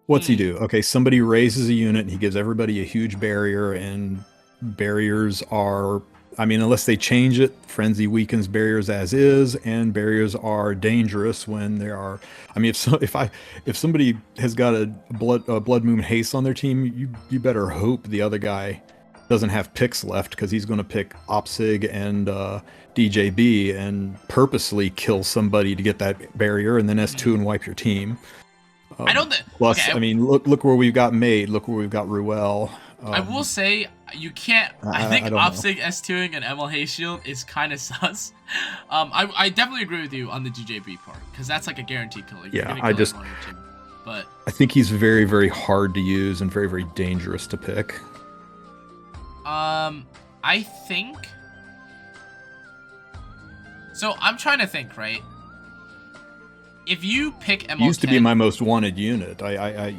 What's he do? Okay, somebody raises a unit and he gives everybody a huge barrier, and barriers are, I mean, unless they change it, Frenzy weakens barriers as is, and barriers are dangerous when there are, I mean, if somebody has got a Blood Moon Haste on their team, you better hope the other guy doesn't have picks left, because he's going to pick Opsig and DJB and purposely kill somebody to get that barrier, and then S2 and wipe your team. I don't think. Plus, okay, I mean, look where we've got Maid. Look where we've got Ruelle. I will say you can't. I think Opsig S2ing and ML Haste Shield is kind of sus. I definitely agree with you on the DJB part, because that's like a guaranteed kill. Like, yeah, but I think he's very, very hard to use and very, very dangerous to pick. I think. So I'm trying to think, right? If you pick ML10, used to be my most wanted unit. I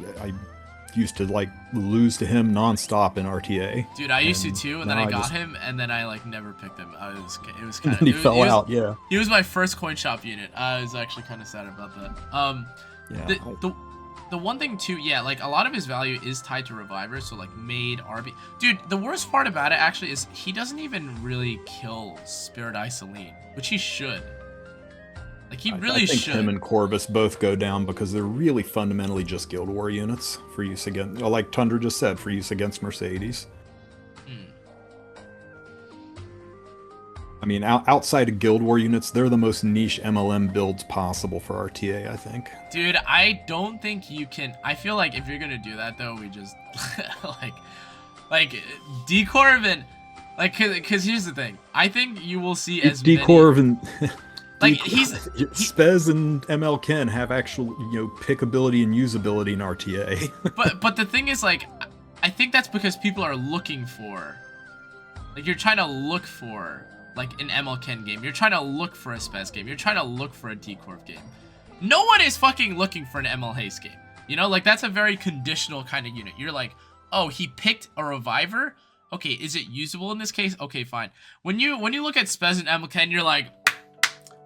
used to like lose to him nonstop in RTA. Dude, I used to too, and then I got him, and then I like never picked him. It was kind of. He fell out. Yeah. He was my first coin shop unit. I was actually kind of sad about that. Yeah. The one thing too, yeah, like a lot of his value is tied to revivers, so like Maid, RB. Dude, the worst part about it actually is he doesn't even really kill Spirit Isolene, which he should. Like he really should. I think him and Corvus both go down because they're really fundamentally just Guild War units for use against, like Tundra just said, for use against Mercedes. I mean, outside of Guild War units, they're the most niche MLM builds possible for RTA, I think. Dude, I don't think you can. I feel like if you're gonna do that, though, we just like D-Corvin, like, cause here's the thing. I think you will see as D-Corvin. Like Spez and ML Ken have actual, pickability and usability in RTA. but the thing is, like, I think that's because people are looking for, like, you're trying to look for like an ML Ken game. You're trying to look for a Spez game. You're trying to look for a D-Corv game. No one is fucking looking for an ML Haste game. Like, that's a very conditional kind of unit. You're like, oh, he picked a reviver. okay, is it usable in this case? Okay, fine. When you look at Spez and ML10, you're like,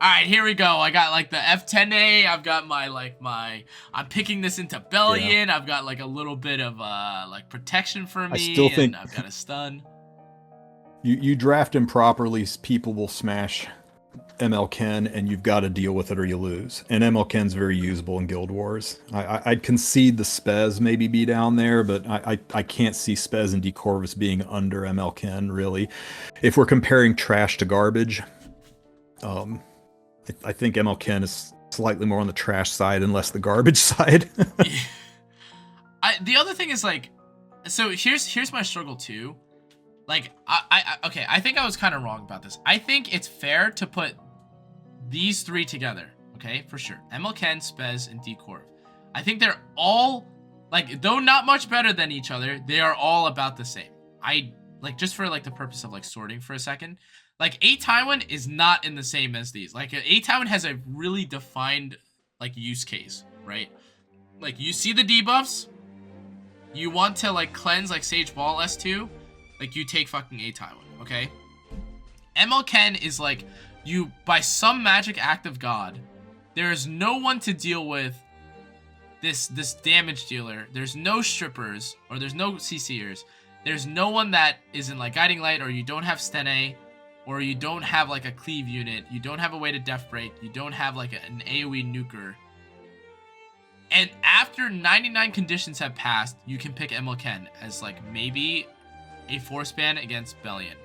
all right, here we go. I got like the F10A. I've got I'm picking this into Belian. I've got like a little bit of like protection for me. I still think I've got a stun. You draft him properly, people will smash ML Ken, and you've got to deal with it or you lose. And ML Ken's very usable in Guild Wars. I'd concede the Spez maybe be down there, but I can't see Spez and D Corvus being under ML Ken, really. If we're comparing trash to garbage, I think ML Ken is slightly more on the trash side and less the garbage side. The other thing is, like, so here's my struggle too. Like, okay, I think I was kind of wrong about this. I think it's fair to put these three together, okay, for sure. ML Ken, Spez, and D Corv. I think they're all, like, though not much better than each other, they are all about the same. Like, just for, like, the purpose of, like, sorting for a second, like, A Tywin is not in the same as these. Like, A Tywin has a really defined, like, use case, right? Like, you see the debuffs, you want to, like, cleanse, like, Sage Ball S2, like, you take fucking A Tywin, okay? ML Ken is, like, you, by some magic act of God, there is no one to deal with this damage dealer. There's no strippers, or there's no CCers. There's no one that is in, like, Guiding Light, or you don't have Stene, or you don't have, like, a cleave unit, you don't have a way to Death Break, you don't have, like, an AoE nuker. And after 99 conditions have passed, you can pick ML Ken as, like, maybe a force ban against Belian.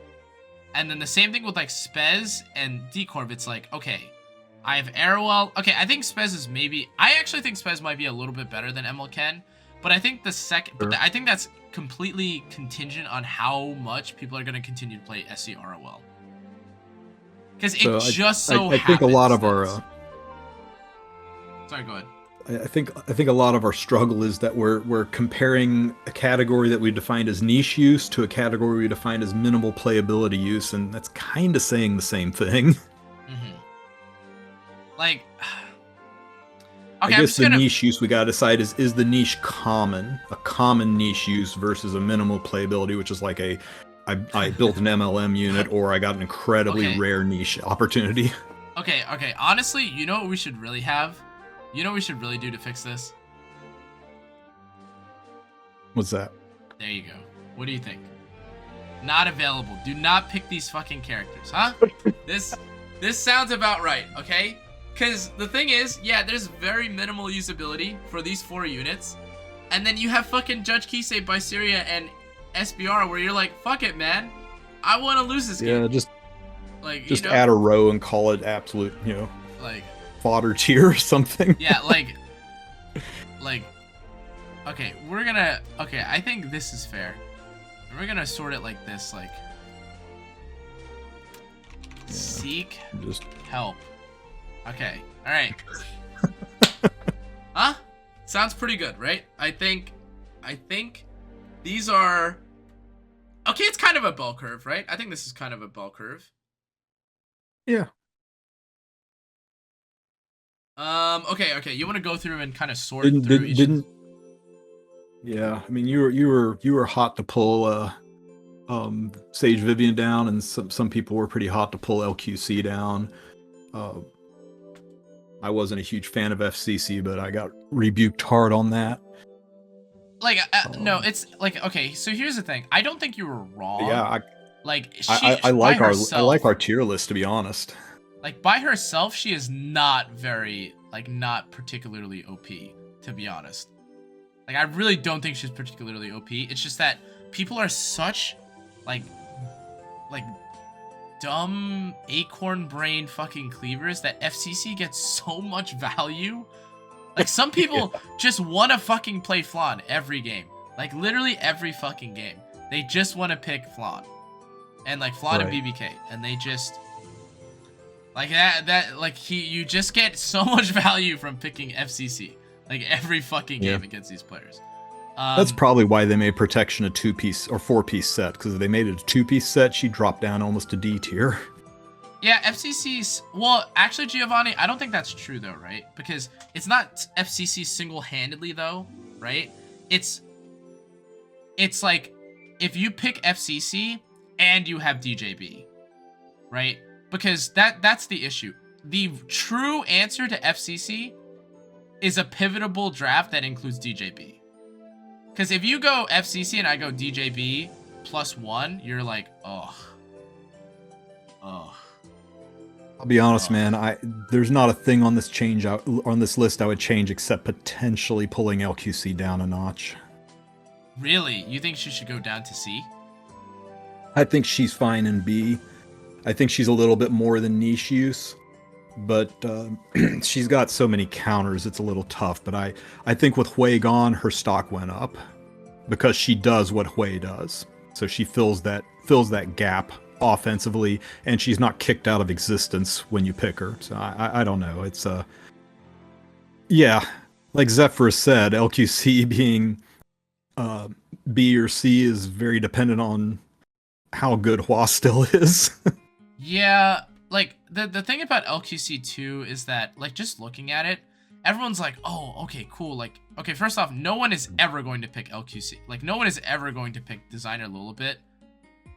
And then the same thing with, like, Spez and D-Corv. It's like, okay, I have Ruelle. Okay, I think Spez is maybe... I actually think Spez might be a little bit better than ML Ken. But I think the second... But I think that's completely contingent on how much people are going to continue to play SC Ruelle. Because it I think a lot of our... Sorry, go ahead. I think a lot of our struggle is that we're comparing a category that we defined as niche use to a category we defined as minimal playability use, and that's kind of saying the same thing. Mm-hmm. Like, okay, I guess the niche use we gotta decide is the niche a common niche use versus a minimal playability, which is like I built an MLM unit or I got an incredibly rare niche opportunity. Okay. Honestly, you know what we should really have? You know what we should really do to fix this? What's that? There you go. What do you think? Not available. Do not pick these fucking characters, huh? This sounds about right, okay? Because the thing is, yeah, there's very minimal usability for these 4 units. And then you have fucking Judge Kise, Iseria, and SBR where you're like, fuck it, man. I want to lose this game. Yeah, just add a row and call it absolute, like... fodder tier or something. Yeah, like, okay, I think this is fair. We're gonna sort it like this, like, seek help. Okay, alright. Huh? Sounds pretty good, right? I think these are, okay, it's kind of a bell curve, right? I think this is kind of a bell curve. Yeah. Okay. You want to go through and kind of sort through each. Yeah, I mean, you were hot to pull Sage Vivian down, and some people were pretty hot to pull LQC down. I wasn't a huge fan of FCC, but I got rebuked hard on that. Like, no, it's like, okay. So here's the thing. I don't think you were wrong. Yeah, I like our tier list, to be honest. Like, by herself, she is not very, like, not particularly OP, to be honest. Like, I really don't think she's particularly OP. It's just that people are such, like dumb acorn brain fucking cleavers that FCC gets so much value. Like, some people just want to fucking play flan every game. Like, literally every fucking game. They just want to pick flan. And, like, flan and BBK. And they just... Like you just get so much value from picking FCC, like every fucking game against these players. That's probably why they made protection a 2-piece or 4-piece set, because if they made it a 2-piece set, she dropped down almost to D tier. Yeah, FCC's, well, actually, Giovanni, I don't think that's true though, right? Because it's not FCC single-handedly though, right? It's like if you pick FCC and you have DJB, right? Because that's the issue. The true answer to FCC is a pivotable draft that includes DJB. Because if you go FCC and I go DJB +1, you're like, oh. I'll be honest, man. There's not a thing on this list I would change except potentially pulling LQC down a notch. Really? You think she should go down to C? I think she's fine in B. I think she's a little bit more than niche use, but she's got so many counters, it's a little tough. But I think with Hui gone, her stock went up because she does what Hui does. So she fills that gap offensively, and she's not kicked out of existence when you pick her. So I don't know. It's yeah, like Zephyr said, LQC being B or C is very dependent on how good Hua still is. Yeah, like the thing about LQC too is that, like, just looking at it, everyone's like, oh, okay, cool. Like, okay, first off, no one is ever going to pick LQC. Like, no one is ever going to pick Designer Lilibet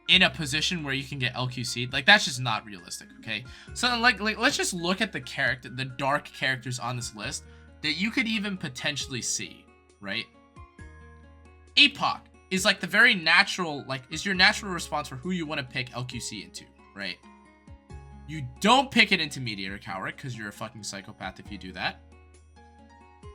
in a position where you can get LQC. Like, that's just not realistic, okay? So, like let's just look at the dark characters on this list that you could even potentially see, right? APOC is like the very natural, like, is your natural response for who you want to pick LQC into, right? You don't pick it into Mediator kawerik because you're a fucking psychopath if you do that.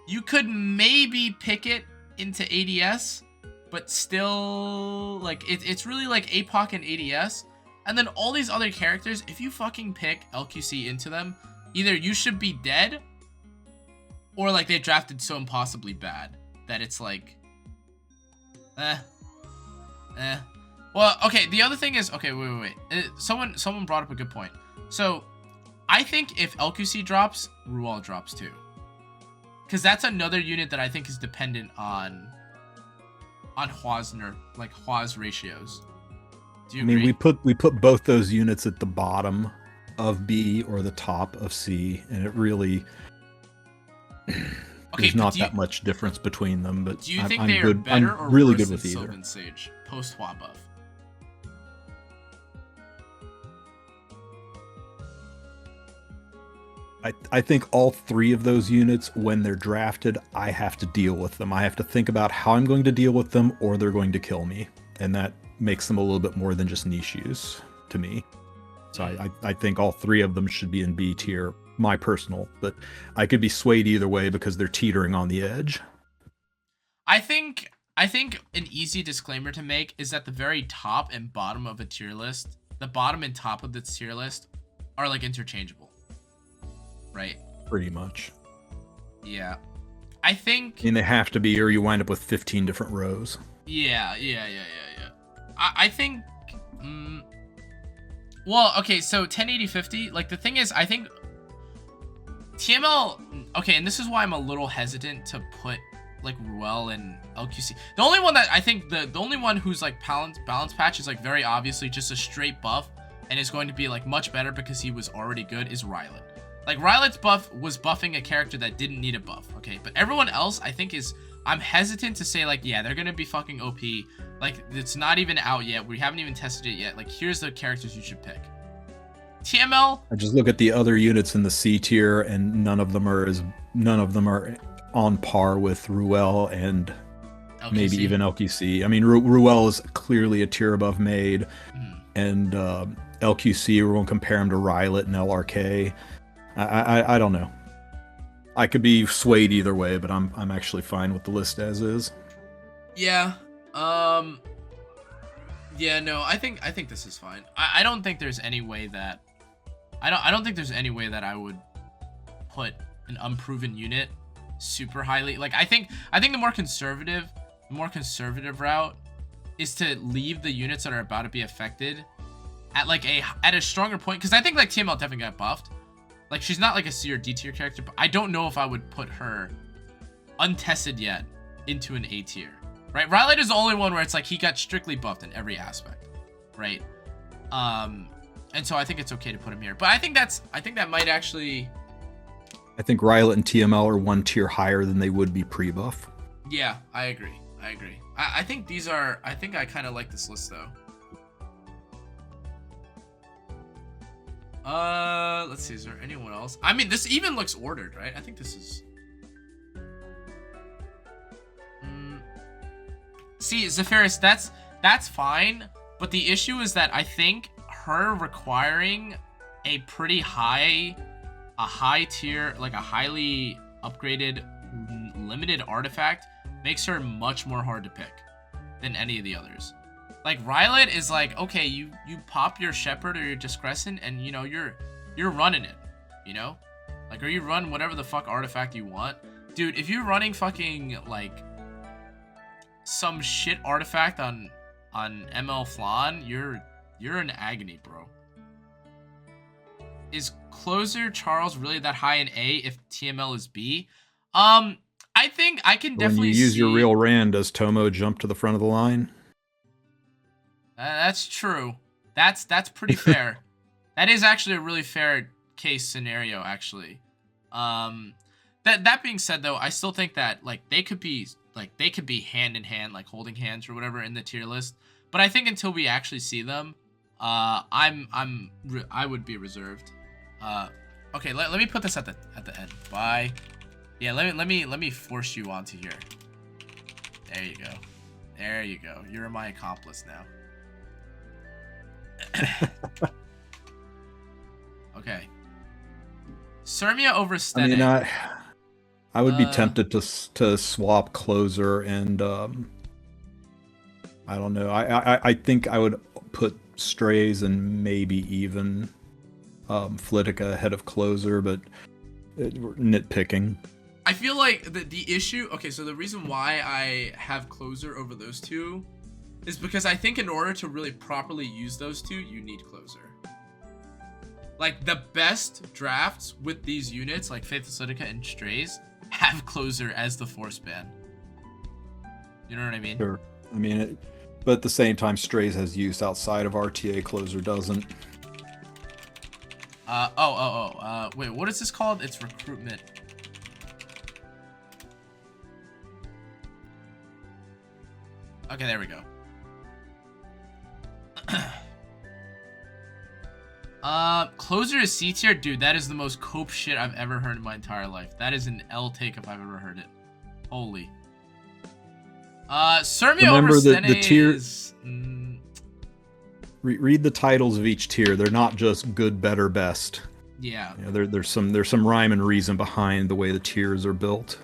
You could maybe pick it into ADS, but still, like, it's really like APOC and ADS. And then all these other characters, if you fucking pick LQC into them, either you should be dead, or, like, they drafted so impossibly bad that it's like, Well, okay, the other thing is, okay, wait. Someone brought up a good point. So, I think if LQC drops, Ruelle drops too. Because that's another unit that I think is dependent on Hua's Hua's ratios. Do you agree? I mean, we put both those units at the bottom of B or the top of C, and it really there's not that much difference between them. But do you think they are better or really worse good with than either. Sylvan Sage post Hua buff? I think all three of those units, when they're drafted, I have to deal with them. I have to think about how I'm going to deal with them, or they're going to kill me. And that makes them a little bit more than just niche use to me. So I think all three of them should be in B tier, my personal. But I could be swayed either way because they're teetering on the edge. I think an easy disclaimer to make is that the very top and bottom of a tier list, the bottom and top of the tier list, are like interchangeable. Right? Pretty much. Yeah. I think... I mean, they have to be, or you wind up with 15 different rows. Yeah. I think... well, okay, so 1080-50, like, the thing is, I think... TML... Okay, and this is why I'm a little hesitant to put, like, Ruelle and LQC. The only one that I think... The only one who's, like, balance patch is, like, very obviously just a straight buff and is going to be, like, much better because he was already good is Rylet. Like, Rylet's buff was buffing a character that didn't need a buff, okay? But everyone else, I think, is... I'm hesitant to say, like, yeah, they're gonna be fucking OP. Like, it's not even out yet. We haven't even tested it yet. Like, here's the characters you should pick. TML... I just look at the other units in the C tier, and none of them are on par with Ruelle and LQC. Maybe even LQC. I mean, Ruelle is clearly a tier above Maid, and LQC, we're gonna compare him to Rylet and LRK. I don't know. I could be swayed either way, but I'm actually fine with the list as is. Yeah. Yeah, no, I think this is fine. I don't think there's any way that I don't think there's any way that I would put an unproven unit super highly. Like, I think the more conservative route is to leave the units that are about to be affected at a stronger point, because I think, like, TML definitely got buffed. Like, she's not like a C or D tier character, but I don't know if I would put her untested yet into an A tier, right? Rylet is the only one where it's like he got strictly buffed in every aspect, right? And so I think it's okay to put him here, but I think that might actually... I think Rylet and TML are one tier higher than they would be pre-buff. Yeah, I agree. I agree. I think these are. I think I kind of like this list though. Let's see. Is there anyone else? I mean, this even looks ordered, right? I think this is. See, Zephyris, that's fine, but the issue is that I think her requiring a pretty high tier, like a highly upgraded limited artifact makes her much more hard to pick than any of the others. Like Ruelle is like, okay, you pop your Shepherd or your Discrescent and you know you're running it, you know? Like, or you run whatever the fuck artifact you want. Dude, if you're running fucking like some shit artifact on ML flan, you're in agony, bro. Is Closer Charles really that high in A if TML is B? I think I can definitely When you use your real Rand, does Tomo jump to the front of the line? That's true. That's pretty fair. That is actually a really fair case scenario, actually. That being said, though, I still think that like they could be hand in hand, like holding hands or whatever in the tier list. But I think until we actually see them, I would be reserved. Okay, let me put this at the end. Bye. Yeah, let me force you onto here. There you go. There you go. You're my accomplice now. Okay. Sermia over Stene. I mean, I would be tempted to swap Closer and I don't know. I think I would put Strays and maybe even Lidica ahead of Closer, but nitpicking. I feel like the issue. Okay, so the reason why I have Closer over those two is because I think in order to really properly use those two, you need Closer. Like, the best drafts with these units, like Faithless, Lidica, and Strays, have Closer as the force ban. You know what I mean? Sure. I mean, but at the same time, Strays has use outside of RTA, Closer doesn't. Wait, what is this called? It's recruitment. Okay, there we go. Closer is C tier? Dude, that is the most cope shit I've ever heard in my entire life. That is an L take if I've ever heard it. Holy. Sermia over Stene the tier is... read the titles of each tier. They're not just good, better, best. Yeah. You know, there's some rhyme and reason behind the way the tiers are built.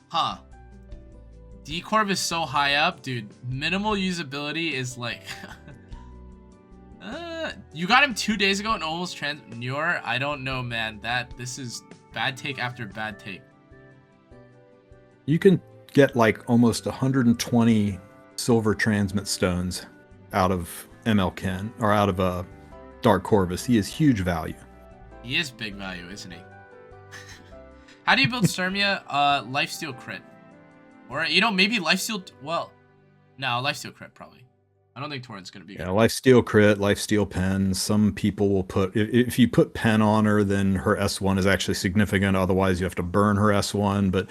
Huh. D-Corv is so high up, dude. Minimal usability is like... you got him 2 days ago and almost Muir? I don't know, man. This is bad take after bad take. You can get like almost 120 silver transmit stones out of ML Ken, or out of Dark Corvus. He is huge value. He is big value, isn't he? How do you build Sermia? Lifesteal crit. Or, you know, maybe lifesteal... Well, no, lifesteal crit, probably. I don't think Torrent's going to be good. Yeah, lifesteal crit, lifesteal pen. Some people will put... If you put pen on her, then her S1 is actually significant. Otherwise, you have to burn her S1. But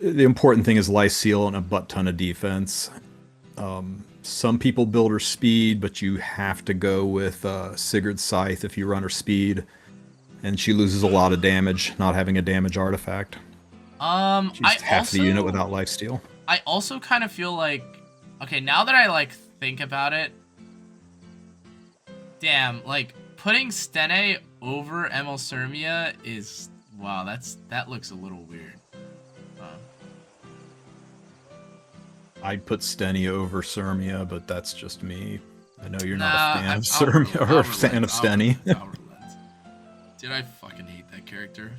the important thing is lifesteal and a butt ton of defense. Some people build her speed, but you have to go with Sigurd's Scythe if you run her speed. And she loses a lot of damage, not having a damage artifact. She's half the unit without lifesteal. I also kind of feel like... Okay, now that I, like, think about it... Damn, like, putting Stene over ML Sermia is... Wow, that looks a little weird. I'd put Stene over Sermia, but that's just me. I know you're not a fan of Sermia, or a fan of Stene. Dude, I fucking hate that character.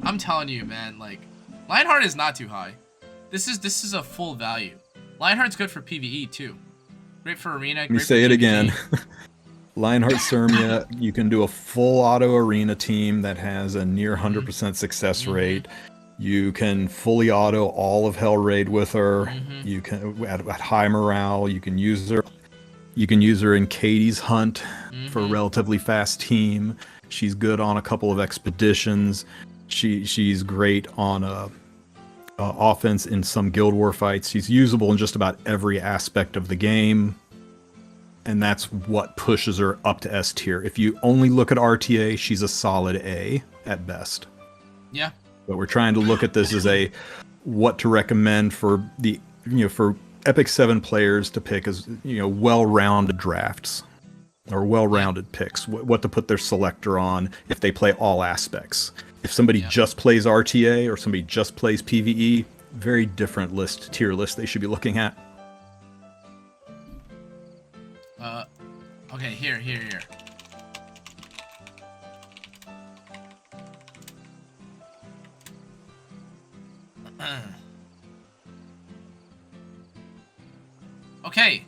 I'm telling you, man, like, Lionheart is not too high. This is a full value. Lionheart's good for PvE too. Great for arena. Let me say it again. Lionheart Sermia, you can do a full auto arena team that has a near 100% success rate. You can fully auto all of Hell Raid with her. You can at high morale. You can use her. You can use her in Katie's hunt for a Mm-hmm. relatively fast team. She's good on a couple of expeditions. She's great on offense in some Guild War fights. She's usable in just about every aspect of the game. And that's what pushes her up to S tier. If you only look at RTA, she's a solid A at best. Yeah. But we're trying to look at this as a what to recommend for the for Epic 7 players to pick as well-rounded drafts or well-rounded picks. What to put their selector on if they play all aspects. If somebody just plays RTA or somebody just plays PvE, very different tier list they should be looking at. Okay, here. Okay.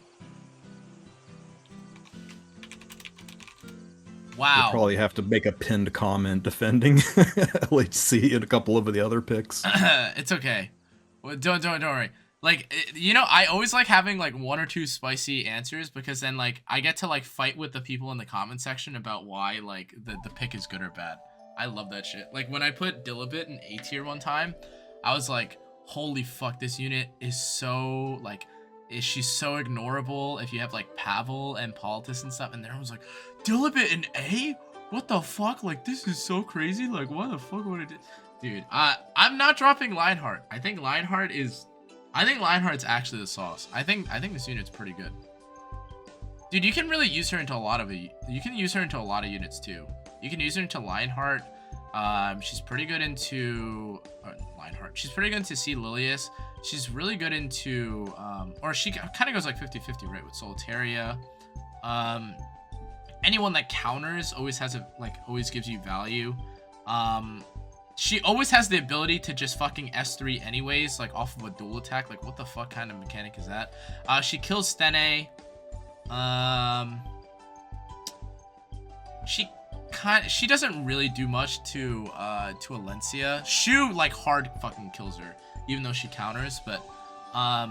Wow. We'll probably have to make a pinned comment defending LHC and a couple of the other picks. It's okay. Well, don't worry. Like, I always like having like one or two spicy answers because then like I get to like fight with the people in the comment section about why like the pick is good or bad. I love that shit. Like when I put Lilibet in A tier one time, I was like, holy fuck, this unit is so like, she's so ignorable if you have like Pavel and Politis and stuff. And then I was like, Lilibet in A? What the fuck? Like this is so crazy. Like what the fuck would it do? Dude, I'm not dropping Lionheart. I think Lionheart's actually the sauce. I think this unit's pretty good. Dude, you can really use her into a lot of units too. You can use her into Lionheart. She's pretty good into Lionheart. She's pretty good into lilius. She's really good into or she kind of goes like 50-50, right, with Solitaria. Anyone that counters always gives you value. She always has the ability to just fucking S3 anyways, like off of a dual attack. Like, what the fuck kind of mechanic is that? She kills Stene. She doesn't really do much to Alencia. Shu like hard fucking kills her, even though she counters. But I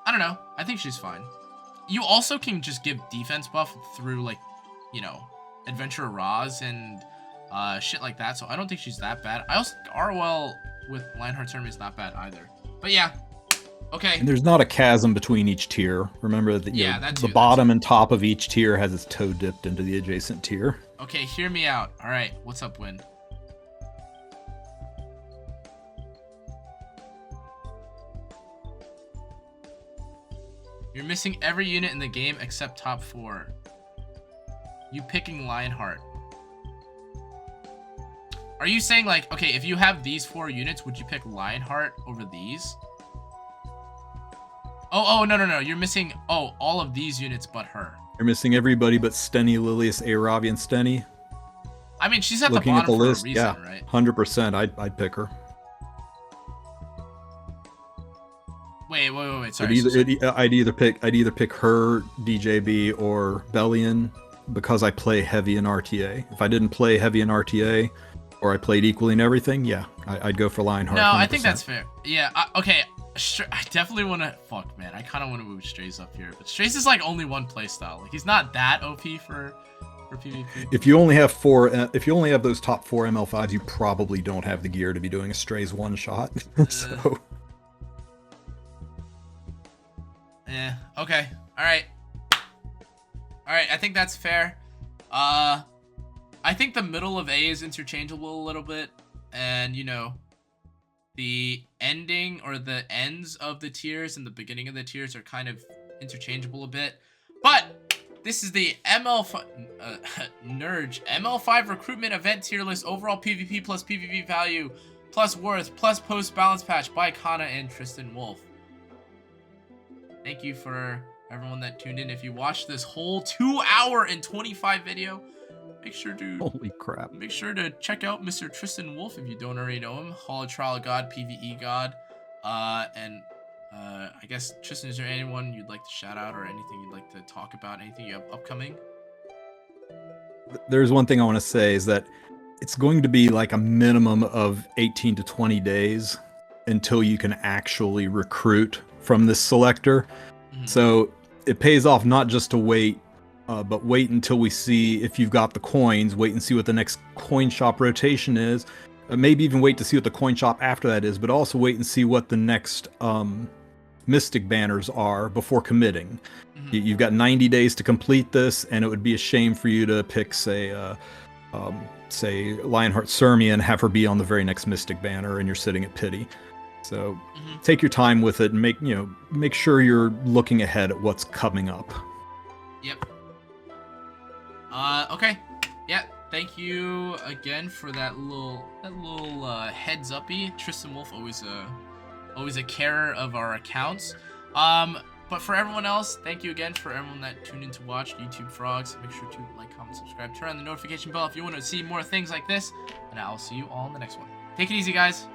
don't know. I think she's fine. You also can just give defense buff through like, Adventurer Raz and shit like that, so I don't think she's that bad. I also think Ruelle with Lionheart Sermia is not bad either. But yeah, okay. And there's not a chasm between each tier. Remember that the bottom and top of each tier has its toe dipped into the adjacent tier. Okay, hear me out. All right, what's up, Win? You're missing every unit in the game except top 4. You picking Lionheart. Are you saying like, okay, if you have these 4 units, would you pick Lionheart over these? Oh, no. You're missing, all of these units but her. You're missing everybody but Steny, Lilius, Ravi, and Steny. I mean, she's at Looking the at bottom the for list, a reason, yeah, right? 100%. I'd pick her. Wait. Sorry. I'd either pick her, DJB, or Belian because I play heavy in RTA. If I didn't play heavy in RTA, or I played equally in everything, yeah, I'd go for Lionheart. No, 100%. I think that's fair. Yeah, okay. I definitely want to... Fuck, man. I kind of want to move Strays up here. But Strays is like only one playstyle. Like, he's not that OP for PvP. If you only have those top 4 ML5s, you probably don't have the gear to be doing a Strays one shot. So... Yeah, okay. Alright, I think that's fair. I think the middle of A is interchangeable a little bit. And, the ending or the ends of the tiers and the beginning of the tiers are kind of interchangeable a bit. But this is the ML5 ML5 recruitment event tier list, overall PvP plus PvP value plus worth plus post balance patch by Kana and Tristen Wulf. Thank you for everyone that tuned in. If you watched this whole 2 hour and 25 video, make sure to holy crap. Make sure to check out Mr. Tristen Wulf if you don't already know him. Hall of Trial God, PvE God. I guess, Tristen, is there anyone you'd like to shout out or anything you'd like to talk about? Anything you have upcoming? There's one thing I want to say is that it's going to be like a minimum of 18 to 20 days until you can actually recruit from this selector. Mm-hmm. So it pays off not just to wait, but wait until we see if you've got the coins. Wait and see what the next coin shop rotation is. Maybe even wait to see what the coin shop after that is, but also wait and see what the next mystic banners are before committing. You've got 90 days to complete this, and it would be a shame for you to pick, say Lionheart Sermia and have her be on the very next mystic banner, and you're sitting at pity. So take your time with it and make sure you're looking ahead at what's coming up. Yep. Okay. Yeah. Thank you again for that little heads uppy. Tristen Wulf always a carer of our accounts. But for everyone else, thank you again for everyone that tuned in to watch YouTube Frogs. Make sure to like, comment, subscribe, turn on the notification bell if you want to see more things like this. And I'll see you all in the next one. Take it easy, guys.